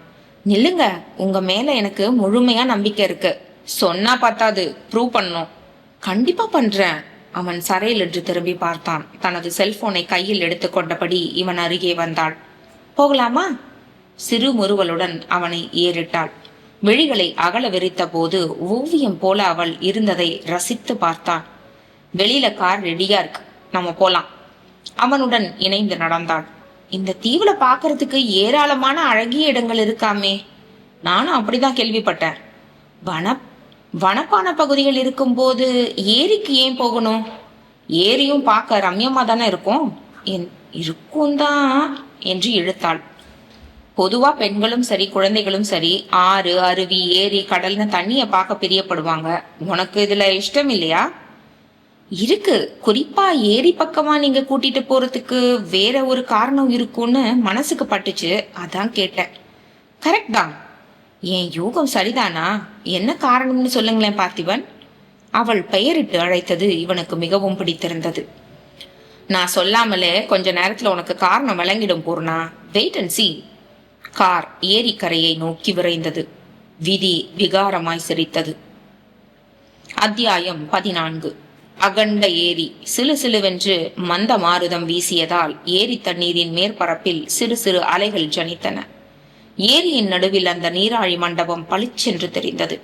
நில்லுங்க, உங்க மேல எனக்கு முழுமையா நம்பிக்கை இருக்கு. சொன்னா பத்தாது, ப்ரூவ் பண்ணும். கண்டிப்பா பண்றேன். அவன் சரையிலிட்டு திரும்பி பார்த்தான். தனது செல்போனை கையில் எடுத்துக்கொண்டபடி இவன் அருகே வந்தாள். போகலாமா? சிறு முறுவலுடன் அவனை ஏறிட்டாள். விழிகளை அகல விரித்த போது ஓவியம் போல அவள் இருந்ததை ரசித்து பார்த்தான். வெளியில கார் ரெடியா இருக்கு, நம்ம போலாம். அவனுடன் இணைந்து நடந்தாள். இந்த தீவுல பாக்குறதுக்கு ஏராளமான அழகிய இடங்கள் இருக்காமே. நானும் அப்படிதான் கேள்விப்பட்டேன். வனப்பான பகுதிகள் இருக்கும் போது ஏரிக்கு ஏன் போகணும்? ஏரியும் பார்க்க ரம்யமா தானே இருக்கும். இருக்கும் தான் என்று இழுத்தாள். பொதுவா பெண்களும் சரி குழந்தைகளும் சரி ஆறு, அருவி, ஏரி, கடல்னு தண்ணிய பார்க்க பிரியப்படுவாங்க. உனக்கு இதுல இஷ்டம் இல்லையா? இருக்கு. குறிப்பா ஏரி பக்கமா நீங்க கூட்டிட்டு போறதுக்கு வேற ஒரு காரணம் இருக்கும்னு மனசுக்கு பட்டுச்சு, அதான் கேட்டேன். கரெக்ட் தான். என் யூகம் சரிதானா? என்ன காரணம்னு சொல்லுங்களேன் பார்த்திபன். அவள் பெயரிட்டு அழைத்தது இவனுக்கு மிகவும் பிடித்திருந்தது. நான் சொல்லாமலே கொஞ்ச நேரத்துல உனக்கு காரணம் விளங்கிடும் Poorna. Wait and see. Car ஏரிக்கரையை நோக்கி விரைந்தது. விதி விகாரமாய் சிரித்தது. அத்தியாயம் 14. அகண்ட ஏரி. சிலு சிலுவென்று மந்த மாருதம் வீசியதால் ஏரி தண்ணீரின் மேற்பரப்பில் சிறு சிறு அலைகள் ஜனித்தன. ஏரியின் நடுவில் அந்த நீராழி மண்டபம் பளிச்சென்று தெரிந்தது.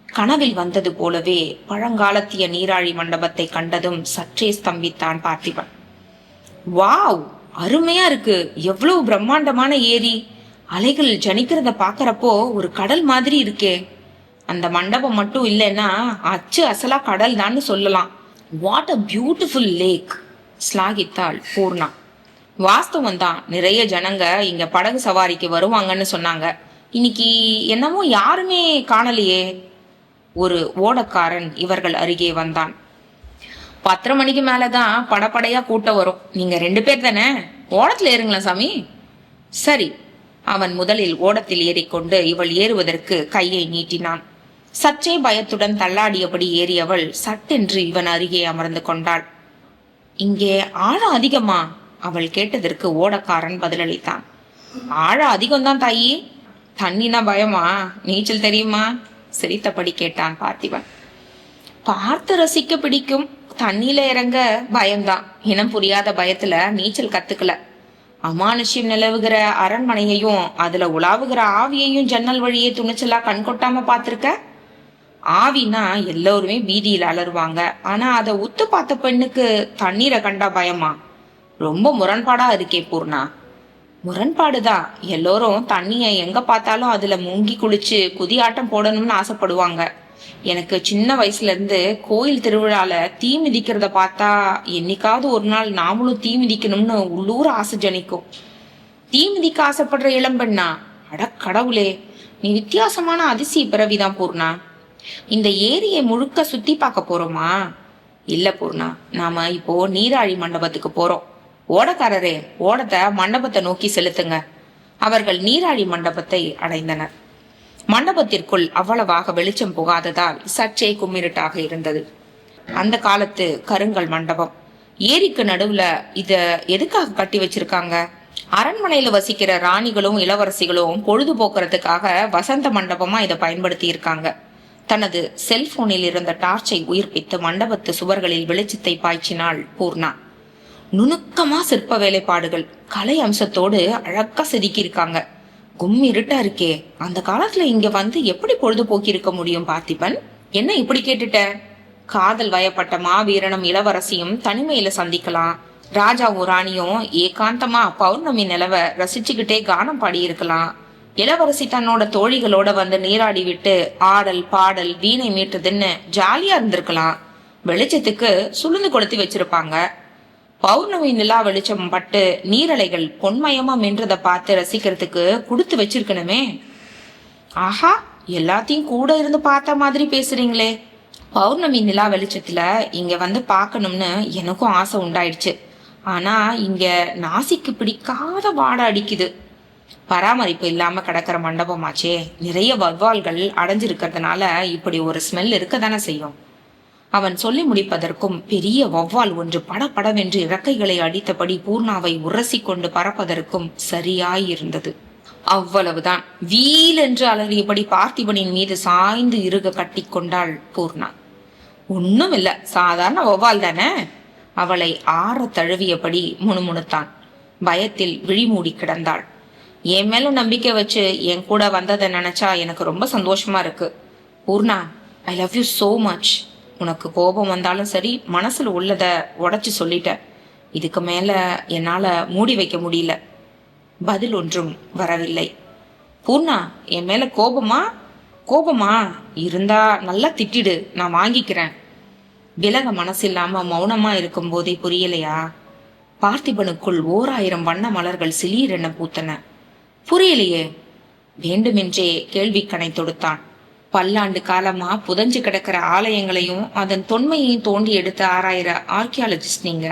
கனவில் வந்தது போலவே பழங்காலத்திய நீராழி மண்டபத்தை கண்டதும் சற்றே ஸ்தம்பித்தான் பார்த்திபன். வாவ், அருமையா இருக்கு. எவ்வளவு பிரம்மாண்டமான ஏரி. அலைகள் ஜனிக்கிறத பாக்குறப்போ ஒரு கடல் மாதிரி இருக்கே. அந்த மண்டபம் மட்டும் இல்லைன்னா அச்சு அசலா கடல் தான் சொல்லலாம். வாட் அ பியூட்டிஃபுல் லேக், ஸ்லாகித்தாள் பூர்ணா. வாஸ்தவம் தான், நிறைய ஜனங்க இங்க படகு சவாரிக்கு வருவாங்கன்னு சொன்னாங்க. இன்னைக்கு என்னமோ யாருமே காணலையே. ஒரு ஓடக்காரன் இவர்கள் அருகே வந்தான். 10:30 மணிக்கு மேலதான் படப்படையா கூட்டம் வரும். நீங்க 2 பேர் தானே? ஓடத்துல ஏறுங்களா சாமி. சரி. அவன் முதலில் ஓடத்தில் ஏறிக்கொண்டு இவள் ஏறுவதற்கு கையை நீட்டினான். சற்றே பயத்துடன் தள்ளாடியபடி ஏறியவள் சட்டென்று இவன் அருகே அமர்ந்து கொண்டாள். இங்கே ஆழம் அதிகமா? அவள் கேட்டதற்கு ஓடக்காரன் பதிலளித்தான். ஆழம் அதிகம்தான் தாயி. தண்ணினா பயமா? நீச்சல் தெரியுமா? சிரித்தபடி கேட்டான் பார்த்திபன். பார்த்து ரசிக்க பிடிக்கும், தண்ணியில இறங்க பயம்தான். இனம் புரியாத பயத்துல நீச்சல் கத்துக்கல. அமானுஷ்யம் நிலவுகிற அரண்மனையையும் அதுல உலாவுகிற ஆவியையும் ஜன்னல் வழியே துணிச்சலா கண்கொட்டாம பாத்திருக்க. ஆவினா எல்லோருமே பீதியில அலறுவாங்க. ஆனா அதை உத்து பார்த்த பெண்ணுக்கு தண்ணீரை கண்டா பயமா? ரொம்ப முரண்பாடா இருக்கே பூர்ணா. முரண்பாடுதான். எல்லோரும் தண்ணிய எங்க பார்த்தாலும் அதுல முங்கி குளிச்சு குதியாட்டம் போடணும்னு ஆசைப்படுவாங்க. எனக்கு சின்ன வயசுல இருந்து கோயில் திருவிழால தீ மிதிக்கிறத பார்த்தா என்னைக்காவது ஒரு நாள் நாமளும் தீ மிதிக்கணும்னு உள்ளூர் ஆசை ஜனிக்கும். தீ மிதிக்க ஆசைப்படுற இளம்பெண்ணா? அட கடவுளே, நீ வித்தியாசமான அதிசய பிறவிதான் பூர்ணா. இந்த ஏரியை முழுக்க சுத்தி பார்க்க போறோமா? இல்ல பூர்ணா, நாம இப்போ நீராழி மண்டபத்துக்கு போறோம். ஓடக்காரரே, ஓடத்தை மண்டபத்தை நோக்கி செலுத்துங்க. அவர்கள் நீராழி மண்டபத்தை அடைந்தனர். மண்டபத்திற்குள் அவ்வளவாக வெளிச்சம் புகாததால் சற்றே கும்மிருட்டாக இருந்தது. அந்த காலத்து கருங்கல் மண்டபம். ஏரிக்கு நடுவுல இத எதுக்காக கட்டி வச்சிருக்காங்க? அரண்மனையில வசிக்கிற ராணிகளும் இளவரசிகளும் பொழுதுபோக்குறதுக்காக வசந்த மண்டபமா இதை பயன்படுத்தி இருக்காங்க. தனது செல்போனில் இருந்த டார்ச்சை உயிர்ப்பித்து மண்டபத்து சுவர்களில் வெளிச்சத்தை பாய்ச்சினாள் பூர்ணா. நுணுக்கமா சிற்ப வேலைப்பாடுகள் கலை அம்சத்தோடு அழகா செதுக்கி இருக்காங்க. கும் இருட்டா இருக்கே. அந்த காலத்துல இங்க வந்து எப்படி பொழுதுபோக்கி இருக்க முடியும் பார்த்திபன்? என்ன இப்படி கேட்டுட்ட? காதல் வயப்பட்ட மாவீரனும் இளவரசியும் தனிமையில சந்திக்கலாம். ராஜாவும் ராணியும் ஏகாந்தமா பௌர்ணமி நிலவை ரசிச்சுக்கிட்டே கானம் பாடி இருக்கலாம். இளவரசி தன்னோட தோழிகளோட வந்து நீராடி விட்டு ஆடல் பாடல் வீணை மீட்டுதுன்னு ஜாலியா இருந்திருக்கலாம். வெளிச்சத்துக்கு சுளுந்து கொளுத்தி வச்சிருப்பாங்க. பௌர்ணமி நிலா வெளிச்சம் பட்டு நீரலைகள் பொன்மயமா மின்றத பார்த்து ரசிக்கிறதுக்கு கொடுத்து வச்சிருக்கணுமே. ஆஹா, எல்லாத்தையும் கூட இருந்து பார்த்த மாதிரி பேசுறீங்களே. பௌர்ணமி நிலா வெளிச்சத்துல இங்க வந்து பார்க்கணும்னு எனக்கும் ஆசை உண்டாயிடுச்சு. ஆனா இங்க நாசிக்கு பிடிக்காத வாடை அடிக்குது. பராமரிப்பு இல்லாம கிடக்கிற மண்டபமாச்சே, நிறைய வவ்வால்கள் அடைஞ்சிருக்கிறதுனால இப்படி ஒரு ஸ்மெல் இருக்க தானே செய்யும். அவன் சொல்லி முடிப்பதற்கும் பெரிய வவ்வால் ஒன்று படபடவென்று இறக்கைகளை அடித்தபடி பூர்ணாவை உரசி கொண்டு பறப்பதற்கும் சரியாயிருந்தது. அவ்வளவுதான். வீல் என்று அலறியபடி பார்த்திபனின் மீது சாய்ந்து இறுக கட்டி கொண்டாள் பூர்ணா. ஒண்ணும் இல்ல, சாதாரண வவ்வால் தானே. அவளை ஆற தழுவியபடி முணுமுணுத்தான். பயத்தில் விழிமூடி கிடந்தாள். என் மேல நம்பிக்கை வச்சு என் கூட வந்ததை நினைச்சா எனக்கு ரொம்ப சந்தோஷமா இருக்கு. Poorna, I love you so much. உனக்கு கோபம் வந்தாலும் சரி, மனசுல உள்ளத உடைச்சு சொல்லிட்ட. இதுக்கு மேல என்னால மூடி வைக்க முடியல. பதில் ஒன்றும் வரவில்லை. பூர்ணா, என் மேல கோபமா இருந்தா நல்லா திட்டிடு, நான் வாங்கிக்கிறேன். விலக மனசில்லாம மௌனமா இருக்கும் போதே புரியலையா? பார்த்திபனுக்குள் 1000 வண்ண மலர்கள் சிலீரென பூத்தன. புரியலையே. வேண்டுமென்றே கேள்விக்கணை தொடுத்தான். பல்லாண்டு காலமா புதஞ்சு கிடக்கிற ஆலயங்களையும் அதன் தொன்மையையும் தோண்டி எடுத்து ஆராயிற ஆர்கியாலஜிஸ்ட் நீங்க.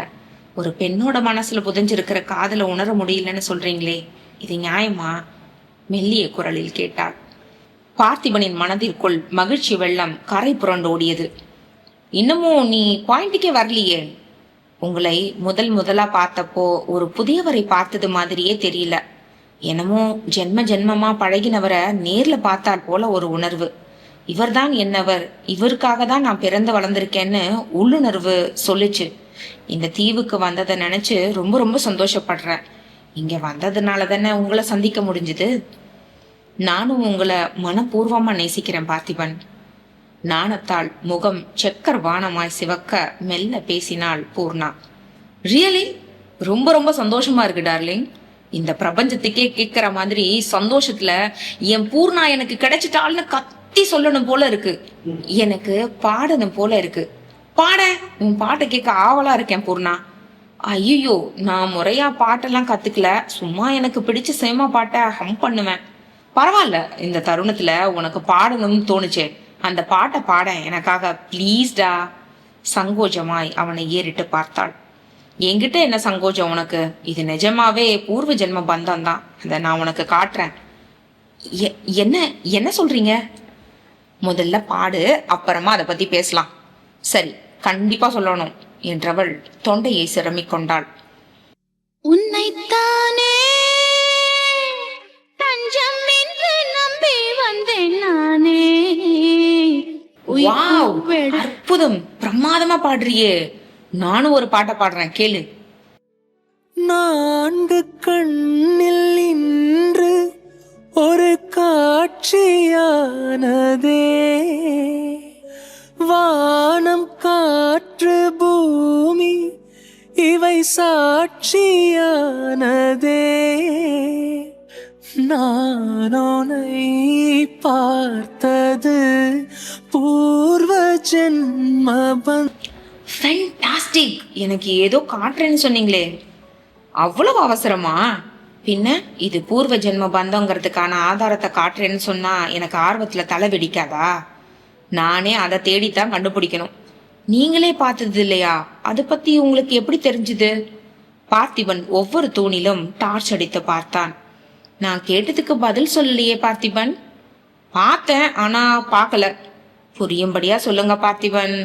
ஒரு பெண்ணோட மனசுல புதஞ்சிருக்கிற காதல உணர முடியலன்னு சொல்றீங்களே, இது நியாயமா? மெல்லிய குரலில் கேட்டாள். பார்த்திபனின் மனதிற்குள் மகிழ்ச்சி வெள்ளம் கரை புரண்டோடியது. இன்னமும் நீ பாயிண்ட்டுக்கே வரலையே. உங்களை முதலா பார்த்தப்போ ஒரு புதியவரை பார்த்தது மாதிரியே தெரியல. என்னமோ ஜென்ம ஜென்மமா பழகினவரை நேர்ல பார்த்தால் போல ஒரு உணர்வு. இவர்தான் என்னவர், இவருக்காக தான் நான் பிறந்து வளர்ந்திருக்கேன்னு உள்ளுணர்வு சொல்லுச்சு. இந்த தீவுக்கு வந்ததை நினைச்சு ரொம்ப ரொம்ப சந்தோஷப்படுறேன். இங்க வந்ததுனால தானே உங்களை சந்திக்க முடிஞ்சுது. நானும் உங்களை மனப்பூர்வமா நேசிக்கிறேன் பார்த்திபன். நாணத்தால் முகம் செக்கர் வானமாய் சிவக்க மெல்ல பேசினாள் பூர்ணா. ரியலி? ரொம்ப ரொம்ப சந்தோஷமா இருக்கு டார்லிங். இந்த பிரபஞ்சத்துக்கே கேட்கிற மாதிரி சந்தோஷத்துல என் பூர்ணா எனக்கு கிடைச்சிட்டாள்னு கத்தி சொல்லணும் போல இருக்கு. எனக்கு பாடணும் போல இருக்கு. பாட, உன் பாட்டை கேட்க ஆவலா இருக்கேன் பூர்ணா. ஐயோ, நான் முறையா பாட்டெல்லாம் கத்துக்கல. சும்மா எனக்கு பிடிச்ச சினிமா பாட்டை ஹம் பண்ணுவேன். பரவாயில்ல, இந்த தருணத்துல உனக்கு பாடணும்னு தோணுச்சே, அந்த பாட்டை பாட எனக்காக ப்ளீஸ்டா. சங்கோஜமாய் அவனை ஏறிட்டு பார்த்தாள். என்கிட்ட என்ன சங்கோஜம் உனக்கு? இது நிஜமாவே பூர்வ ஜென்ம பந்தம் தான். அதை நான் உனக்கு காட்டுறேன். என்ன சொல்றீங்க? முதல்ல பாடு, அப்புறமா அதை பத்தி பேசலாம். சரி, கண்டிப்பா சொல்லணும் என்றவள் தொண்டையை சிரமிக் கொண்டாள். உன்னைத்தானே தஞ்சம் என்று நம்பி வந்தேன் நானே. வாவ், அற்புதம், பிரமாதமா பாடுறியே. நானும் ஒரு பாட்டை பாடுறேன், கேளு. நான்கு கண்ணில் இன்று ஒரு காட்சியானதே, வானம் காற்று பூமி இவை சாட்சியானதே, நானோனை பார்த்தது பூர்வ ஜென்மபந்த். ஃபேண்டாஸ்டிக். எனக்கு ஏதோ காட்டுறேன்னு சொன்னீங்களே, அவ்வளவு அவசரமா? பின்ன இது பூர்வ ஜென்ம பந்தங்கிறதுக்கான ஆதாரத்தை காட்டுறேன்னு சொன்னா எனக்கு ஆர்வத்துல தலை வெடிக்காதா? நானே அதை தேடித்தான் கண்டுபிடிக்கணும். நீங்களே பார்த்தது இல்லையா? அதை பத்தி உங்களுக்கு எப்படி தெரிஞ்சுது? பார்த்திபன் ஒவ்வொரு தூணிலும் டார்ச் அடித்து பார்த்தான். நான் கேட்டதுக்கு பதில் சொல்லலையே பார்த்திபன். பார்த்தேன், ஆனா பார்க்கல. புரியும்படியா சொல்லுங்க பார்த்திபன்.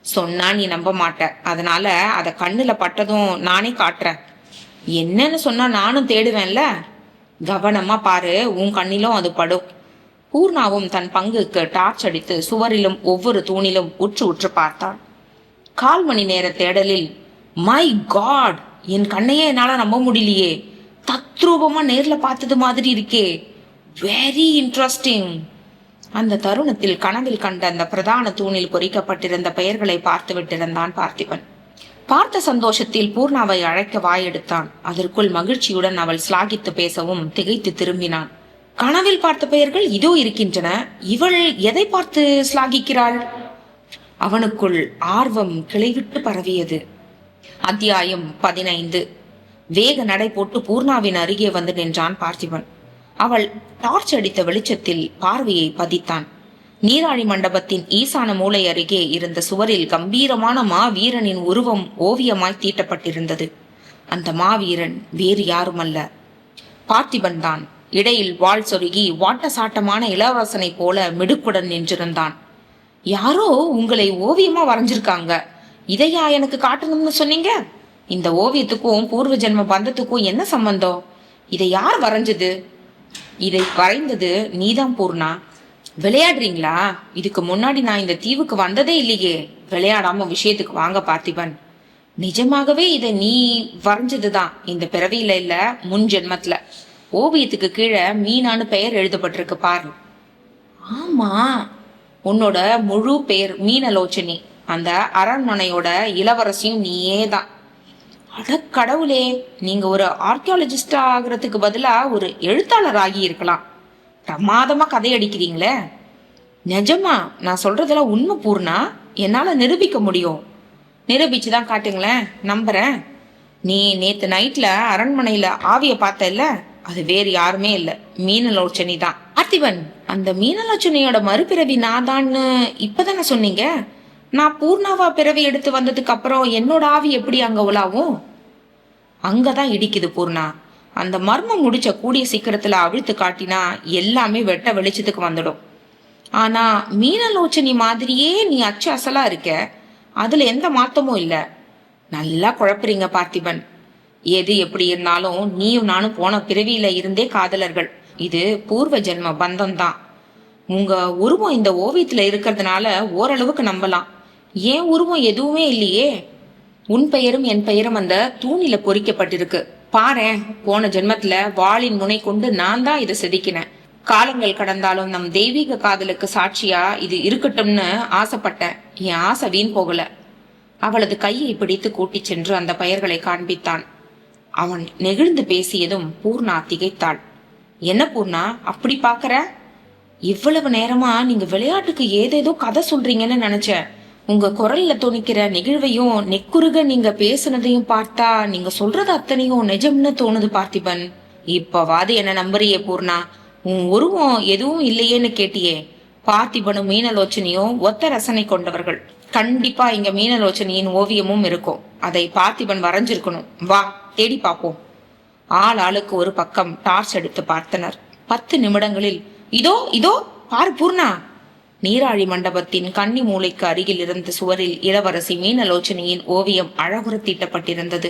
சொன்னா நீ நம்ப மாட்ட, அதனால அத கண்ணுல பட்டதும் நானே காட்டுறேன். என்னன்னு சொன்னா நானும் தேடுவேன்ல. கவனமா பாரு, உன் கண்ணிலும் அது படும். பூர்ணாவும் தன் பங்குக்கு டார்ச் அடித்து சுவரிலும் ஒவ்வொரு தூணிலும் உற்று உற்று பார்த்தாள். 1/4 மணி நேர தேடலில், மை காட், என் கண்ணையே என்னால நம்ப முடியலையே. தத்ரூபமா நேர்ல பார்த்தது மாதிரி இருக்கே. Very interesting. அந்த தருணத்தில் கனவில் கண்ட அந்த பிரதான தூணில் பொறிக்கப்பட்டிருந்த பெயர்களை பார்த்து விட்டிருந்தான் பார்த்திபன். பார்த்த சந்தோஷத்தில் பூர்ணாவை அழைக்க வாயெடுத்தான். அதற்குள் மகிழ்ச்சியுடன் அவள் சிலாகித்து பேசவும் திகைத்து திரும்பினான். கனவில் பார்த்த பெயர்கள் இதோ இருக்கின்றன. இவள் எதை பார்த்து சிலாகிக்கிறாள்? அவனுக்குள் ஆர்வம் கிளைவிட்டு பரவியது. அத்தியாயம் 15. வேக நடை போட்டு பூர்ணாவின் அருகே வந்து நின்றான் பார்த்திபன். அவள் டார்ச் அடித்த வெளிச்சத்தில் பார்வையை பதித்தான். நீராழி மண்டபத்தின் ஈசான மூலை அருகே இருந்த சுவரில் கம்பீரமான மாவீரனின் உருவம் ஓவியமாய் தீட்டப்பட்டிருந்தது. அந்த மாவீரன் வேறு யாருமல்ல, பார்த்திபன் தான். இடையில் வாள் சொருகி வாட்ட சாட்டமான இளவரசனை போல மிடுக்குடன் நின்றிருந்தான். யாரோ உங்களை ஓவியமா வரைஞ்சிருக்காங்க, இதையா எனக்கு காட்டணும்னு சொன்னீங்க? இந்த ஓவியத்துக்கும் பூர்வ ஜென்ம பந்தத்துக்கும் என்ன சம்பந்தம்? இதை யார் வரைஞ்சது? இதை வரைந்தது நீதான் பூர்ணா. விளையாடுறீங்களா? இதுக்கு முன்னாடி நான் இந்த தீவுக்கு வந்ததே இல்லையே. விளையாடாம விஷயத்துக்கு வாங்க பார்த்திபன். நிஜமாகவே இதை நீ வரைஞ்சதுதான். இந்த பிறவியில இல்ல, முன் ஜென்மத்துல. ஓவியத்துக்கு கீழே மீனான்னு பெயர் எழுதப்பட்டிருக்கு பாரு. ஆமா, உன்னோட முழு பெயர் மீனலோச்சனி. அந்த அரண்மனையோட இளவரசியும் நீயே தான். அட கடவுளே, நீங்க ஒரு ஆர்கியாலஜிஸ்டா ஆகுறதுக்கு பதிலா ஒரு எழுத்தாளர் ஆகி இருக்கலாம். பிரமாதமா கதை அடிக்கிறீங்களே. நிஜமா நான் சொல்றதெல்லாம் உண்மை பூர்ணா. என்னால நிரூபிக்க முடியும். நிரூபிச்சுதான் காட்டுங்களேன், நம்புறேன். நீ நேத்து நைட்ல அரண்மனையில ஆவிய பார்த்த இல்ல, அது வேறு யாருமே இல்ல, மீனலோச்சனி தான். பார்த்திபன், அந்த மீனலோச்சனியோட மறுபிறவி நான் தான்னு இப்பதானே சொன்னீங்க. நான் பூர்ணாவா பிறவி எடுத்து வந்ததுக்கு அப்புறம் என்னோட ஆவி எப்படி அங்க உலாவும்? அங்கதான் இடிக்குது பூர்ணா. அந்த மர்மம் முடிச்ச கூடிய சீக்கிரத்துல அவிழ்த்து காட்டினா எல்லாமே வெட்ட வெளிச்சத்துக்கு வந்துடும். ஆனா மீனலோச்சனி மாதிரியே நீ அச்சு அசலா இருக்க, அதுல எந்த மாற்றமும் இல்ல. நல்லா குழப்புறீங்க பார்த்திபன். எது எப்படி இருந்தாலும் நீயும் நானும் போன பிறவியில இருந்தே காதலர்கள். இது பூர்வ ஜென்ம பந்தம் தான். உங்க உருவம் இந்த ஓவியத்துல இருக்கிறதுனால ஓரளவுக்கு நம்பலாம். ஏன் உருவம் எதுவுமே இல்லையே. உன் பெயரும் என் பெயரும் அந்த தூணில பொறிக்கப்பட்டிருக்கு பாரேன். போன ஜென்மத்துல வாளின் முனை கொண்டு நான் தான் இதை செதுக்கினேன். காலங்கள் கடந்தாலும் நம் தெய்வீக காதலுக்கு சாட்சியா இது இருக்கட்டும்னு ஆசைப்பட்டேன். என் ஆசை வீண் போகல. அவளது கையை பிடித்து கூட்டிச் சென்று அந்த பெயர்களை காண்பித்தான். அவன் நெகிழ்ந்து பேசியதும் பூர்ணா திகைத்தாள். என்ன பூர்ணா அப்படி பாக்குற? இவ்வளவு நேரமா நீங்க விளையாட்டுக்கு ஏதேதோ கதை சொல்றீங்கன்னு நினைச்சேன். உங்க குரல்ல துணிக்கிற நெகிழ்வையும் நெக்குருக நீங்க பேசுனதையும் பார்த்தா நீங்க சொல்றது அத்தனையும் நிஜம்னு தோணுது பார்த்திபன். இப்பவாது என்ன நம்புறியே பூர்ணா? உன் உருவம் எதுவும் இல்லையேன்னு கேட்டியே. பார்த்திபனும் மீனலோச்சனியும் ஒத்த ரசனை கொண்டவர்கள். கண்டிப்பா இங்க மீனலோச்சனியின் ஓவியமும் இருக்கும். அதை பார்த்திபன் வரைஞ்சிருக்கணும். வா தேடி பார்ப்போம். ஆள் ஆளுக்கு ஒரு பக்கம் டார்ச் எடுத்து பார்த்தனர். 10 நிமிடங்களில் இதோ இதோ பாரு பூர்ணா. நீராழி மண்டபத்தின் கன்னி மூலைக்கு அருகில் இருந்த சுவரில் இளவரசி மீனலோச்சனியின் ஓவியம் அழகுற தீட்டப்பட்டிருந்தது.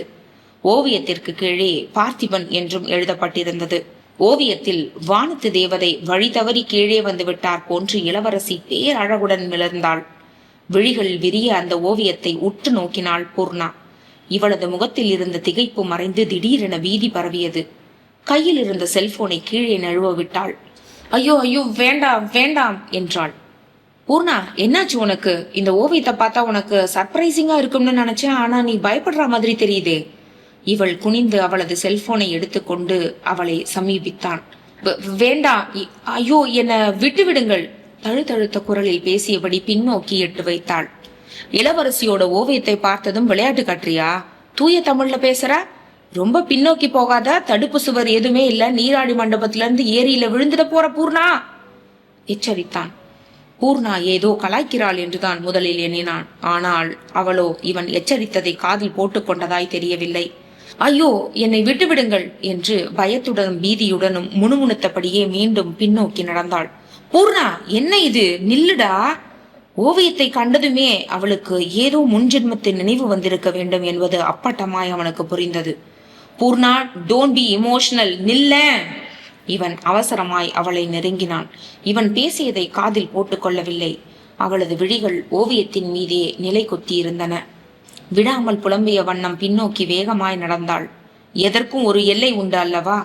ஓவியத்திற்கு கீழே பார்த்திபன் என்றும் எழுதப்பட்டிருந்தது. ஓவியத்தில் வானத்து தேவதை வழி தவறி கீழே வந்து விட்டார் போன்று இளவரசி பேரழகுடன் மிளர்ந்தாள். விழிகள் விரிய அந்த ஓவியத்தை உற்று நோக்கினாள் பூர்ணா. இவளது முகத்தில் இருந்த திகைப்பு மறைந்து திடீரென பீதி பரவியது. கையில் இருந்த செல்போனை கீழே நழுவ விட்டாள். ஐயோ ஐயோ, வேண்டாம் வேண்டாம் என்றாள். பூர்ணா, என்னாச்சு உனக்கு? இந்த ஓவியத்தை பார்த்தா உனக்கு சர்ப்ரைசிங்கா இருக்கும்னு நினைச்சேன். ஆனா நீ பயப்படுற மாதிரி தெரியுதே. இவள் குனிந்து அவளது செல்போனை எடுத்துக்கொண்டு அவளை சமீபித்தான். வேண்டாம், ஐயோ என்னை விட்டு விடுங்கள். தழுத்தழுத்த குரலில் பேசியபடி பின்னோக்கி எட்டு வைத்தாள். இளவரசியோட ஓவியத்தை பார்த்ததும் விளையாட்டு காட்டுறியா? தூய தமிழ்ல பேசுற? ரொம்ப பின்னோக்கி போகாத. தடுப்பு சுவர் எதுவுமே இல்ல. நீராடி மண்டபத்துல இருந்து ஏரியில விழுந்துட போற பூர்ணா எச்சரித்தான். பூர்ணா ஏதோ கலாய்க்கிறாள் என்றுதான் முதலில் எண்ணினான். ஆனால் அவளோ இவன் எச்சரித்ததை காதில் போட்டுக் கொண்டதாய் தெரியவில்லை. ஐயோ என்னை விட்டுவிடுங்கள் என்று பயத்துடனும் பீதியுடனும் முணுமுணுத்தபடியே மீண்டும் பின்னோக்கி நடந்தாள். பூர்ணா, என்ன இது? நில்லுடா. ஓவியத்தை கண்டதுமே அவளுக்கு ஏதோ முன்ஜென்மத்தின் நினைவு வந்திருக்க வேண்டும் என்பது அப்பட்டமாய் அவனுக்கு புரிந்தது. பூர்ணா, டோன்ட் பி இமோஷனல், நில்ல. இவன் அவசரமாய் அவளை நெருங்கினான். இவன் பேசியதை காதில் போட்டுக்கொள்ளவில்லை. அவளது விழிகள் ஓவியத்தின் மீதே நிலை கொத்தியிருந்தன. விடாமல் புலம்பிய வண்ணம் பின்னோக்கி வேகமாய் நடந்தாள். எதற்கும் ஒரு எல்லை உண்டு அல்லவா?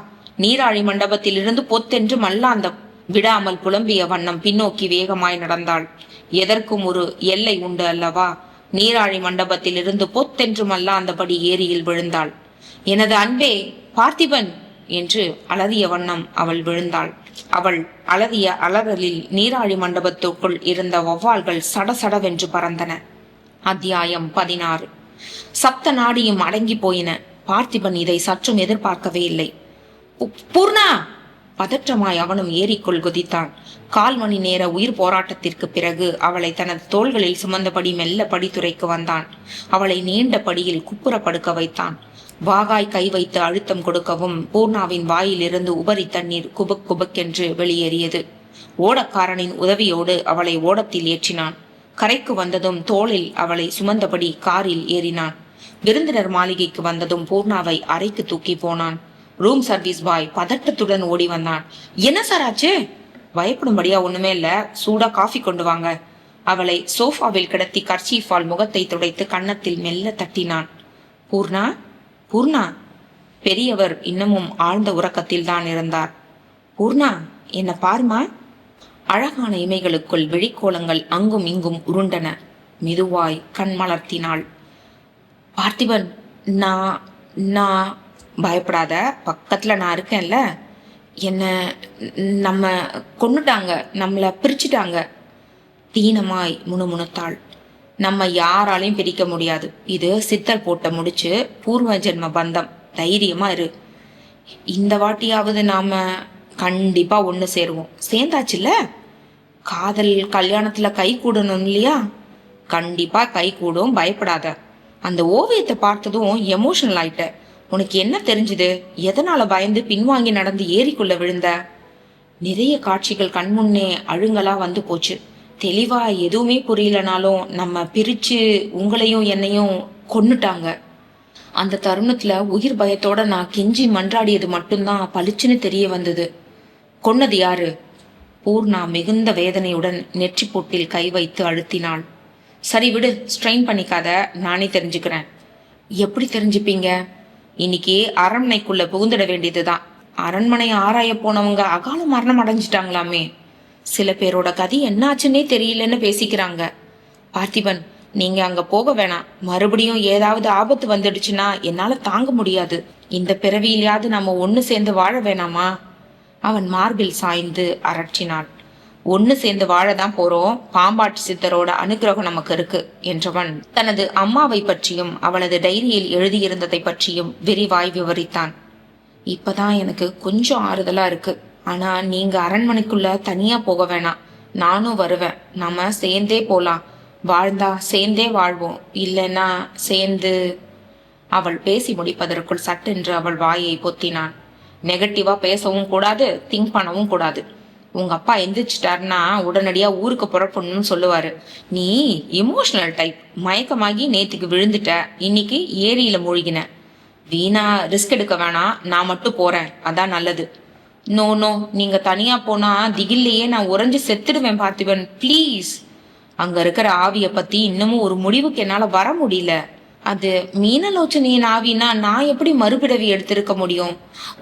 நீராழி மண்டபத்தில் இருந்து பொத்தென்று மல்லாந்தம். விடாமல் புலம்பிய வண்ணம் பின்னோக்கி வேகமாய் நடந்தாள். எதற்கும் ஒரு எல்லை உண்டு அல்லவா? நீராழி மண்டபத்தில் இருந்து பொத்தென்று மல்லாந்தபடி ஏரியில் விழுந்தாள். எனது அன்பே பார்த்திபன் என்று அலறிய வண்ணம் அவள் விழுந்தாள். அவள் அலறிய அலறலில் நீராழி மண்டபத்துக்குள் இருந்த வௌவால்கள் சடசடவென்று பறந்தன. அத்தியாயம் 16. சப்த நாடியும் அடங்கி போயின. பார்த்திபன் இதை சற்றும் எதிர்பார்க்கவே இல்லை. பூர்ணா! பதற்றமாய் அவனும் ஏரிக்குள் குதித்தான். 1/4 மணி நேர உயிர் போராட்டத்திற்கு பிறகு அவளை தனது தோள்களில் சுமந்தபடி மெல்ல படித்துறைக்கு வந்தான். அவளை நீண்ட படியில் குப்புற படுக்க வைத்தான். வாகாய் கை வைத்து அழுத்தம் கொடுக்கவும் பூர்ணாவின் வாயிலிருந்து உபரி தண்ணீர் குபுக் குபுக் என்று வெளியேறியது. ஓடக்காரனின் உதவியோடு அவளை ஓடத்தில் ஏற்றினான். கரைக்கு வந்ததும் தோளில் அவளை சுமந்தபடி காரில் ஏறினான். விருந்தினர் மாளிகைக்கு வந்ததும் பூர்ணாவை அறைக்கு தூக்கி போனான். ரூம் சர்வீஸ் பாய் பதட்டத்துடன் ஓடி வந்தான். என்ன சார் ஆச்சு? பயப்படும்படியா ஒண்ணுமே இல்ல, சூடா காஃபி கொண்டு வாங்க. அவளை சோஃபாவில் கிடத்தி கர்ச்சீஃபால் முகத்தை துடைத்து கன்னத்தில் மெல்ல தட்டினான். பூர்ணா, பூர்ணா! பெரியவர் இன்னமும் ஆழ்ந்த உறக்கத்தில் தான் இருந்தார். பூர்ணா, என்ன பாருமா. அழகான இமைகளுக்குள் விழிக்கோலங்கள் அங்கும் இங்கும் உருண்டன. மெதுவாய் கண் மலர்த்தினாள். பார்த்திபன், நான் பயப்படாத, பக்கத்துல நான் இருக்கேன்ல. என்ன நம்ம கொன்னுட்டாங்க, நம்மள பிரிச்சுட்டாங்க. தீனமாய் முணுமுணுத்தாள். நம்ம யாராலையும் பிரிக்க முடியாது. இது சித்தர் போட்ட முடிச்சு, பூர்வ ஜென்ம பந்தம். தைரியமா இரு. இந்த வாட்டியாவது நாம கண்டிப்பா ஒண்ணு சேருவோம். சேர்ந்தாச்சுல்ல? காதல் கல்யாணத்துல கை கூடணும் இல்லையா? கண்டிப்பா கை கூடும், பயப்படாத. அந்த ஓவியத்தை பார்த்ததும் எமோஷனல் ஆயிட்ட. உனக்கு என்ன தெரிஞ்சுது? எதனால பயந்து பின்வாங்கி நடந்து ஏரிக்குள்ள விழுந்த? நிறைய காட்சிகள் கண்முன்னே அழுங்கலா வந்து போச்சு. தெளிவா எதுவுமே புரியலனாலும் நம்ம பிரிச்சு உங்களையும் என்னையும் கொன்னுட்டாங்க. அந்த தருணத்துல உயிர் பயத்தோட நான் கெஞ்சி மன்றாடியது மட்டும்தான் பளிச்சுன்னு தெரிய வந்தது. கொன்னது யாரு? பூர்ணா மிகுந்த வேதனையுடன் நெற்றி பொட்டில் கை வைத்து அழுத்தினாள். சரி விடு, ஸ்ட்ரெயின் பண்ணிக்காத, நானே தெரிஞ்சுக்கிறேன். எப்படி தெரிஞ்சுப்பீங்க? இன்னைக்கு அரண்மனைக்குள்ள புகுந்துட வேண்டியதுதான். அரண்மனை ஆராய போனவங்க அகால மரணம் அடைஞ்சிட்டாங்களாமே. சில பேரோட கதி என்னாச்சுன்னே தெரியலன்னு பேசிக்கிறாங்க. பார்த்திபன், நீங்க அங்க போக வேணாம். மறுபடியும் ஏதாவது ஆபத்து வந்துடுச்சுன்னா என்னால தாங்க முடியாது. இந்த பிறவியிலையாவது நம்ம ஒண்ணு சேர்ந்து வாழ வேணாமா? அவன் மார்பில் சாய்ந்து அரற்றினான். ஒண்ணு சேர்ந்து வாழதான் போறோம். பாம்பாட்டி சித்தரோட அனுகிரகம் நமக்கு இருக்கு என்றவன் தனது அம்மாவை பற்றியும் அவளது டைரியில் எழுதியிருந்ததை பற்றியும் விரிவாய் விவரித்தான். இப்பதான் எனக்கு கொஞ்சம் ஆறுதலா இருக்கு. ஆனா நீங்க அரண்மனைக்குள்ள தனியா போக வேணாம், நானும் வருவேன். நாம சேர்ந்தே போலாம். வாழ்ந்தா சேர்ந்தே வாழ்வோம், இல்லைன்னா சேர்ந்து. அவள் பேசி முடிப்பதற்குள் சட்டென்று அவள் வாயை பொத்தினான். நெகட்டிவா பேசவும் கூடாது, திங்க் பண்ணவும் கூடாது. உங்க அப்பா எந்திரிச்சிட்டாருன்னா உடனடியா ஊருக்கு புறப்படணும்னு சொல்லுவாரு. நீ எமோஷனல் டைப். மயக்கமாகி நேத்துக்கு விழுந்துட்ட, இன்னைக்கு ஏரியில மூழ்கின. வீணா ரிஸ்க் எடுக்க வேணாம், நான் மட்டும் போறேன், அதான் நல்லது. நோ நோ, நீங்க தனியா போனா திகில்லையே நான் உறைஞ்சு செத்துடுவேன் பார்த்திபன், ப்ளீஸ். அங்க இருக்கிற ஆவிய பத்தி இன்னமும் ஒரு முடிவுக்கு என்னால வர முடியல. அது மீனலோச்சனியின் ஆவினா நான் எப்படி மறுபிறவி எடுத்திருக்க முடியும்?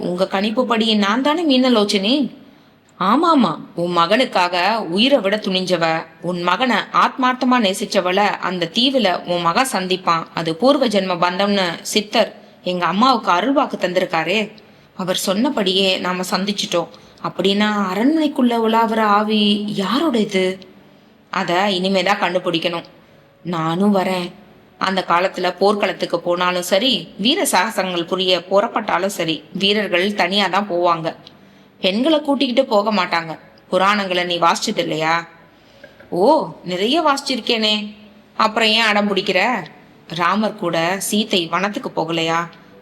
உங்க கணிப்புப்படி நான் தானே மீனலோச்சனி. ஆமாமா, உன் மகனுக்காக உயிரை விட துணிஞ்சவ, உன் மகனை ஆத்மார்த்தமா நேசிச்சவள அந்த தீவுல உன் மகன் சந்திப்பான். அது பூர்வ ஜென்ம பந்தம்னு சித்தர் எங்க அம்மாவுக்கு அருள்வாக்கு தந்திருக்காரே. அவர் சொன்னபடியே நாம சந்திச்சிட்டோம். அப்படின்னா அரண்மனைக்குள்ள உலாவற ஆவி யாரோட இது? அத இனிமேதான் கண்டுபிடிக்கணும். நானும் வரேன். அந்த காலத்துல போர்க்களத்துக்கு போனாலும் சரி, வீர சாகசங்கள் புரிய புறப்பட்டாலும் சரி, வீரர்கள் தனியா தான் போவாங்க. பெண்களை கூட்டிக்கிட்டு போக மாட்டாங்க. புராணங்களை நீ வாசிச்சது இல்லையா? ஓ, நிறைய வாசிச்சிருக்கேனே. அப்புறம் ஏன் அடம் பிடிக்கிற? ராமர் கூட சீதை வனத்துக்கு போகலையா?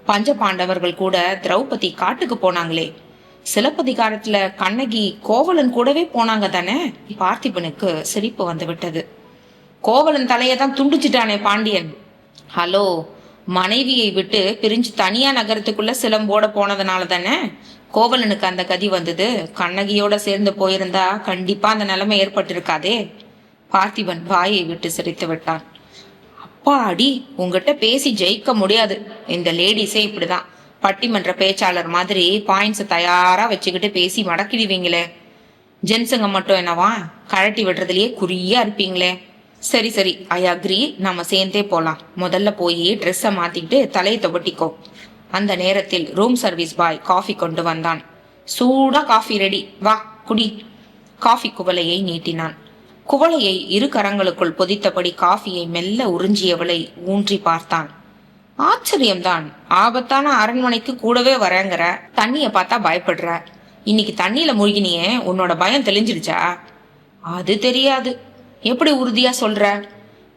பஞ்ச பாண்டவர்கள் கூட திரௌபதி காட்டுக்கு போனாங்களே. சிலப்பதிகாரத்துல கண்ணகி கோவலன் கூடவே போனாங்க தானே? பார்த்திபனுக்கு சிரிப்பு வந்து விட்டது. கோவலன் தலையதான் துண்டிச்சிட்டானே பாண்டியன். ஹலோ, மனைவியை விட்டு பிரிஞ்சு தனியா நகரத்துக்குள்ள சிலம்போட போனதுனால தானே கோவலனுக்கு அந்த கதி வந்தது. கண்ணகியோட சேர்ந்து போயிருந்தா கண்டிப்பா அந்த நிலைமை ஏற்பட்டிருக்காதே. பார்த்திபன் வாயை விட்டு சிரித்து விட்டான். அப்பாடி, உங்ககிட்ட பேசி ஜெயிக்க முடியாது. இந்த லேடிஸே இப்படிதான், பட்டிமன்ற பேச்சாளர் மாதிரி பாயிண்ட்ஸ் தயாரா வச்சுக்கிட்டு பேசி மடக்கிடுவீங்களே. ஜென்ஸுங்க மட்டும் என்னவா, கழட்டி விடுறதுலயே குறியா இருப்பீங்களே. சரி சரி, ஐ அக்ரி, நம்ம சேர்ந்தே போலாம். முதல்ல போய் ட்ரெஸ்ஸை மாத்திக்கிட்டு தலையை துவட்டிக்கோ. அந்த நேரத்தில் ரூம் சர்வீஸ் பாய் காஃபி கொண்டு வந்தான். சூடா காஃபி ரெடி, வா குடி. காஃபி குவளையை நீட்டினான். குவளையை இரு கரங்களுக்குள் பொதித்தபடி காஃபியை மெல்ல உறிஞ்சியவளை ஊன்றி பார்த்தான். ஆச்சரியம்தான். ஆபத்தான அரண்மனைக்கு கூடவே வரேங்கிற, தண்ணிய பார்த்தா பயப்படுற. இன்னைக்கு தண்ணியில மூழ்கினியே, உன்னோட பயம் தெளிஞ்சிடுச்சா? அது தெரியாது. எப்படி உறுதியா சொல்ற?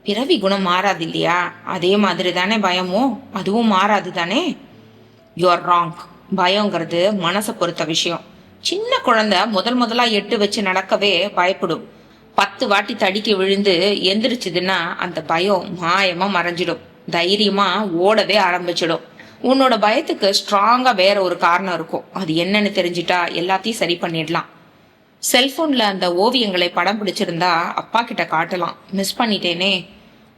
பிறவி குணம் மாறாது இல்லையா? அதே மாதிரி தானே பயமும், அதுவும் மாறாது தானே? You are wrong. பயங்கிறது மனசை பொறுத்த விஷயம். சின்ன குழந்தை முதலா எட்டு வச்சு நடக்கவே பயப்படும். 10 வாட்டி தடிக்க விழுந்து எந்திரிச்சுதுன்னா அந்த பயம் மாயமா மறைஞ்சிடும். தைரியமா ஓடவே ஆரம்பிச்சிடும். உன்னோட பயத்துக்கு ஸ்ட்ராங்கா வேற ஒரு காரணம் இருக்கும். அது என்னன்னு தெரிஞ்சிட்டா எல்லாத்தையும் சரி பண்ணிடலாம். செல்போன்ல அந்த ஓவியங்களை படம் பிடிச்சிருந்தா அப்பா கிட்ட காட்டலாம். மிஸ் பண்ணிட்டேனே.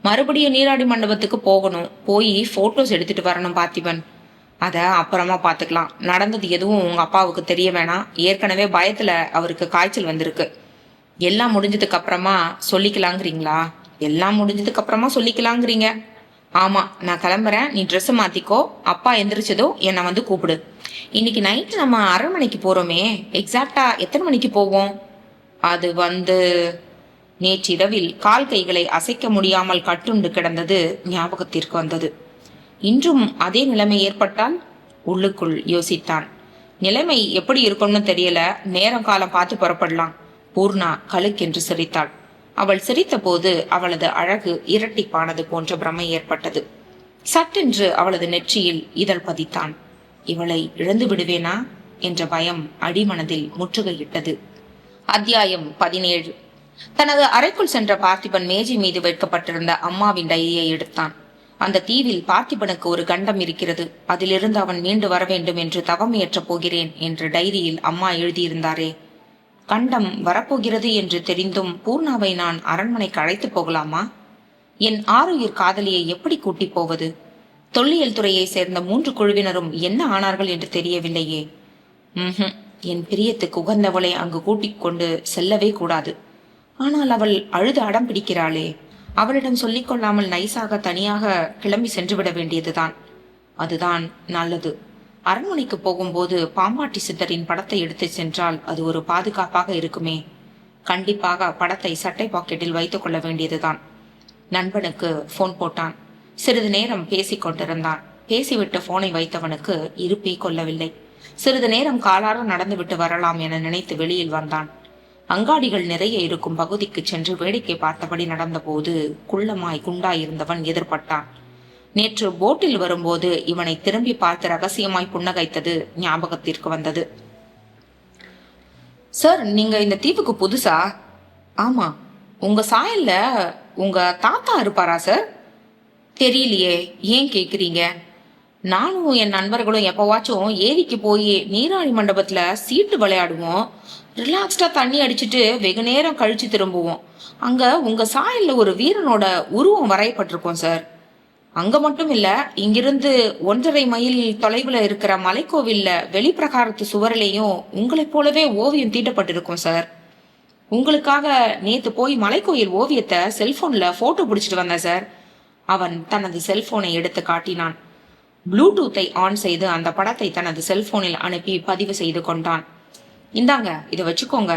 மறுபடியும் நீராடி மண்டபத்துக்கு போகணும். போய் போட்டோஸ் எடுத்துட்டு வரணும் பார்த்திபன். அத அப்புறமா பாத்துக்கலாம். நடந்தது எதுவும் உங்க அப்பாவுக்கு தெரிய வேணாம். ஏற்கனவே பயத்துல அவருக்கு காய்ச்சல் வந்திருக்கு. எல்லாம் முடிஞ்சதுக்கு அப்புறமா சொல்லிக்கலாங்கிறீங்களா? எல்லாம் முடிஞ்சதுக்கு அப்புறமா சொல்லிக்கலாங்கிறீங்க. ஆமா, நான் கிளம்புறேன். நீ ட்ரெஸ் மாத்திக்கோ. அப்பா எந்திரிச்சதோ என்னை வந்து கூப்பிடு. இன்னைக்கு நைட்டு நம்ம அரண்மனைக்கு போறோமே, எக்ஸாக்டா எத்தனை மணிக்கு போவோம்? அது நேற்றிரவில் கால் கைகளை அசைக்க முடியாமல் கட்டுண்டு கிடந்தது ஞாபகத்திற்கு வந்தது. இன்றும் அதே நிலைமை ஏற்பட்டால்? உள்ளுக்குள் யோசித்தான். நிலைமை எப்படி இருக்கும்னு தெரியல. நேரம் காலம் பார்த்து புறப்படலாம். பூர்ணா கலுக்கென்று சிரித்தாள். அவள் சிரித்த போது அவளது அழகு இரட்டிப்பானது போன்ற பிரமை ஏற்பட்டது. சட்டென்று அவளது நெற்றியில் இதழ் பதித்தான். இவளை இழந்து விடுவேனா என்ற பயம் அடிமனதில் முற்றுகையிட்டது. அத்தியாயம் 17. தனது அறைக்குள் சென்ற பார்த்திபன் மேஜை மீது வைக்கப்பட்டிருந்த அம்மாவின் டைரியை எடுத்தான். அந்த தீவில் பார்த்திபனுக்கு ஒரு கண்டம் இருக்கிறது. அதிலிருந்து அவன் மீண்டு வர வேண்டும் என்று தவம் ஏற்றப் போகிறேன் என்று டைரியில் அம்மா எழுதியிருந்தாரே. கண்டம் வரப்போகிறது என்று தெரிந்தும் பூர்ணாவை நான் அரண்மனைக்கு அழைத்து போகலாமா? என் ஆருயிர் காதலியை எப்படி கூட்டி போவது? தொல்லியல் துறையை சேர்ந்த 3 குழுவினரும் என்ன ஆனார்கள் என்று தெரியவில்லையே. என் பிரியத்துக்கு உகந்தவளை அங்கு கூட்டிக் கொண்டு செல்லவே கூடாது. ஆனால் அவள் அழுது அடம் பிடிக்கிறாளே. அவளிடம் சொல்லிக் கொள்ளாமல் நைசாக தனியாக கிளம்பி சென்றுவிட வேண்டியதுதான். அதுதான் நல்லது. அரண்மனைக்கு போகும்போது பாம்பாட்டி சித்தரின் படத்தை எடுத்து சென்றால் அது ஒரு பாதுகாப்பாக இருக்குமே. கண்டிப்பாக படத்தை சட்டை பாக்கெட்டில் வைத்துக் கொள்ள வேண்டியதுதான். நண்பனுக்கு போன் போட்டான். சிறிது நேரம் பேசிக் கொண்டிருந்தான். பேசிவிட்டு போனை வைத்தவனுக்கு இருப்பே கொள்ளவில்லை. சிறிது நேரம் காலார நடந்துவிட்டு வரலாம் என நினைத்து வெளியில் வந்தான். அங்காடிகள் நிறைய இருக்கும் பகுதிக்கு சென்று வேடிக்கை பார்த்தபடி நடந்தபோது குள்ளமாய் குண்டாயிருந்தவன் எதிர்பட்டான். நேற்று போட்டில் வரும்போது இவனை திரும்பி பார்த்து ரகசியமாய் புன்னகைத்தது ஞாபகத்திற்கு வந்தது. சார், நீங்க இந்த தீவுக்கு புதுசா? ஆமா. உங்க சாயல்ல உங்க தாத்தா இருப்பாரா சார்? தெரியலையே. ஏன் கேக்குறீங்க? நானும் என் நண்பர்களும் எப்பவாச்சும் ஏரிக்கு போய் நீராடி மண்டபத்துல சீட்டு விளையாடுவோம். ரிலாக்ஸ்டா தண்ணி அடிச்சுட்டு வெகு நேரம் கழிச்சு திரும்புவோம். அங்க உங்க சாயல்ல ஒரு வீரனோட உருவம் வரையப்பட்டிருக்கோம் சார். அங்க மட்டும் இல்ல, இங்கிருந்து 1.5 மைல் தொலைவுல இருக்கிற மலைக்கோவில்ல வெளிப்பிரகாரத்து சுவரிலையும் உங்களைப் போலவே ஓவியம் தீட்டப்பட்டிருக்கும் சார். உங்களுக்காக நேத்து போய் மலைக்கோயில் ஓவியத்தை செல்போன்ல போட்டோ பிடிச்சிட்டு வந்தேன் சார். அவன் தனது செல்போனை எடுத்து காட்டினான். ப்ளூடூத்தை ஆன் செய்து அந்த படத்தை தனது செல்போனில் அனுப்பி பதிவு செய்து கொண்டான். இந்தாங்க, இதை வச்சுக்கோங்க.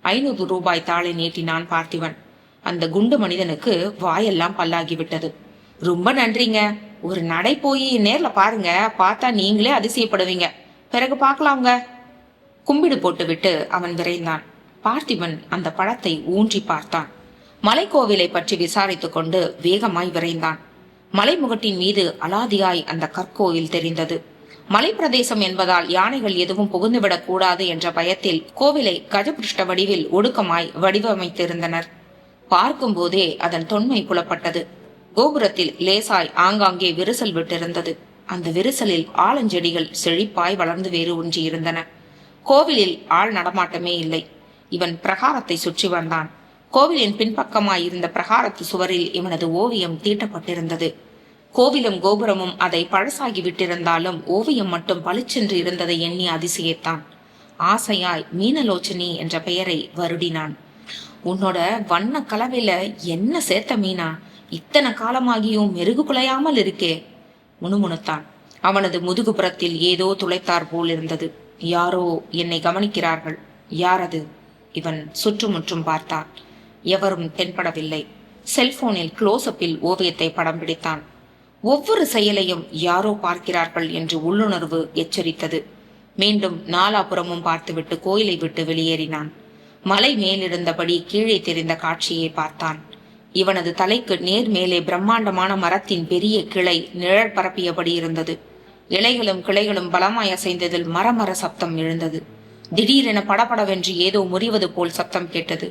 500 ரூபாய் தாளை நீட்டினான் பார்த்திபன். அந்த குண்டு மனிதனுக்கு வாயெல்லாம் பல்லாகிவிட்டது. ரொம்ப நன்றிங்க. ஒரு நடை போய் நேர்ல பாருங்க. பார்த்தா நீங்களே அதிசயப்படுவீங்க. பிறகு பார்க்கலாங்க. கும்பிடு போட்டுவிட்டு அவன் விரைந்தான். பார்த்திபன் அந்த படத்தை ஊன்றி பார்த்தான். மலைக்கோவிலை பற்றி விசாரித்துக் கொண்டு வேகமாய் விரைந்தான். மலைமுகட்டின் மீது அலாதியாய் அந்த கற்கோயில் தெரிந்தது. மலை பிரதேசம் என்பதால் யானைகள் எதுவும் புகுந்துவிடக் கூடாது என்ற பயத்தில் கோவிலை கஜபிருஷ்ட வடிவில் ஒடுக்கமாய் வடிவமைத்திருந்தனர். பார்க்கும் போதே அதன் தொன்மை புலப்பட்டது. கோபுரத்தில் லேசாய் ஆங்காங்கே விரிசல் விட்டிருந்தது. அந்த விரிசலில் ஆலஞ்செடிகள் செழிப்பாய் வளர்ந்து வேறு ஒன்றி இருந்தன. கோவிலில் ஆள் நடமாட்டமே இல்லை. இவன் பிரகாரத்தை சுற்றி வந்தான். கோவிலின் பின்பக்கமாய் இருந்த பிரகாரத்து சுவரில் இவனது ஓவியம் தீட்டப்பட்டிருந்தது. கோவிலும் கோபுரமும் அதை பழசாகி விட்டிருந்தாலும் ஓவியம் மட்டும் பளிச்சென்று இருந்ததை எண்ணி அதிசயித்தான். ஆசையாய் மீனலோச்சனி என்ற பெயரை வருடினான். உன்னோட வண்ண கலவையில என்ன சேர்த்த மீனா? இத்தனை காலமாகியும் மெருகு குலையாமல் இருக்கே, முணுமுணுத்தான். அவனது முதுகுப்புறத்தில் ஏதோ துளைத்தார் போல் இருந்தது. யாரோ என்னை கவனிக்கிறார்கள். யார் அது? இவன் சுற்றுமுற்றும் பார்த்தான். எவரும் தென்படவில்லை. செல்போனில் க்ளோஸ்அப்பில் ஓவியத்தை படம் பிடித்தான். ஒவ்வொரு செயலையும் யாரோ பார்க்கிறார்கள் என்று உள்ளுணர்வு எச்சரித்தது. மீண்டும் நாலாபுறமும் பார்த்துவிட்டு கோயிலை விட்டு வெளியேறினான். மலை மேலிருந்தபடி கீழே தெரிந்த காட்சியை பார்த்தான். இவனது தலைக்கு நேர் மேலே பிரம்மாண்டமான மரத்தின் பெரிய கிளை நிழல் பரப்பியபடி இருந்தது. இலைகளும் கிளைகளும் பலமாய் அசைந்ததில் மரமர சப்தம் எழுந்தது. திடீரென படபடவென்று ஏதோ முறிவது போல் சப்தம் கேட்டது.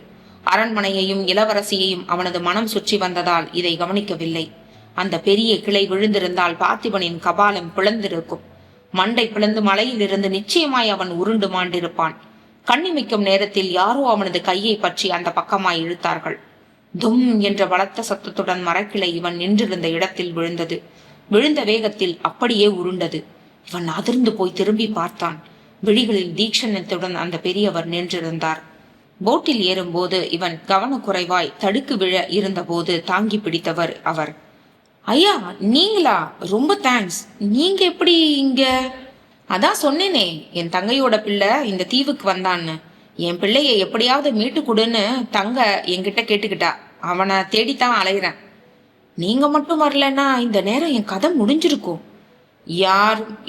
அரண்மனையையும் இளவரசியையும் அவனது மனம் சுற்றி வந்ததால் இதை கவனிக்கவில்லை. அந்த பெரிய கிளை விழுந்திருந்தால் பார்த்திபனின் கபாலம் பிளந்திருக்கும். மண்டை பிளந்து மலையிலிருந்து நிச்சயமாய் அவன் உருண்டு மாண்டிருப்பான். கண்ணிமைக்கும் நேரத்தில் யாரோ அவனது கையை பற்றி அந்த பக்கமாய் இழுத்தார்கள். தும் என்ற பலத்த சத்தத்துடன் மரக்கிளை இவன் நின்றிருந்த இடத்தில் விழுந்தது. விழுந்த வேகத்தில் அப்படியே உருண்டது. இவன் அதிர்ந்து போய் திரும்பி பார்த்தான். விழிகளில் தீக்ஷணத்துடன் அந்த பெரியவர் நின்றிருந்தார். போட்டில் ஏறும்போது இவன் கவனக்குறைவாய் தடுக்கு விழ இருந்தபோது தாங்கி பிடித்தவர் அவர். ஐயா, நீங்களா? ரொம்ப தேங்க்ஸ். நீங்க எப்படி இங்க? அதான் சொன்னேனே, என் தங்கையோட பிள்ளை இந்த தீவுக்கு வந்தான்னு. என் பிள்ளைய எப்படியாவது மீட்டு கொடுன்னு தங்க என்கிட்ட கேட்டுக்கிட்டா. அவனை தேடித்தான் அலையிறேன். நீங்க மட்டும் வரலன்னா இந்த நேரம் என் கதை முடிஞ்சிருக்கும்.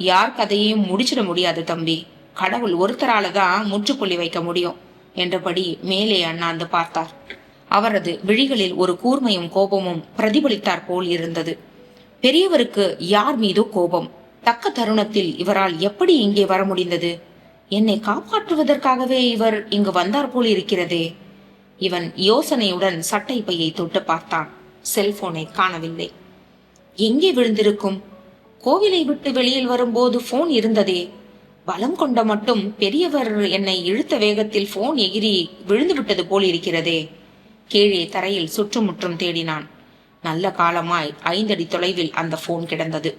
யார் கதையையும் முடிச்சிட முடியாது தம்பி. கடவுள் ஒருத்தரால தான் முற்றுப்புள்ளி வைக்க முடியும் என்றபடி மேலே அண்ணாந்து பார்த்தார். அவரது விழிகளில் ஒரு கூர்மையும் கோபமும் பிரதிபலித்தார் போல் இருந்தது. பெரியவருக்கு யார் மீதோ கோபம். தக்க தருணத்தில் இவரால் எப்படி இங்கே வர முடிந்தது? என்னை காப்பாற்றுவதற்காகவே இவர் இங்கு வந்தார் போல் இருக்கிறதே. இவன் யோசனையுடன் சட்டை பையை தொட்டு பார்த்தான். செல்போனை காணவில்லை. எங்கே விழுந்திருக்கும்? கோவிலை விட்டு வெளியில் வரும்போது போன் இருந்ததே. பலம் கொண்ட மட்டும் பெரியவர் என்னை இழுத்த வேகத்தில் போன் எகிரி விழுந்து விட்டது போல் இருக்கிறதே. கீழே தரையில் சுற்றுமுற்றும் தேடினான். நல்ல காலமாய் 5 அடி தொலைவில் அந்த போன் கிடந்தது.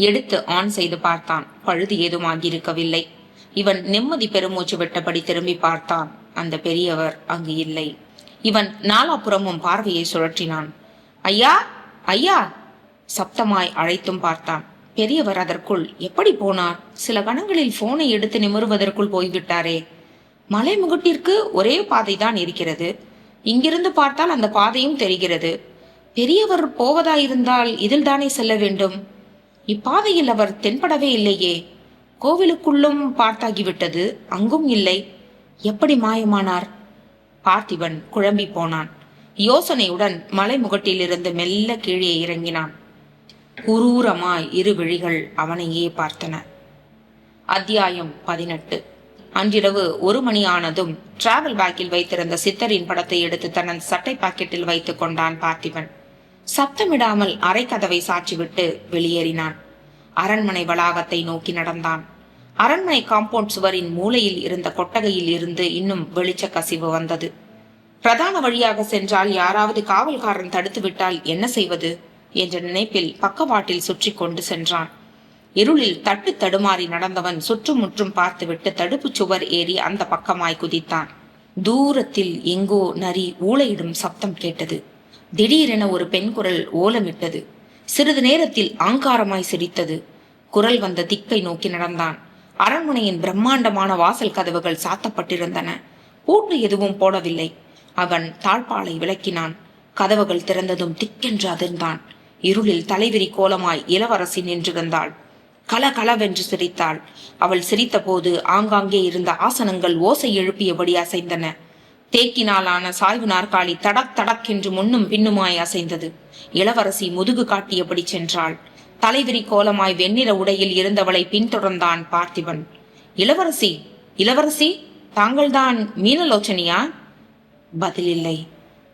எடுத்து ஆன் செய்து பார்த்தான். பழுது ஏதும் ஆகியிருக்கவில்லை. இவன் நிம்மதி பெருமூச்சு விட்டபடி திரும்பி பார்த்தான். அந்த பெரியவர் அங்கு இல்லை. இவன் நாலாபுறமும் பார்வையை சுழற்றினான். ஐயா, ஐயா சப்தமாய் அழைத்தும் பார்த்தான். பெரியவர் அதற்குள் எப்படி போனார்? சில கணங்களில் போனை எடுத்து நிமிருவதற்குள் போய்விட்டாரே. மலை முகட்டிற்கு ஒரே பாதைதான் இருக்கிறது. இங்கிருந்து பார்த்தால் அந்த பாதையும் தெரிகிறது. பெரியவர் போவதாயிருந்தால் இதில் தானே செல்ல வேண்டும். இப்பாதையில் அவர் தென்படவே இல்லையே. கோவிலுக்குள்ளும் பார்த்தாகிவிட்டது, அங்கும் இல்லை. எப்படி மாயமானார்? பார்த்திபன் குழம்பி போனான். யோசனையுடன் மலைமுகட்டிலிருந்து மெல்ல கீழே இறங்கினான். குரூரமாய் 2 விழிகள் அவனையே பார்த்தன. அத்தியாயம் 18. அன்றிரவு 1 மணி ஆனதும் டிராவல் பேக்கில் வைத்திருந்த சித்தரின் படத்தை எடுத்து தனது சட்டை பாக்கெட்டில் வைத்துக் கொண்டான் பார்த்திபன். சப்தமிடாமல் அரை கதவை சாற்றிவிட்டு வெளியேறினான். அரண்மனை வளாகத்தை நோக்கி நடந்தான். அரண்மனை காம்பவுண்ட் சுவரின் மூலையில் இருந்த கொட்டகையில் இருந்து இன்னும் வெளிச்ச கசிவு வந்தது. பிரதான வழியாக சென்றால் யாராவது காவல்காரன் தடுத்து விட்டால் என்ன செய்வது என்ற நினைப்பில் பக்கவாட்டில் சுற்றி கொண்டு சென்றான். இருளில் தட்டு தடுமாறி நடந்தவன் சுற்றுமுற்றும் பார்த்துவிட்டு தடுப்பு சுவர் ஏறி அந்த பக்கமாய் குதித்தான். தூரத்தில் எங்கோ நரி ஊளையிடும் சப்தம் கேட்டது. திடீரென ஒரு பெண் குரல் ஓலமிட்டது. சிறிது நேரத்தில் ஆங்காரமாய் சிரித்தது. குரல் வந்த திக்கை நோக்கி நடந்தான். அரண்மனையின் பிரம்மாண்டமான வாசல் கதவுகள் சாத்தப்பட்டிருந்தன. பூட்டு எதுவும் போடவில்லை. அவன் தாழ்பாலை விளக்கினான். கதவுகள் திறந்ததும் திக்கென்று அதிர்ந்தான். இருளில் தலைவிரி கோலமாய் இளவரசி நின்றிருந்தாள். கலகலவென்று சிரித்தாள். அவள் சிரித்த போது ஆங்காங்கே இருந்த ஆசனங்கள் ஓசை எழுப்பியபடி அசைந்தன. தேக்கினாலான சாய்வு நாற்காலி தடக் தடக் என்று முன்னும் பின்னுமாய் அசைந்தது. இளவரசி முதுகு காட்டியபடி சென்றாள். தலைவிரி கோலமாய் வெண்ணிற உடையில் இருந்தவளை பின்தொடர்ந்தான் பார்த்திபன். இளவரசி, இளவரசி, தாங்கள்தான் மீனலோச்சனியா? பதில் இல்லை.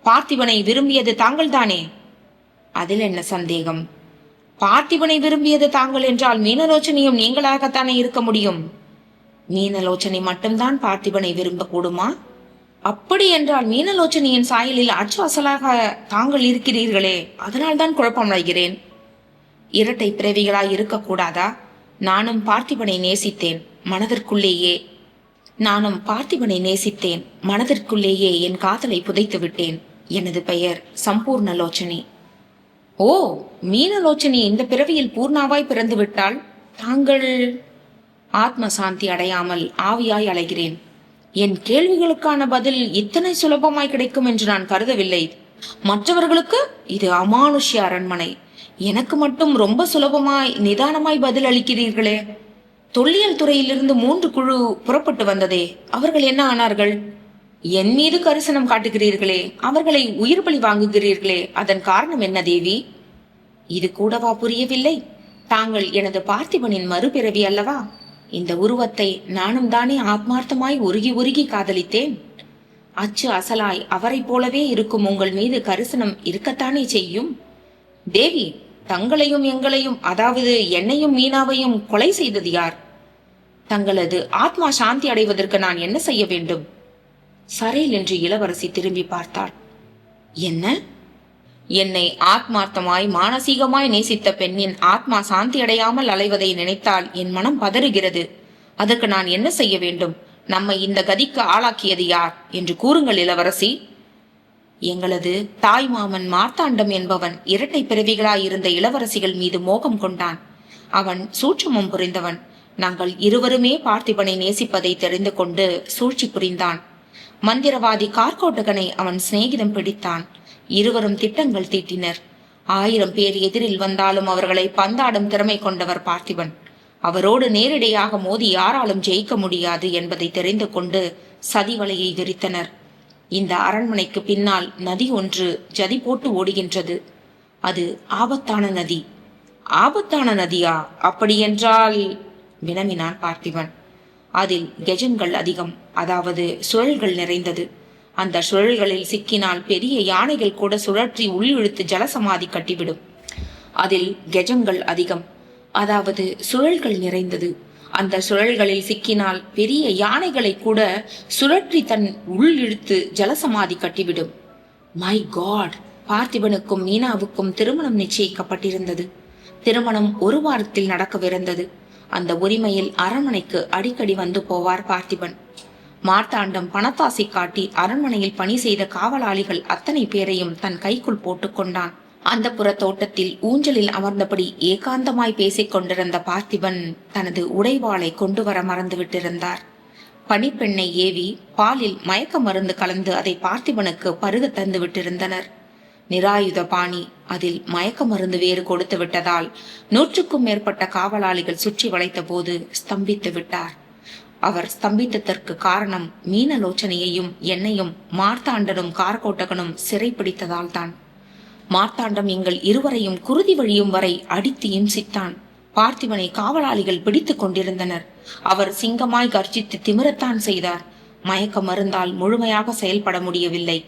பார்த்திபனை விரும்பியது தாங்கள்தானே? அதில் என்ன சந்தேகம்? பார்த்திபனை விரும்பியது தாங்கள் என்றால் மீனலோச்சனியும் நீங்களாகத்தானே இருக்க முடியும். மீனலோச்சனை மட்டும்தான் பார்த்திபனை விரும்ப கூடுமா? அப்படி என்றால் மீனலோச்சனியின் சாயலில் அச்சு அசலாக தாங்கள் இருக்கிறீர்களே, அதனால்தான் குழப்பம் அடைகிறேன். இரட்டை பிறவிகளாய் இருக்கக்கூடாதா? நானும் பார்த்திபனை நேசித்தேன் மனதிற்குள்ளேயே. நானும் பார்த்திபனை நேசித்தேன். மனதிற்குள்ளேயே என் காதலை புதைத்து விட்டேன். எனது பெயர் சம்பூர்ணலோச்சனி. ஓ, மீனலோச்சனி இந்த பிறவியில் பூர்ணாவாய் பிறந்து விட்டால் தாங்கள்? ஆத்ம சாந்தி அடையாமல் ஆவியாய் அலைகிறேன். என் கேள்விகளுக்கான பதில் இத்தனை சுலபமாய் கிடைக்கும் என்று நான் கருதவில்லை. மற்றவர்களுக்கு இது அமானுஷ்ய அரண்மனை. எனக்கு மட்டும் ரொம்ப சுலபமாய் நிதானமாய் பதில் அளிக்கிறீர்களே. தொல்லியல் துறையிலிருந்து 3 குழு புறப்பட்டு வந்ததே, அவர்கள் என்ன ஆனார்கள்? என் மீது கரிசனம் காட்டுகிறீர்களே, அவர்களை உயிர் பலி வாங்குகிறீர்களே, அதன் காரணம் என்ன தேவி? இது கூடவா புரியவில்லை? தாங்கள் எனது பார்த்திபனின் மறுபிறவி அல்லவா? இந்த உருவத்தை நானும் தானே ஆத்மார்த்தமாய் உருகி உருகி காதலித்தேன். அச்சு அசலாய் அவரை போலவே இருக்கும் உங்கள் மீது கரிசனம் இருக்கத்தானே செய்யும். தேவி, தங்களையும் எங்களையும், அதாவது என்னையும் மீனாவையும் கொலை செய்தது யார்? தங்களது ஆத்மா சாந்தி அடைவதற்கு நான் என்ன செய்ய வேண்டும்? சரையில் என்று இளவரசி திரும்பி பார்த்தாள். என்ன? என்னை ஆத்மார்த்தமாய் மானசீகமாய் நேசித்த பெண்ணின் ஆத்மா சாந்தி அடையாமல் அலைவதை நினைத்தால் என் மனம் பதறுகிறது. அதற்கு நான் என்ன செய்ய வேண்டும்? நம்மை இந்த கதிக்கு ஆளாக்கியது யார் என்று கூறுங்கள் இளவரசி. எங்களது தாய் மாமன் மார்த்தாண்டம் என்பவன் இரட்டை பிறவிகளாயிருந்த இளவரசிகள் மீது மோகம் கொண்டான். அவன் சூட்சமம் புரிந்தவன். நாங்கள் இருவருமே பார்த்திபனை நேசிப்பதை தெரிந்து கொண்டு சூழ்ச்சி புரிந்தான். மந்திரவாதி கார்கோட்டகனை அவன் சிநேகிதம் பிடித்தான். இருவரும் திட்டங்கள் தீட்டினர். 1000 பேர் எதிரில் வந்தாலும் அவர்களை பந்தாடும் திறமை கொண்டவர் பார்த்திபன். அவரோடு நேரடியாக மோதி யாராலும் ஜெயிக்க முடியாது என்பதை தெரிந்து கொண்டு சதிவலையை விரித்தனர். இந்த அரண்மனைக்கு பின்னால் நதி ஒன்று ஜதி போட்டு ஓடுகின்றது. அது ஆபத்தான நதி. ஆபத்தான நதியா? அப்படியென்றால்? வினவினான் பார்த்திபன். அதில் கெஜன்கள் அதிகம், அதாவது சுழல்கள் நிறைந்தது. அந்த சுழல்களில் சிக்கினால் பெரிய யானைகள் கூட சுழற்றி உள்ளிழுத்து ஜலசமாதி கட்டிவிடும். அதில் கெஜங்கள் அதிகம், அதாவது சுழல்கள் நிறைந்தது. அந்த சுழல்களில் சிக்கினால் பெரிய யானைகளை கூட சுழற்றி தன் உள் இழுத்து ஜலசமாதி கட்டிவிடும். My God! பார்த்திபனுக்கும் மீனாவுக்கும் திருமணம் நிச்சயிக்கப்பட்டிருந்தது. திருமணம் 1 வாரத்தில் நடக்கவிருந்தது. அந்த உரிமையில் அரண்மனைக்கு அடிக்கடி வந்து போவார் பார்த்திபன். மார்த்தாண்டம் பணத்தாசை காட்டி அரண்மனையில் பணி செய்த காவலாளிகள் அத்தனை பேரையும் தன் கைக்குள் போட்டுக் கொண்டான். அந்த புற தோட்டத்தில் ஊஞ்சலில் அமர்ந்தபடி ஏகாந்தமாய் பேசிக் கொண்டிருந்த பார்த்திபன் தனது உடைவாளை கொண்டு வர மறந்துவிட்டிருந்தார். பணிப்பெண்ணை ஏவி பாலில் மயக்க மருந்து கலந்து அதை பார்த்திபனுக்கு பருக தந்து விட்டிருந்தனர். நிராயுத பாணி, அதில் மயக்க மருந்து வேறு கொடுத்து விட்டதால் 100க்கும் மேற்பட்ட காவலாளிகள் சுற்றி வளைத்த போது ஸ்தம்பித்து விட்டார். அவர் ஸ்தம்பித்ததற்கு காரணம் மீனலோச்சனையையும் என்னையும் மார்த்தாண்டனும் கார்கோட்டகனும் சிறைப்பிடித்ததால் தான். மார்த்தாண்டம் எங்கள் இருவரையும் குருதி வழியும் வரை அடித்து இம்சித்தான். பார்த்திபனை காவலாளிகள் பிடித்துக் கொண்டிருந்தனர். அவர் சிங்கமாய் கர்ஜித்து திமிரத்தான் செய்தார். மயக்க மருந்தால் முழுமையாக செயல்பட முடியவில்லை.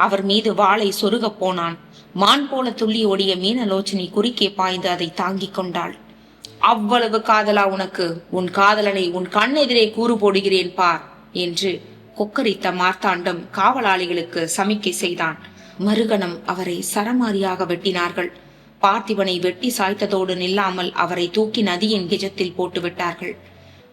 அவர் மீது வாளை சொருகப் போனான். மான் போல துள்ளி ஓடிய மீனலோச்சனி குறுக்கே பாய்ந்து அதை தாங்கிக் கொண்டாள். அவ்வளவு காதலா உனக்கு? உன் காதலனை உன் கண்ணெதிரே கூறு போடுகிறேன் பார் என்று கொக்கரித்த மார்த்தாண்டம் காவலாளிகளுக்கு சமிக்கை செய்தான். மறுகணம் அவரை சரமாரியாக வெட்டினார்கள். பார்த்திபனை வெட்டி சாய்த்ததோடு நில்லாமல் அவரை தூக்கி நதியின் கிஜத்தில் போட்டு விட்டார்கள்.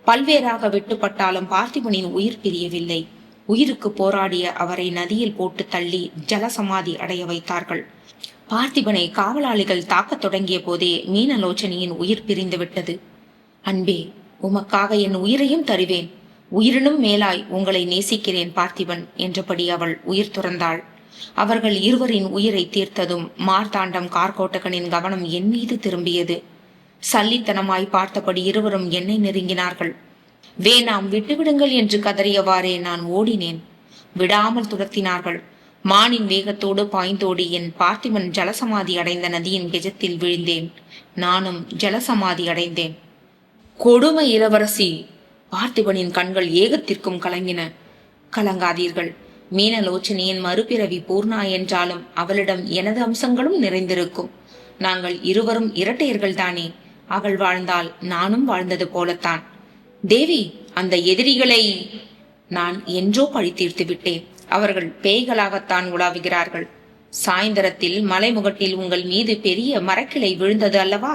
பல்வேறாக வெட்டுப்பட்டாலும் பார்த்திபனின் உயிர் பிரியவில்லை. உயிருக்கு போராடிய அவரை நதியில் போட்டு தள்ளி ஜலசமாதி அடைய வைத்தார்கள். பார்த்திபனை காவலாளிகள் தாக்கத் தொடங்கிய போதே மீனலோச்சனியின் உயிர் பிரிந்து விட்டது. அன்பே, உமக்காக என் உயிரையும் தருவேன். உயிரினும் மேலாய் உங்களை நேசிக்கிறேன் பார்த்திபன் என்றபடி அவள் உயிர் துறந்தாள். அவர்கள் இருவரின் உயிரை தீர்த்ததும் மார்த்தாண்டம் கார்கோட்டகனின் கவனம் என் மீது திரும்பியது. சல்லித்தனமாய் பார்த்தபடி இருவரும் என்னை நெருங்கினார்கள். வேணாம், விட்டுவிடுங்கள் என்று கதறியவாறே நான் ஓடினேன். விடாமல் துரத்தினார்கள். மானின் வேகத்தோடு பாய்ந்தோடி என் பார்த்திபன் ஜலசமாதி அடைந்த நதியின் கெஜத்தில் விழுந்தேன். நானும் ஜலசமாதி அடைந்தேன். கொடுமை இளவரசி! பார்த்திபனின் கண்கள் ஏகத்திற்கும் கலங்கின. கலங்காதீர்கள். மீனலோச்சனியின் மறுபிறவி பூர்ணா என்றாலும் அவளிடம் எனது அம்சங்களும் நிறைந்திருக்கும். நாங்கள் இருவரும் இரட்டையர்கள் தானே. அவள் வாழ்ந்தால் நானும் வாழ்ந்தது போலத்தான். தேவி, அந்த எதிரிகளை நான் என்றோ பழி தீர்த்து விட்டேன். அவர்கள் பேய்களாகத்தான் உலாவுகிறார்கள். சாயந்தரத்தில் மலைமுகட்டில் உங்கள் மீது பெரிய மரக்கிளை விழுந்தது அல்லவா?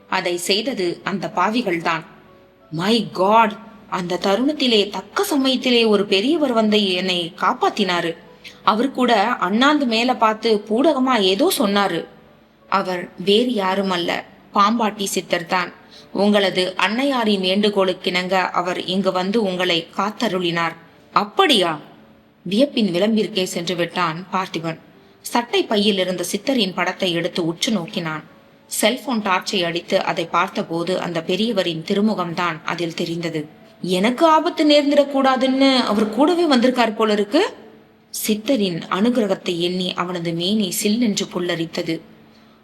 அதை செய்தது அந்த பாவிகள்தான். My God! அந்த தருணத்திலே தக்க சமயத்திலே ஒரு பெரியவர் வந்து என்னை காப்பாத்தினாரு. அவர் கூட அண்ணாந்து மேல பார்த்து பூடகமா ஏதோ சொன்னாரு. அவர் வேறு யாரும் அல்ல, பாம்பாட்டி சித்தர் தான். உங்களது அன்னையாரின் வேண்டுகோளுக்கிணங்க அவர் இங்கு வந்து உங்களை காத்தருளினார். அப்படியா? வியப்பின் விளம்பிற்கே சென்று விட்டான் பார்த்திபன். சட்டை பையில் இருந்த சித்தரின் படத்தை எடுத்து உற்று நோக்கினான். செல்போன் டார்ச்சை அடித்து அதை பார்த்தபோது அந்த பெரியவரின் திருமுகம்தான் அதில் தெரிந்தது. எனக்கு ஆபத்து நேர்ந்திடக்கூடாதுன்னு அவர் கூடவே வந்திருக்கார் போல இருக்கு. சித்தரின் அனுகிரகத்தை எண்ணி அவனது மேனி சில்லென்று புல்லரித்தது.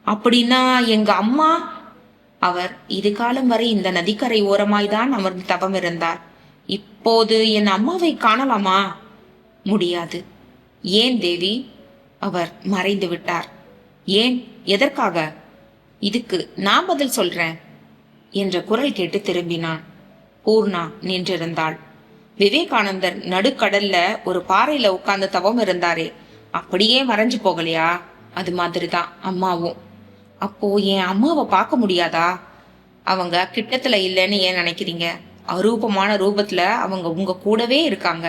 அப்படின்னா எங்க அம்மா? அவர் இது காலம் வரை இந்த நதிக்கரை ஓரமாய்தான் அமர்ந்து தவம் இருந்தார். இப்போது என் அம்மாவை காணலாமா? முடியாது. ஏன் தேவி? அவர் மறைந்து விட்டார். ஏன்? எதற்காக? இதுக்கு நான் பதில் சொல்றேன் என்ற குரல் கேட்டு திரும்பினான். பூர்ணா நின்றிருந்தாள். விவேகானந்தர் நடுக்கடல்ல ஒரு பாறையில உட்கார்ந்து தவம் இருந்தாரே, அப்படியே மறைஞ்சு போகலையா? அது மாதிரிதான் அம்மாவும். அப்போ என் அம்மாவை பார்க்க முடியாதா? அவங்க கிட்டத்துல இல்லைன்னு ஏன் நினைக்கிறீங்க? அரூபமான ரூபத்துல அவங்க உங்க கூடவே இருக்காங்க.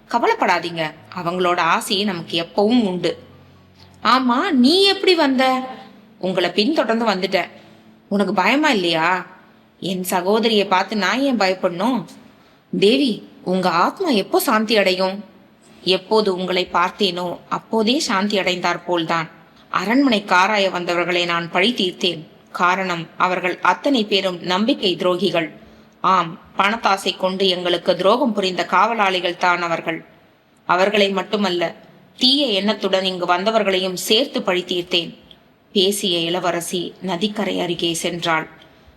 கவலைப்படாதீங்க, அவங்களோட ஆசை நமக்கு எப்பவும் உண்டு. ஆமா, நீ எப்படி வந்த? உங்களை பின்தொடர்ந்து வந்துட்டேன். உனக்கு பயமா இல்லையா? என் சகோதரியை பார்த்து நான் ஏன் பயப்படணும்? தேவி, உங்க ஆத்மா எப்போ சாந்தி அடையும்? எப்போது உங்களை பார்த்தேனோ அப்போதே சாந்தி அடைந்தார் போல்தான். அரண்மனை காராய வந்தவர்களை நான் பழி தீர்த்தேன். காரணம், அவர்கள் அத்தனை பேரும் நம்பிக்கை துரோகிகள். ஆம், பணத்தாசை கொண்டு எங்களுக்கு துரோகம் புரிந்த காவலாளிகள் தான் அவர்கள். அவர்களை மட்டுமல்ல, தீய எண்ணத்துடன் இங்கு வந்தவர்களையும் சேர்த்து பழி தீர்த்தேன். பேசிய இளவரசி நதிக்கரை அருகே சென்றாள்.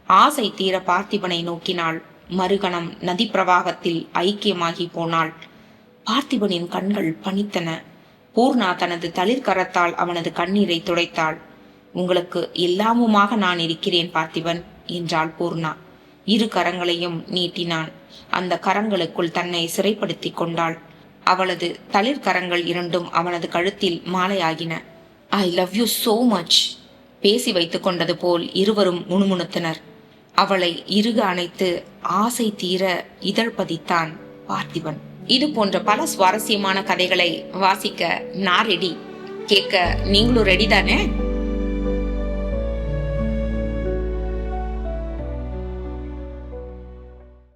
ஆசை தீர பார்த்திபனை நோக்கினாள். மறுகணம் நதி பிரவாகத்தில் ஐக்கியமாகி போனாள். பார்த்திபனின் கண்கள் பனித்தன. பூர்ணா தனது தளிர்கரத்தால் அவனது கண்ணீரை துடைத்தாள். உங்களுக்கு எல்லாமுமாக நான் இருக்கிறேன் பார்த்திபன் என்றாள் பூர்ணா. இரு கரங்களையும் நீட்டினான். அந்த கரங்களுக்குள் தன்னை சிறைப்படுத்தி கொண்டாள். அவளது தளிர்கரங்கள் இரண்டும் அவனது கழுத்தில் மாலையாகின. I love you so much. பேசி வைத்துக் கொண்டது போல் இருவரும் முணுமுணுத்தனர். அவளை இறுக அணைத்து ஆசை தீர இதழ் பதித்தான் பார்த்திபன். இது போன்ற பல சுவாரஸ்யமான கதைகளை வாசிக்க நான் ரெடி. கேட்க நீங்களும் ரெடி தானே?